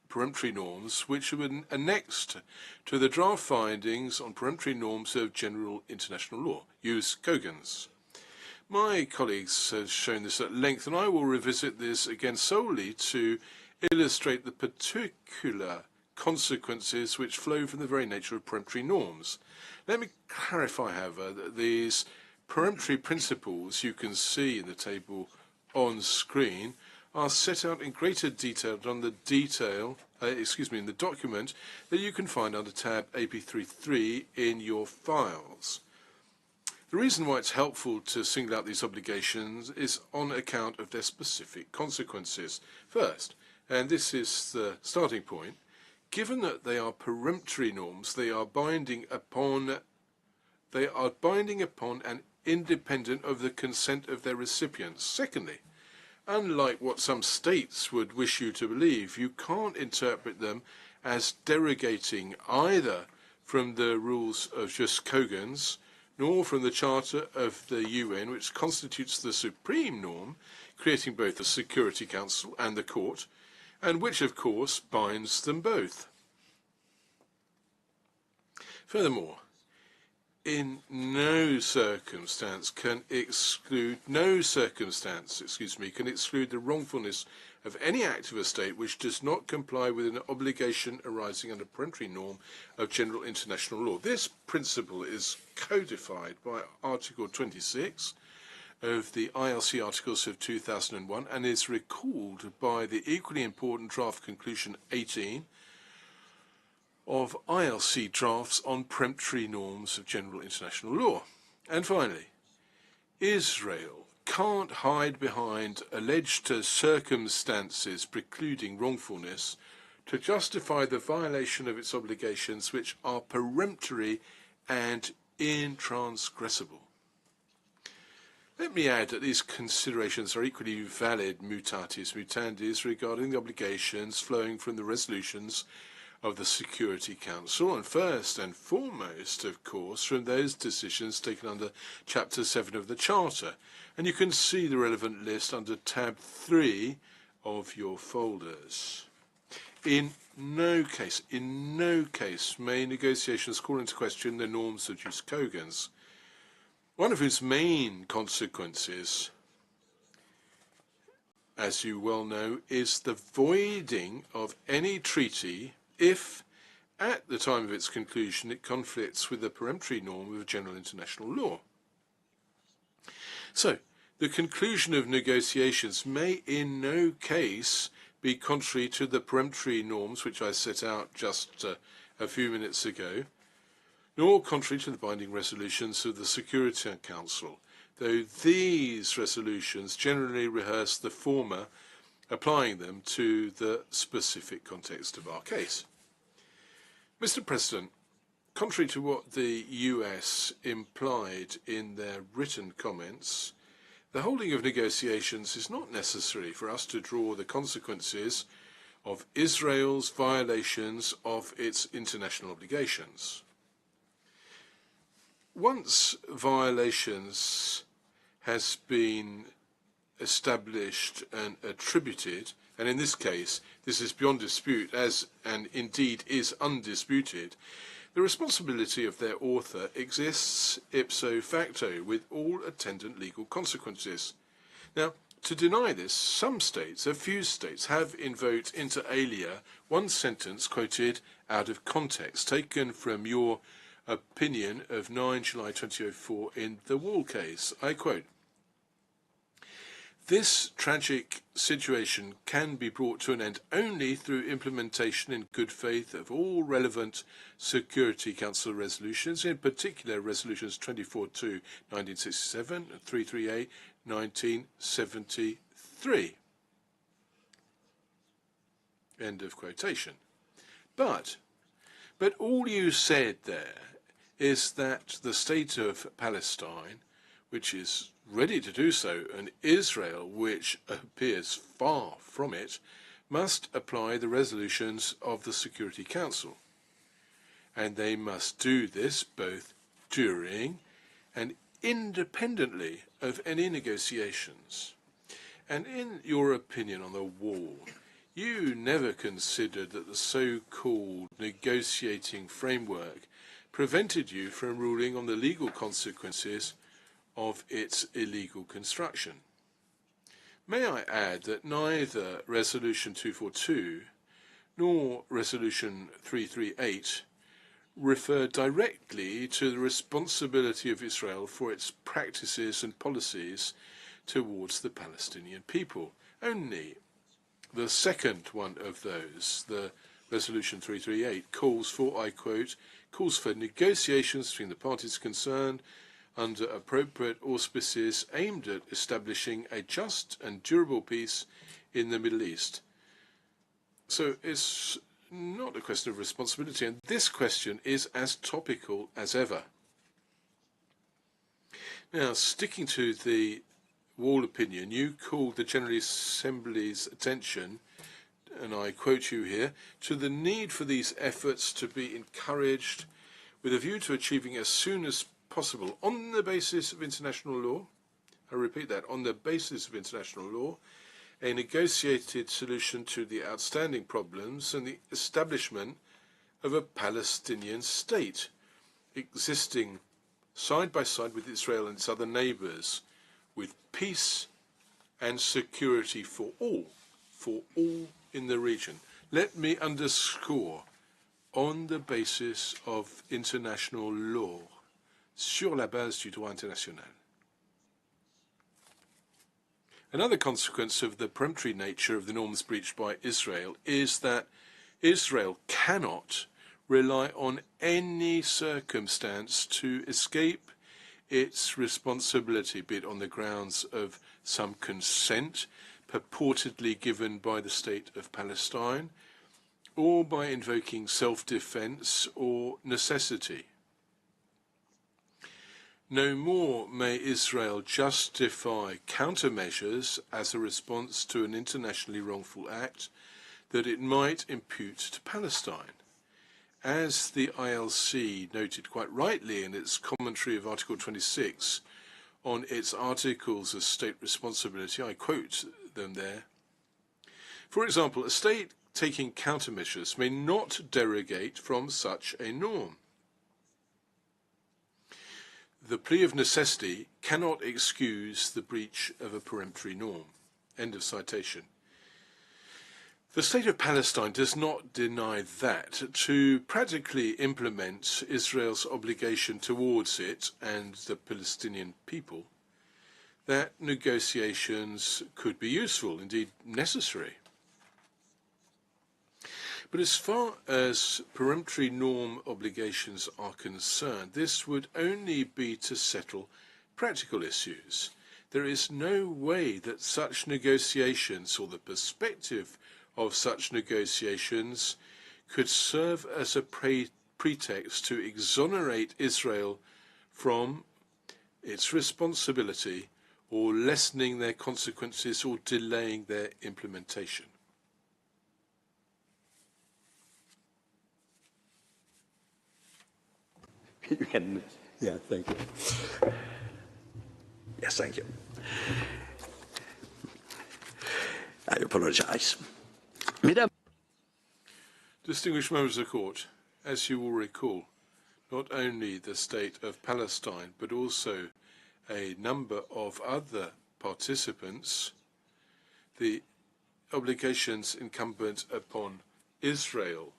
peremptory norms, which were annexed to the draft findings on peremptory norms of general international law, Jus Cogens. My colleagues have shown this at length, and I will revisit this again solely to illustrate the particular consequences which flow from the very nature of peremptory norms. Let me clarify, however, that these peremptory principles you can see in the table on screen are set out in greater detail on the in the document that you can find under tab AP33 in your files. The reason why it's helpful to single out these obligations is on account of their specific consequences. First, and this is the starting point, given that they are peremptory norms, they are binding upon and independent of the consent of their recipients. Secondly, unlike what some states would wish you to believe, you can't interpret them as derogating either from the rules of Jus Cogens nor from the Charter of the UN, which constitutes the supreme norm, creating both the Security Council and the Court, and which, of course, binds them both. Furthermore, in no circumstance can exclude the wrongfulness of any act of a state which does not comply with an obligation arising under peremptory norm of general international law. This principle is codified by Article 26 of the ILC Articles of 2001 and is recalled by the equally important draft conclusion 18 of ILC drafts on peremptory norms of general international law. And finally, Israel can't hide behind alleged circumstances precluding wrongfulness to justify the violation of its obligations, which are peremptory and intransgressible. Let me add that these considerations are equally valid mutatis mutandis regarding the obligations flowing from the resolutions of the Security Council, and first and foremost, of course, from those decisions taken under Chapter 7 of the Charter. And you can see the relevant list under Tab 3 of your folders. In no case may negotiations call into question the norms of jus cogens, one of whose main consequences, as you well know, is the voiding of any treaty if, at the time of its conclusion, it conflicts with the peremptory norm of general international law. So, the conclusion of negotiations may in no case be contrary to the peremptory norms which I set out just a few minutes ago, nor contrary to the binding resolutions of the Security Council, though these resolutions generally rehearse the former, applying them to the specific context of our case. Mr. President, contrary to what the US implied in their written comments, the holding of negotiations is not necessary for us to draw the consequences of Israel's violations of its international obligations. Once violations has been established and attributed, and in this case, this is beyond dispute, and indeed is undisputed, the responsibility of their author exists ipso facto with all attendant legal consequences. Now, to deny this, some states, a few states, have invoked inter alia one sentence quoted out of context, taken from your opinion of 9 July 2004 in the Wall case. I quote, "This tragic situation can be brought to an end only through implementation in good faith of all relevant Security Council resolutions, in particular resolutions 24-2/1967 and 338/1973. End of quotation. But all you said there is that the state of Palestine, which is ready to do so, and Israel, which appears far from it, must apply the resolutions of the Security Council. And they must do this both during and independently of any negotiations. And in your opinion on the Wall, you never considered that the so-called negotiating framework prevented you from ruling on the legal consequences of its illegal construction. May I add that neither Resolution 242 nor Resolution 338 refer directly to the responsibility of Israel for its practices and policies towards the Palestinian people. Only the second one of those, the Resolution 338, calls for, I quote, calls for negotiations between the parties concerned under appropriate auspices aimed at establishing a just and durable peace in the Middle East. So it's not a question of responsibility, and this question is as topical as ever. Now, sticking to the Wall opinion, you called the General Assembly's attention, and I quote you here, to the need for these efforts to be encouraged with a view to achieving as soon as possible on the basis of international law. I repeat that, on the basis of international law, a negotiated solution to the outstanding problems and the establishment of a Palestinian state existing side by side with Israel and its other neighbours, with peace and security for all in the region. Let me underscore, on the basis of international law, sur la base du droit international. Another consequence of the peremptory nature of the norms breached by Israel is that Israel cannot rely on any circumstance to escape its responsibility, be it on the grounds of some consent purportedly given by the State of Palestine, or by invoking self-defense or necessity. No more may Israel justify countermeasures as a response to an internationally wrongful act that it might impute to Palestine. As the ILC noted quite rightly in its commentary of Article 26 on its articles of state responsibility, I quote them there. For example, a state taking countermeasures may not derogate from such a norm. The plea of necessity cannot excuse the breach of a peremptory norm. End of citation. The State of Palestine does not deny that to practically implement Israel's obligation towards it and the Palestinian people, that negotiations could be useful, indeed necessary. But as far as peremptory norm obligations are concerned, this would only be to settle practical issues. There is no way that such negotiations, or the perspective of such negotiations, could serve as a pretext to exonerate Israel from its responsibility, or lessening their consequences, or delaying their implementation. You can, yeah, thank you. Yes, thank you. I apologize. Distinguished members of the Court, as you will recall, not only the State of Palestine, but also a number of other participants, the obligations incumbent upon Israel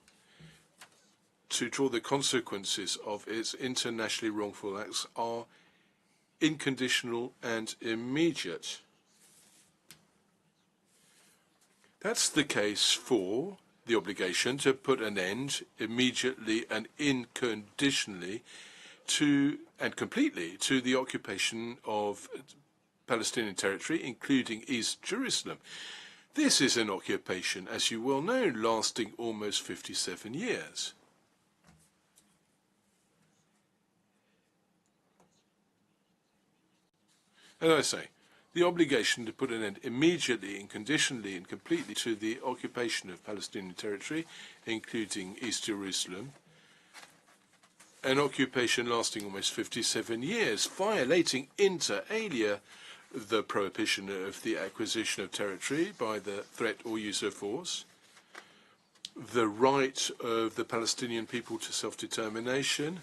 to draw the consequences of its internationally wrongful acts are unconditional and immediate. That's the case for the obligation to put an end immediately and unconditionally to, and completely, to the occupation of Palestinian territory, including East Jerusalem. This is an occupation, as you well know, lasting almost 57 years. As I say, the obligation to put an end immediately, unconditionally, and completely to the occupation of Palestinian territory, including East Jerusalem, an occupation lasting almost 57 years, violating inter alia the prohibition of the acquisition of territory by the threat or use of force, the right of the Palestinian people to self-determination,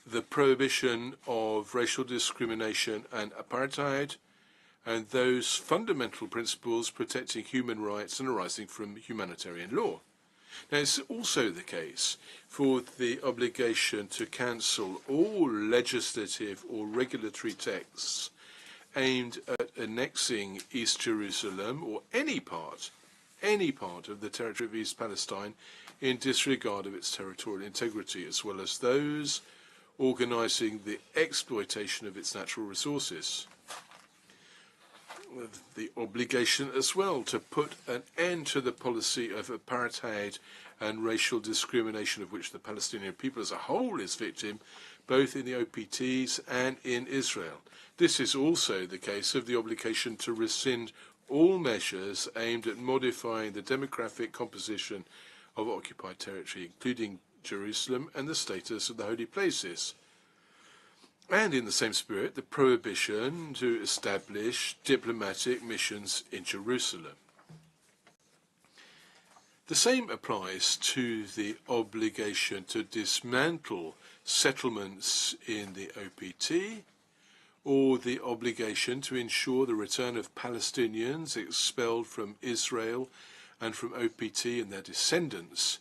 the prohibition of racial discrimination and apartheid, and those fundamental principles protecting human rights and arising from humanitarian law. Now, it's also the case for the obligation to cancel all legislative or regulatory texts aimed at annexing East Jerusalem or any part of the territory of East Palestine in disregard of its territorial integrity, as well as those organising the exploitation of its natural resources. The obligation as well to put an end to the policy of apartheid and racial discrimination of which the Palestinian people as a whole is victim, both in the OPTs and in Israel. This is also the case of the obligation to rescind all measures aimed at modifying the demographic composition of occupied territory, including Jerusalem and the status of the holy places. And in the same spirit, the prohibition to establish diplomatic missions in Jerusalem. The same applies to the obligation to dismantle settlements in the OPT, or the obligation to ensure the return of Palestinians expelled from Israel and from OPT and their descendants,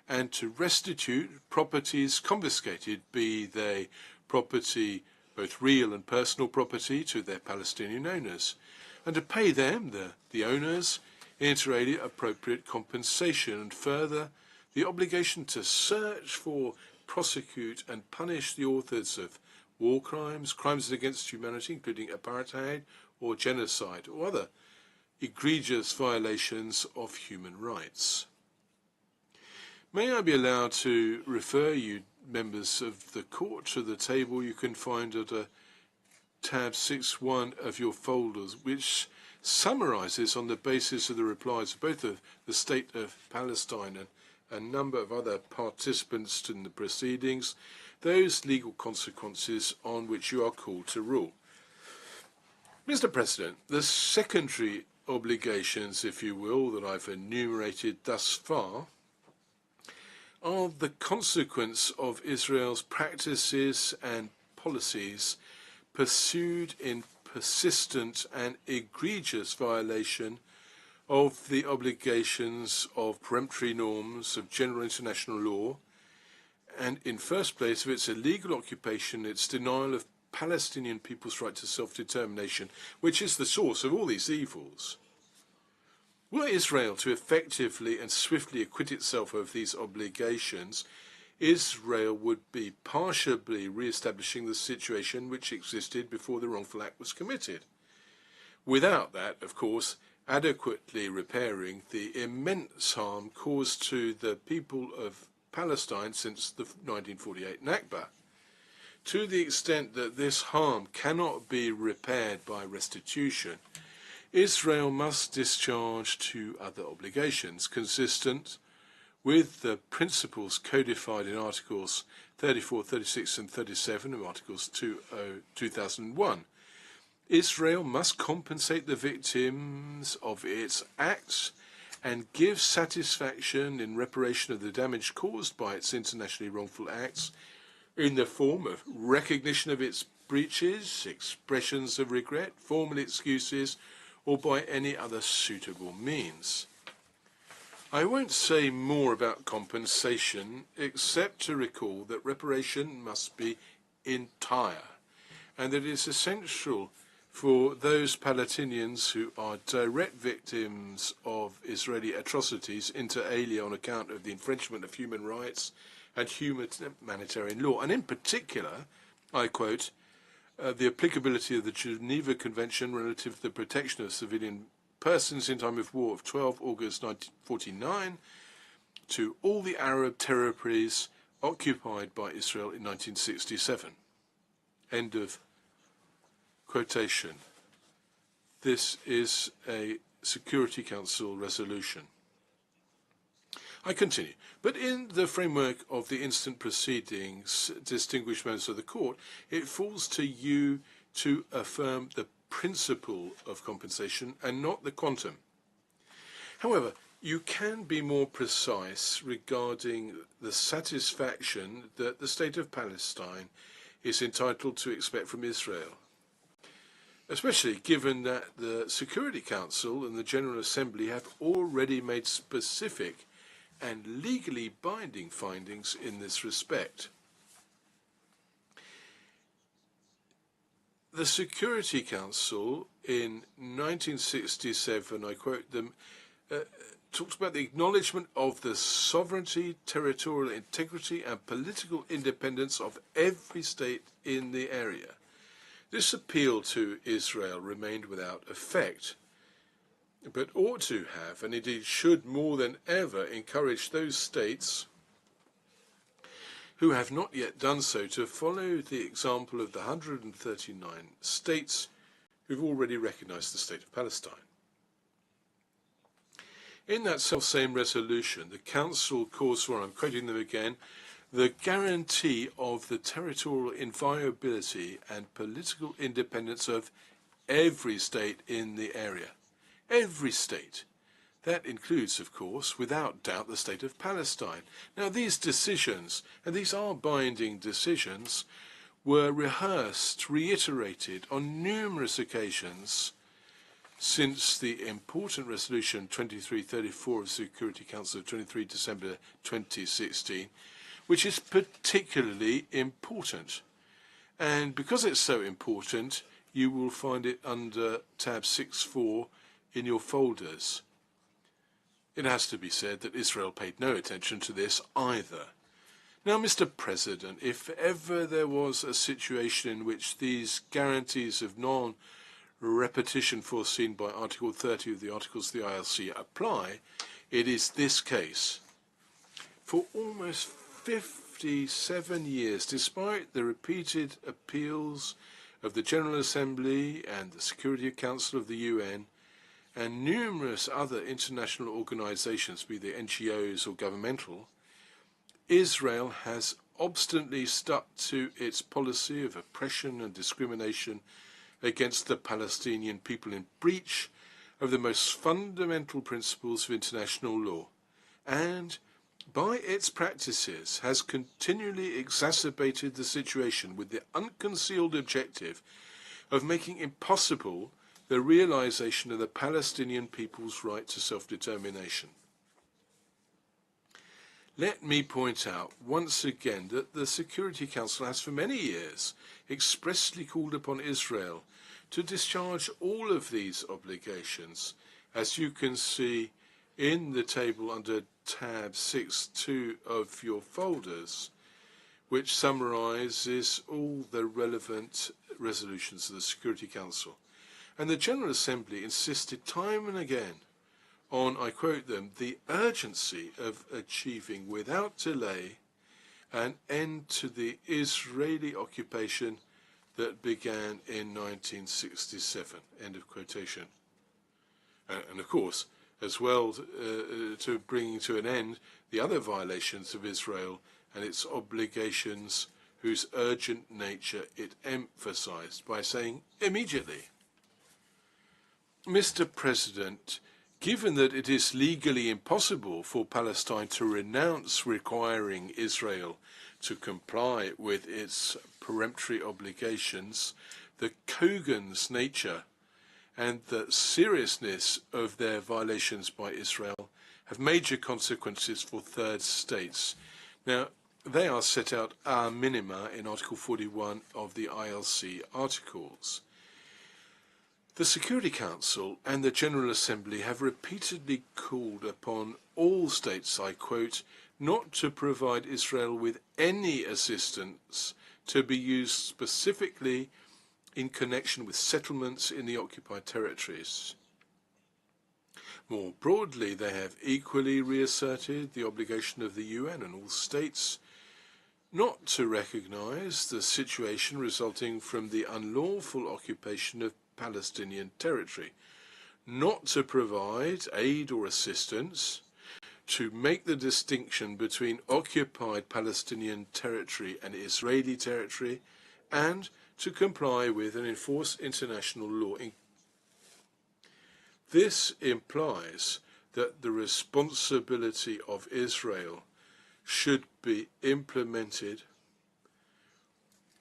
and to restitute properties confiscated, be they property, both real and personal property, to their Palestinian owners, and to pay them, the owners, inter alia, appropriate compensation, and further, the obligation to search for, prosecute, and punish the authors of war crimes, crimes against humanity, including apartheid or genocide, or other egregious violations of human rights. May I be allowed to refer you, members of the court, to the table you can find at tab 6.1 of your folders, which summarizes, on the basis of the replies of both the State of Palestine and a number of other participants in the proceedings, those legal consequences on which you are called to rule. Mr. President, the secondary obligations, if you will, that I've enumerated thus far are the consequence of Israel's practices and policies pursued in persistent and egregious violation of the obligations of peremptory norms of general international law, and in first place of its illegal occupation, its denial of Palestinian people's right to self-determination, which is the source of all these evils. Were Israel to effectively and swiftly acquit itself of these obligations, Israel would be partially re-establishing the situation which existed before the wrongful act was committed. Without that, of course, adequately repairing the immense harm caused to the people of Palestine since the 1948 Nakba. To the extent that this harm cannot be repaired by restitution, Israel must discharge two other obligations consistent with the principles codified in Articles 34, 36 and 37 of Articles 2001. Israel must compensate the victims of its acts and give satisfaction in reparation of the damage caused by its internationally wrongful acts in the form of recognition of its breaches, expressions of regret, formal excuses, or by any other suitable means. I won't say more about compensation except to recall that reparation must be entire and that it is essential for those Palestinians who are direct victims of Israeli atrocities inter alia on account of the infringement of human rights and humanitarian law, and in particular, I quote, the applicability of the Geneva Convention relative to the protection of civilian persons in time of war of 12 August 1949 to all the Arab territories occupied by Israel in 1967. End of quotation. This is a Security Council resolution. I continue. But in the framework of the instant proceedings, distinguished members of the court, it falls to you to affirm the principle of compensation and not the quantum. However, you can be more precise regarding the satisfaction that the State of Palestine is entitled to expect from Israel, especially given that the Security Council and the General Assembly have already made specific and legally binding findings in this respect. The Security Council in 1967, I quote them, talks about the acknowledgement of the sovereignty, territorial integrity and political independence of every state in the area. This appeal to Israel remained without effect, but ought to have, and indeed should more than ever, encourage those states who have not yet done so to follow the example of the 139 states who've already recognized the State of Palestine. In that self-same resolution, the Council calls for, I'm quoting them again, the guarantee of the territorial inviolability and political independence of every state in the area. Every state. That includes, of course, without doubt, the state of Palestine. Now, these decisions, and these are binding decisions, were rehearsed, reiterated on numerous occasions since the important resolution 2334 of the Security Council of 23 December 2016, which is particularly important. And because it's so important, you will find it under tab 6.4 in your folders. It has to be said that Israel paid no attention to this either. Now, Mr. President, if ever there was a situation in which these guarantees of non-repetition foreseen by Article 30 of the Articles of the ILC apply, it is this case. For almost 57 years, despite the repeated appeals of the General Assembly and the Security Council of the UN, and numerous other international organizations, be they NGOs or governmental, Israel has obstinately stuck to its policy of oppression and discrimination against the Palestinian people in breach of the most fundamental principles of international law, and by its practices has continually exacerbated the situation with the unconcealed objective of making impossible the realization of the Palestinian people's right to self-determination. Let me point out once again that the Security Council has for many years expressly called upon Israel to discharge all of these obligations, as you can see in the table under tab 6.2 of your folders, which summarizes all the relevant resolutions of the Security Council. And the General Assembly insisted time and again on, I quote them, the urgency of achieving without delay an end to the Israeli occupation that began in 1967, end of quotation. And of course, as well to bringing to an end the other violations of Israel and its obligations whose urgent nature it emphasized by saying immediately. Mr. President, given that it is legally impossible for Palestine to renounce requiring Israel to comply with its peremptory obligations, the cogent nature and the seriousness of their violations by Israel have major consequences for third states. Now, they are set out a minima in Article 41 of the ILC articles. The Security Council and the General Assembly have repeatedly called upon all states, I quote, not to provide Israel with any assistance to be used specifically in connection with settlements in the occupied territories. More broadly, they have equally reasserted the obligation of the UN and all states not to recognize the situation resulting from the unlawful occupation of Palestinian territory, not to provide aid or assistance, to make the distinction between occupied Palestinian territory and Israeli territory, and to comply with and enforce international law. This implies that the responsibility of Israel should be implemented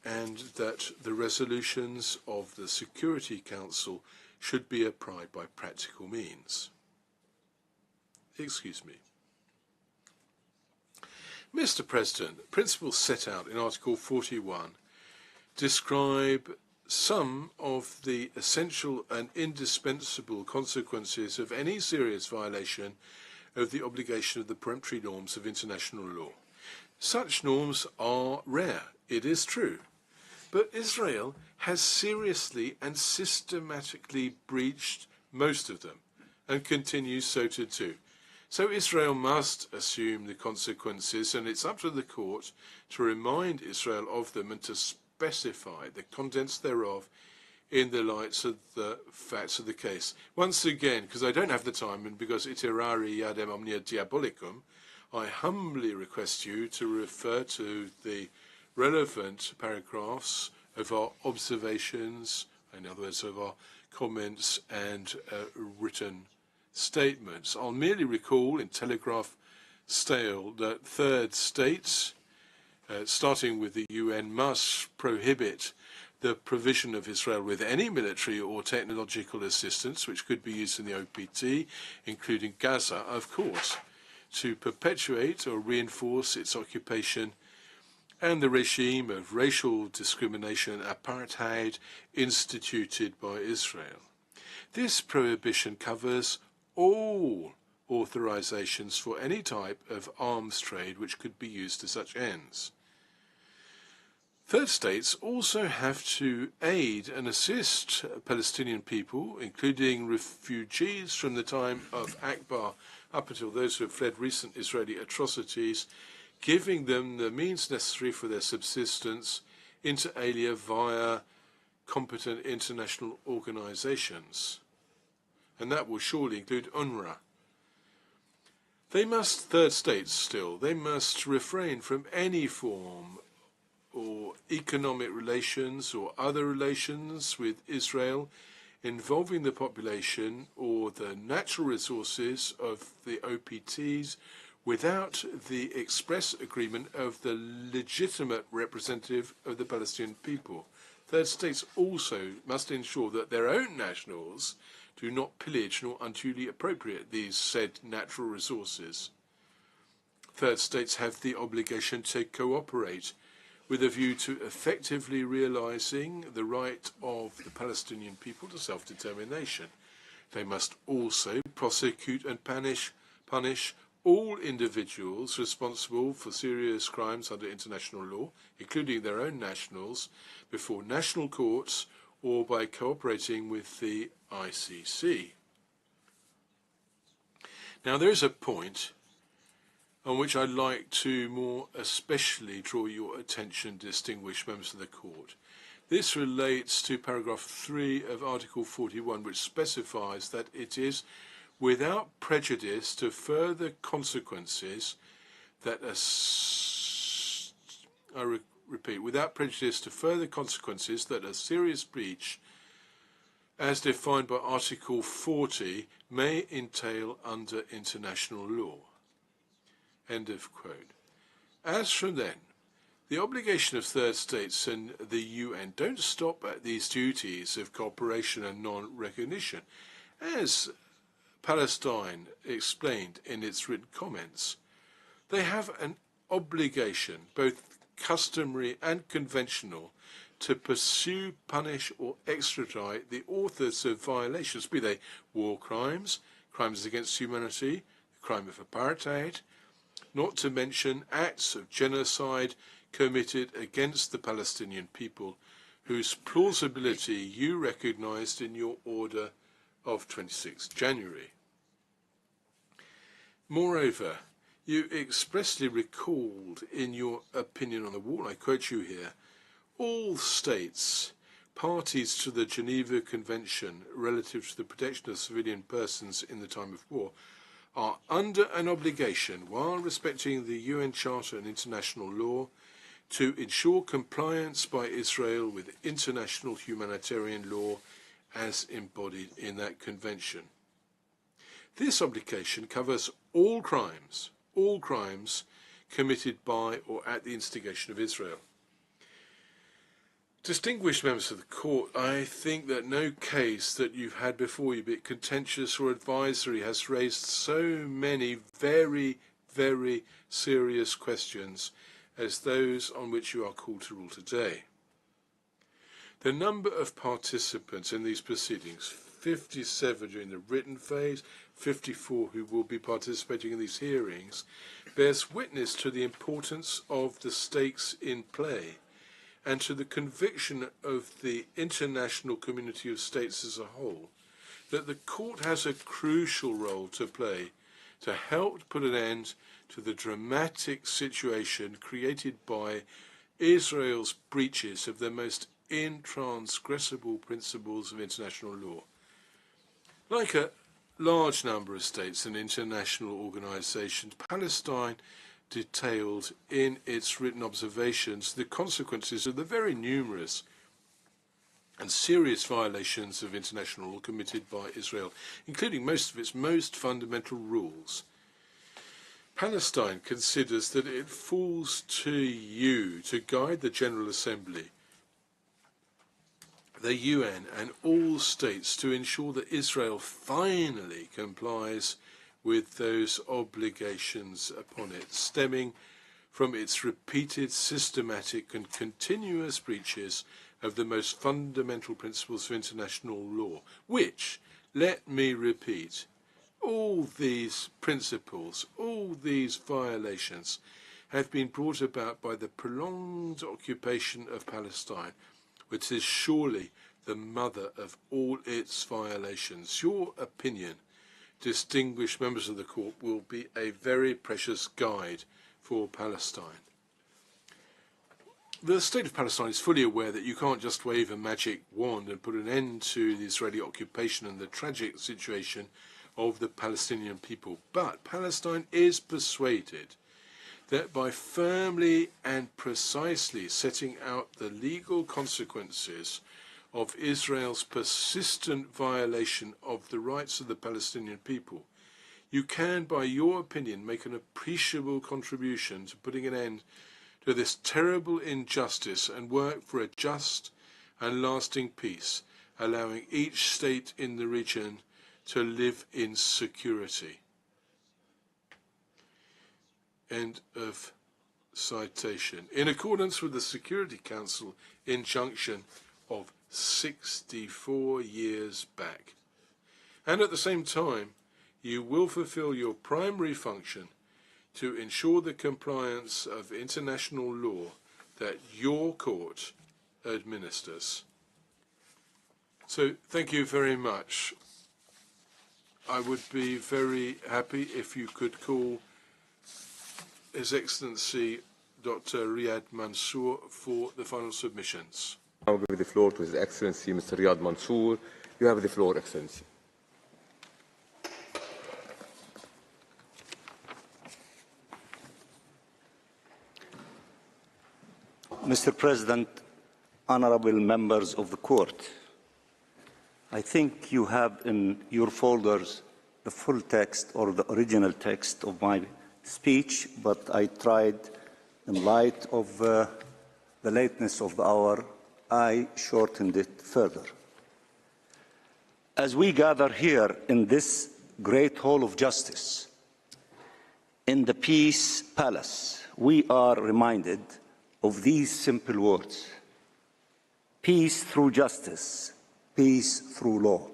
and that the resolutions of the Security Council should be applied by practical means. Excuse me. Mr. President, principles set out in Article 41 describe some of the essential and indispensable consequences of any serious violation of the obligation of the peremptory norms of international law. Such norms are rare, it is true, but Israel has seriously and systematically breached most of them and continues so to do. So Israel must assume the consequences, and it's up to the court to remind Israel of them and to specify the contents thereof in the light of the facts of the case. Once again, because I don't have the time and because iterari iadem omnia diabolicum, I humbly request you to refer to the relevant paragraphs of our observations, in other words, of our comments and written statements. I'll merely recall in telegraph style that third states, starting with the UN, must prohibit the provision of Israel with any military or technological assistance which could be used in the OPT, including Gaza, of course, to perpetuate or reinforce its occupation and the regime of racial discrimination, apartheid, instituted by Israel. This prohibition covers all authorizations for any type of arms trade which could be used to such ends. Third states also have to aid and assist Palestinian people, including refugees from the time of Akbar up until those who have fled recent Israeli atrocities, giving them the means necessary for their subsistence, inter alia via competent international organizations. And that will surely include UNRWA. Third states they must refrain from any form or economic relations or other relations with Israel involving the population or the natural resources of the OPTs without the express agreement of the legitimate representative of the Palestinian people. Third states also must ensure that their own nationals do not pillage nor unduly appropriate these said natural resources. Third states have the obligation to cooperate with a view to effectively realizing the right of the Palestinian people to self-determination. They must also prosecute and punish all individuals responsible for serious crimes under international law, including their own nationals, before national courts or by cooperating with the ICC. Now, there is a point on which I'd like to more especially draw your attention, distinguished members of the Court. This relates to paragraph 3 of Article 41, which specifies that it is without prejudice to further consequences that without prejudice to further consequences that a serious breach, as defined by Article 40, may entail under international law. End of quote. As from then, the obligation of third states and the UN don't stop at these duties of cooperation and non-recognition. As Palestine explained in its written comments, they have an obligation, both customary and conventional, to pursue, punish or extradite the authors of violations, be they war crimes, crimes against humanity, the crime of apartheid, not to mention acts of genocide committed against the Palestinian people, whose plausibility you recognized in your order of 26 January. Moreover, you expressly recalled in your opinion on the war, I quote you here, all states parties to the Geneva Convention relative to the protection of civilian persons in the time of war are under an obligation, while respecting the UN Charter and international law, to ensure compliance by Israel with international humanitarian law as embodied in that convention. This obligation covers all crimes committed by or at the instigation of Israel. Distinguished members of the Court, I think that no case that you've had before you, be it contentious or advisory, has raised so many very, very serious questions as those on which you are called to rule today. The number of participants in these proceedings, 57 during the written phase, 54 who will be participating in these hearings, bears witness to the importance of the stakes in play and to the conviction of the international community of states as a whole that the Court has a crucial role to play to help put an end to the dramatic situation created by Israel's breaches of the most intransgressible principles of international law. Like a large number of states and international organizations, Palestine detailed in its written observations the consequences of the very numerous and serious violations of international law committed by Israel, including most of its most fundamental rules. Palestine considers that it falls to you to guide the General Assembly, the UN and all states to ensure that Israel finally complies with those obligations upon it, stemming from its repeated, systematic and continuous breaches of the most fundamental principles of international law, which, let me repeat, all these principles, all these violations have been brought about by the prolonged occupation of Palestine, which is surely the mother of all its violations. Your opinion, distinguished members of the Court, will be a very precious guide for Palestine. The State of Palestine is fully aware that you can't just wave a magic wand and put an end to the Israeli occupation and the tragic situation of the Palestinian people. But Palestine is persuaded that by firmly and precisely setting out the legal consequences of Israel's persistent violation of the rights of the Palestinian people, you can, by your opinion, make an appreciable contribution to putting an end to this terrible injustice and work for a just and lasting peace, allowing each state in the region to live in security. End of citation. In accordance with the Security Council injunction of 64 years back. And at the same time, you will fulfill your primary function to ensure the compliance of international law that your court administers. So thank you very much. I would be very happy if you could call His Excellency Dr. Riyad Mansour for the final submissions. I will give the floor to His Excellency Mr. Riyad Mansour. You have the floor, Excellency. Mr. President, honorable members of the Court, I think you have in your folders the full text or the original text of my speech, but I tried, in light of the lateness of the hour, I shortened it further. As we gather here in this great hall of justice, in the Peace Palace, we are reminded of these simple words: peace through justice, peace through law.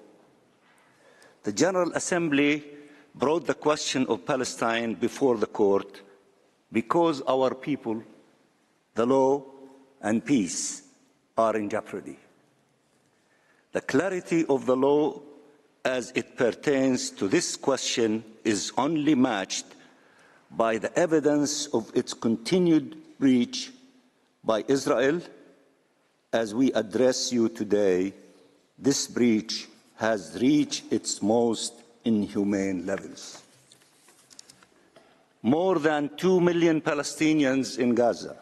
The General Assembly brought the question of Palestine before the Court because our people, the law, and peace are in jeopardy. The clarity of the law as it pertains to this question is only matched by the evidence of its continued breach by Israel. As we address you today, this breach has reached its most inhumane levels. More than 2 million Palestinians in Gaza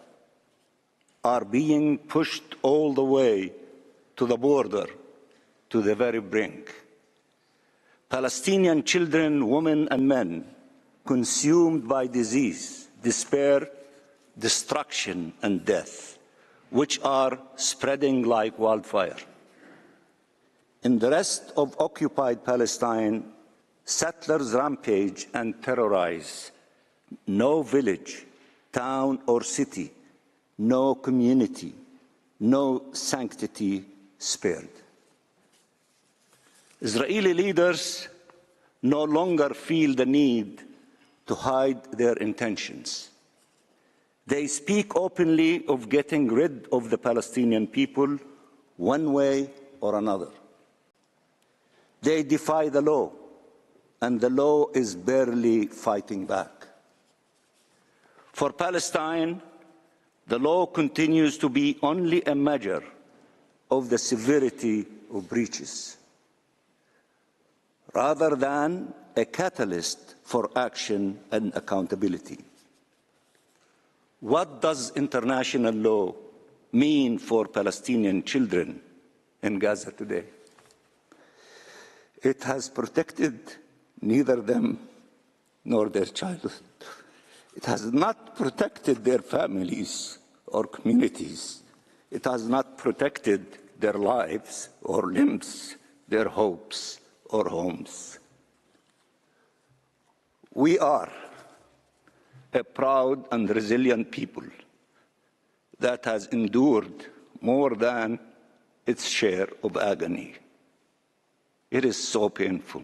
are being pushed all the way to the border, to the very brink. Palestinian children, women, and men consumed by disease, despair, destruction, and death, which are spreading like wildfire. In the rest of occupied Palestine, settlers rampage and terrorize. No village, town, or city, no community, no sanctity spared. Israeli leaders no longer feel the need to hide their intentions. They speak openly of getting rid of the Palestinian people one way or another. They defy the law, and the law is barely fighting back. For Palestine, the law continues to be only a measure of the severity of breaches. rather than a catalyst for action and accountability. What does international law mean for Palestinian children in Gaza today? It has protected neither them nor their childhood. It has not protected their families or communities. It has not protected their lives or limbs, their hopes or homes. We are a proud and resilient people that has endured more than its share of agony. It is so painful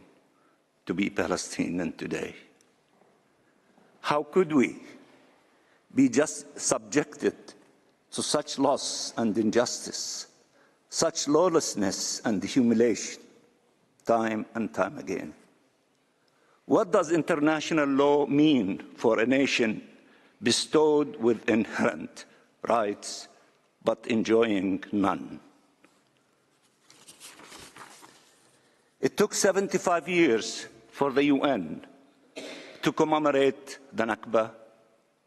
to be Palestinian today. How could we be just subjected to such loss and injustice, such lawlessness and humiliation, time and time again? What does international law mean for a nation bestowed with inherent rights but enjoying none? It took 75 years for the UN to commemorate the Nakba,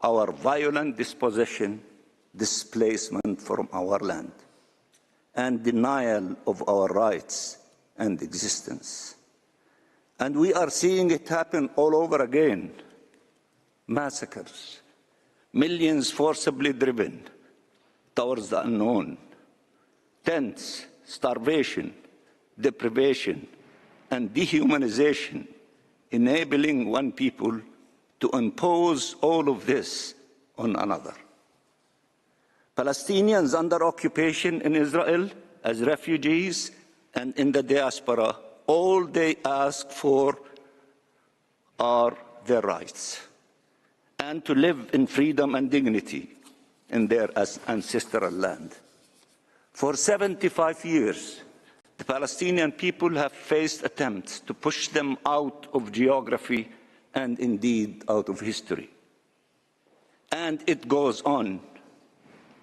our violent dispossession, displacement from our land, and denial of our rights and existence. And we are seeing it happen all over again. Massacres, millions forcibly driven towards the unknown, tents, starvation, deprivation, and dehumanization, enabling one people to impose all of this on another. Palestinians under occupation in Israel as refugees and in the diaspora, all they ask for are their rights and to live in freedom and dignity in their ancestral land. For 75 years, the Palestinian people have faced attempts to push them out of geography and indeed out of history. And it goes on,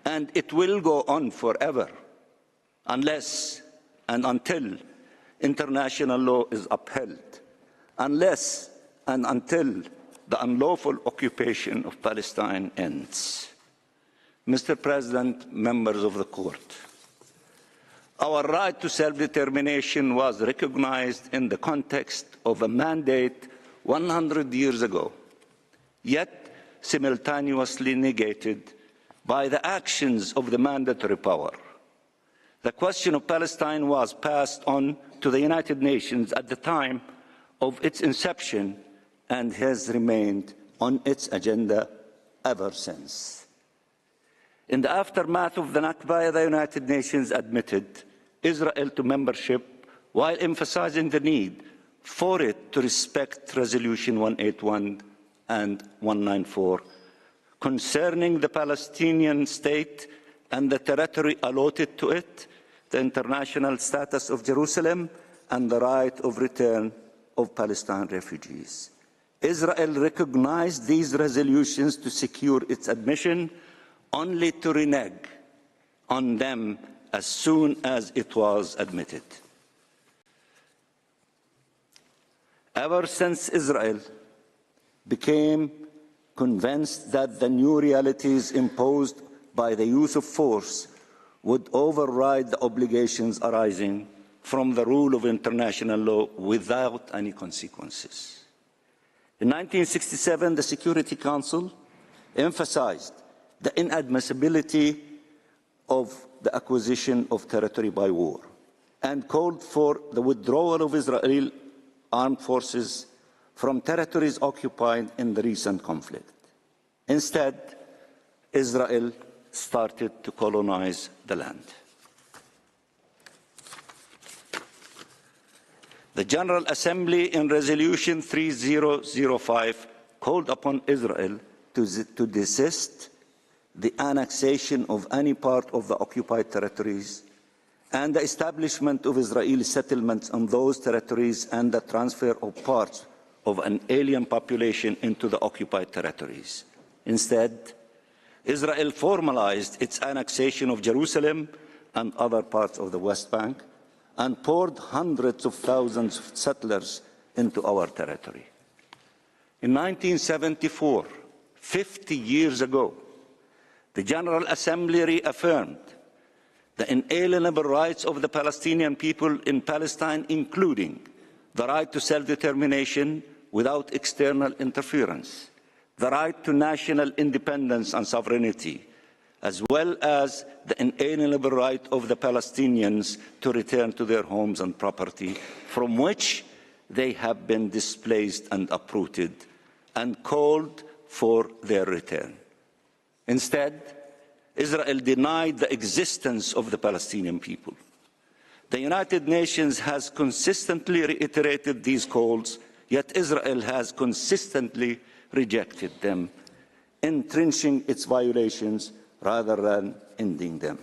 and it will go on forever, unless and until international law is upheld, unless and until the unlawful occupation of Palestine ends. Mr. President, members of the court, our right to self-determination was recognized in the context of a mandate 100 years ago, yet simultaneously negated by the actions of the mandatory power. The question of Palestine was passed on to the United Nations at the time of its inception and has remained on its agenda ever since. In the aftermath of the Nakba, the United Nations admitted Israel to membership while emphasizing the need for it to respect Resolution 181 and 194 concerning the Palestinian state and the territory allotted to it, the international status of Jerusalem, and the right of return of Palestine refugees. Israel recognized these resolutions to secure its admission, only to renege on them as soon as it was admitted. Ever since Israel became convinced that the new realities imposed by the use of force would override the obligations arising from the rule of international law without any consequences. In 1967, the Security Council emphasized the inadmissibility of the acquisition of territory by war and called for the withdrawal of Israeli armed forces from territories occupied in the recent conflict. Instead, Israel started to colonize the land. The General Assembly in Resolution 3005 called upon Israel to desist the annexation of any part of the occupied territories and the establishment of Israeli settlements on those territories and the transfer of parts of an alien population into the occupied territories. Instead, Israel formalized its annexation of Jerusalem and other parts of the West Bank, and poured hundreds of thousands of settlers into our territory. In 1974, 50 years ago, the General Assembly reaffirmed the inalienable rights of the Palestinian people in Palestine, including the right to self-determination without external interference, the right to national independence and sovereignty, as well as the inalienable right of the Palestinians to return to their homes and property from which they have been displaced and uprooted, and called for their return. Instead, Israel denied the existence of the Palestinian people. The United Nations has consistently reiterated these calls, yet Israel has consistently rejected them, entrenching its violations rather than ending them.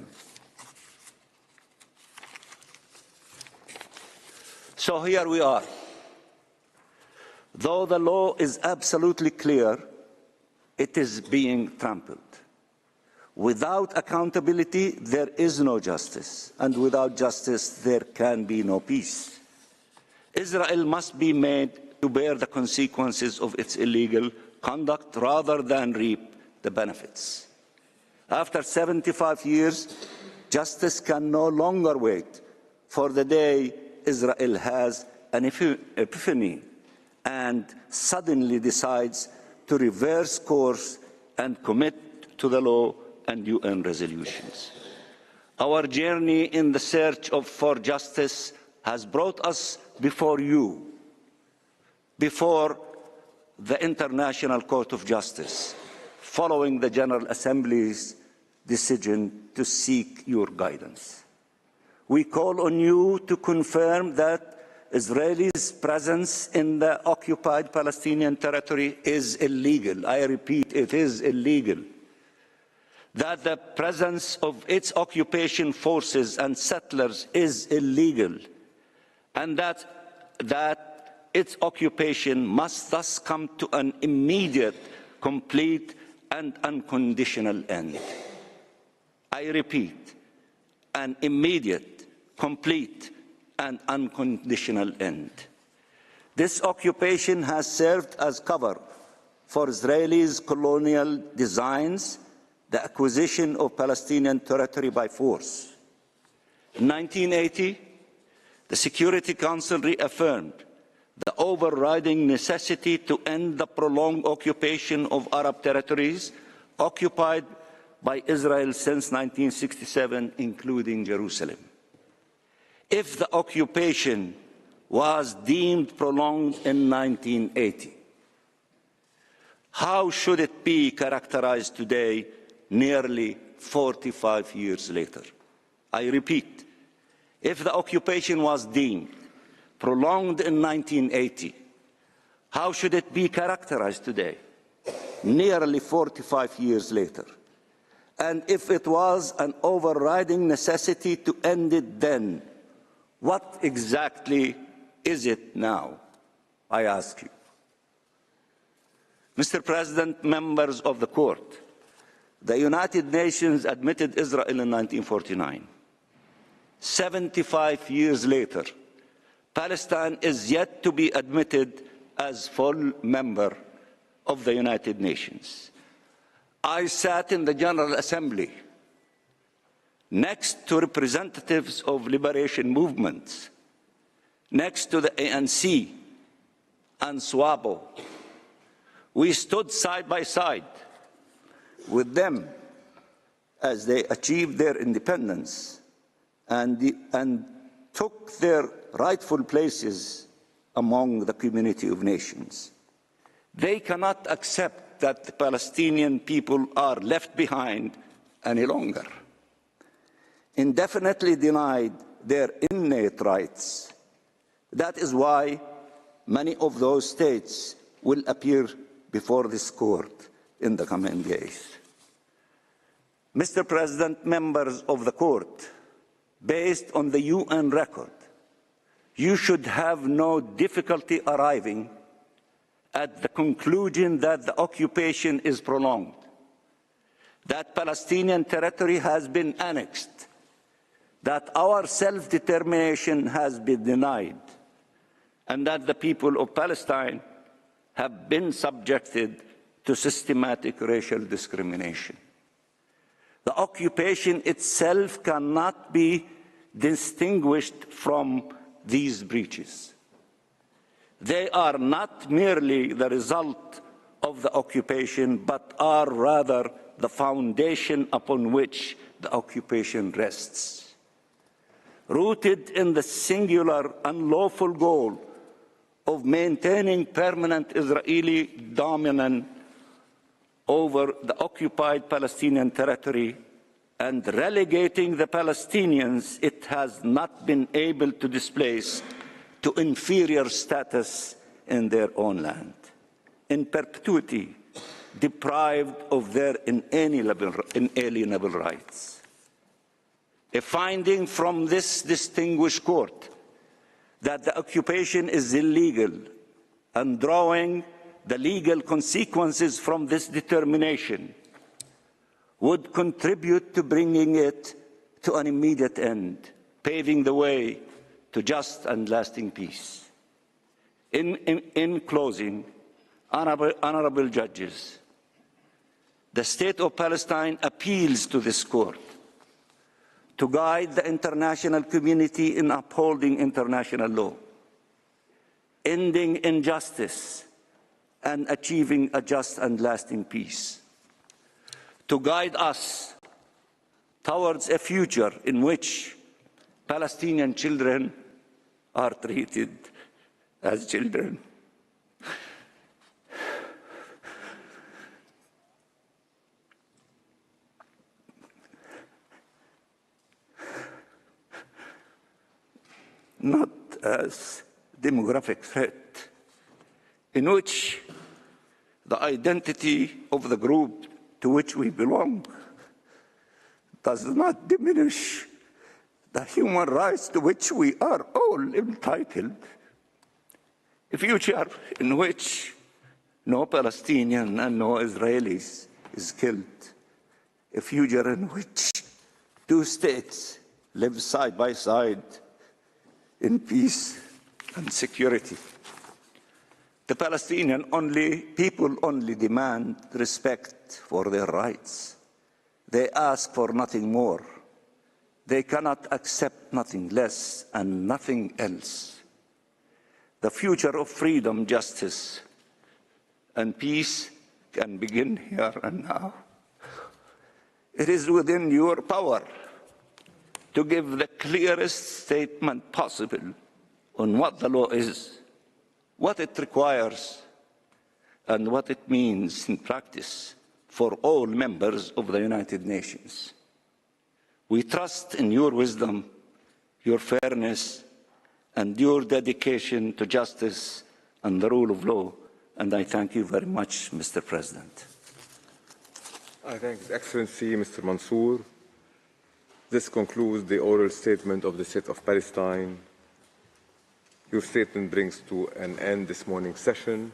So here we are. Though the law is absolutely clear, it is being trampled. Without accountability, there is no justice, and without justice, there can be no peace. Israel must be made to bear the consequences of its illegal conduct rather than reap the benefits. After 75 years, justice can no longer wait for the day Israel has an epiphany and suddenly decides to reverse course and commit to the law and UN resolutions. Our journey in the search for justice has brought us before you, before the International Court of Justice, following the General Assembly's decision to seek your guidance. We call on you to confirm that Israel's presence in the occupied Palestinian territory is illegal. I repeat, it is illegal. That the presence of its occupation forces and settlers is illegal, and that its occupation must thus come to an immediate, complete, and unconditional end. I repeat, an immediate, complete, and unconditional end. This occupation has served as cover for Israelis' colonial designs, the acquisition of Palestinian territory by force. In 1980, the Security Council reaffirmed the overriding necessity to end the prolonged occupation of Arab territories occupied by Israel since 1967, including Jerusalem. If the occupation was deemed prolonged in 1980, how should it be characterized today, nearly 45 years later? I repeat, if the occupation was deemed prolonged in 1980, how should it be characterized today, nearly 45 years later? And if it was an overriding necessity to end it then, what exactly is it now, I ask you? Mr. President, members of the Court, the United Nations admitted Israel in 1949. 75 years later, Palestine is yet to be admitted as full member of the United Nations. I sat in the General Assembly next to representatives of liberation movements, next to the ANC and SWAPO. We stood side by side with them as they achieved their independence and took their rightful places among the community of nations. They cannot accept that the Palestinian people are left behind any longer, indefinitely denied their innate rights. That is why many of those states will appear before this court in the coming days. Mr. President, members of the court, based on the UN record, you should have no difficulty arriving at the conclusion that the occupation is prolonged, that Palestinian territory has been annexed, that our self-determination has been denied and that the people of Palestine have been subjected to systematic racial discrimination. The occupation itself cannot be distinguished from these breaches. They are not merely the result of the occupation, but are rather the foundation upon which the occupation rests. Rooted in the singular unlawful goal of maintaining permanent Israeli dominance over the occupied Palestinian territory and relegating the Palestinians it has not been able to displace to inferior status in their own land, in perpetuity deprived of their inalienable rights. A finding from this distinguished court that the occupation is illegal and drawing the legal consequences from this determination would contribute to bringing it to an immediate end, paving the way to just and lasting peace. In closing, honorable judges, the State of Palestine appeals to this court to guide the international community in upholding international law, ending injustice, and achieving a just and lasting peace, to guide us towards a future in which Palestinian children are treated as children. Not as demographic threat, in which the identity of the group to which we belong does not diminish the human rights to which we are all entitled. A future in which no Palestinian and no Israelis is killed. A future in which two states live side by side in peace and security. The Palestinian people only demand respect for their rights. They ask for nothing more. They cannot accept nothing less and nothing else. The future of freedom, justice, and peace can begin here and now. It is within your power to give the clearest statement possible on what the law is, what it requires, and what it means in practice for all members of the United Nations. We trust in your wisdom, your fairness, and your dedication to justice and the rule of law, and I thank you very much, Mr. President. I thank His Excellency, Mr. Mansour. This concludes the oral statement of the State of Palestine. Your statement brings to an end this morning's session.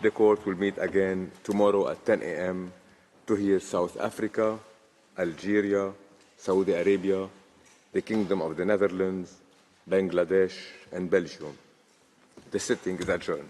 The court will meet again tomorrow at 10 a.m. to hear South Africa, Algeria, Saudi Arabia, the Kingdom of the Netherlands, Bangladesh, and Belgium. The sitting is adjourned.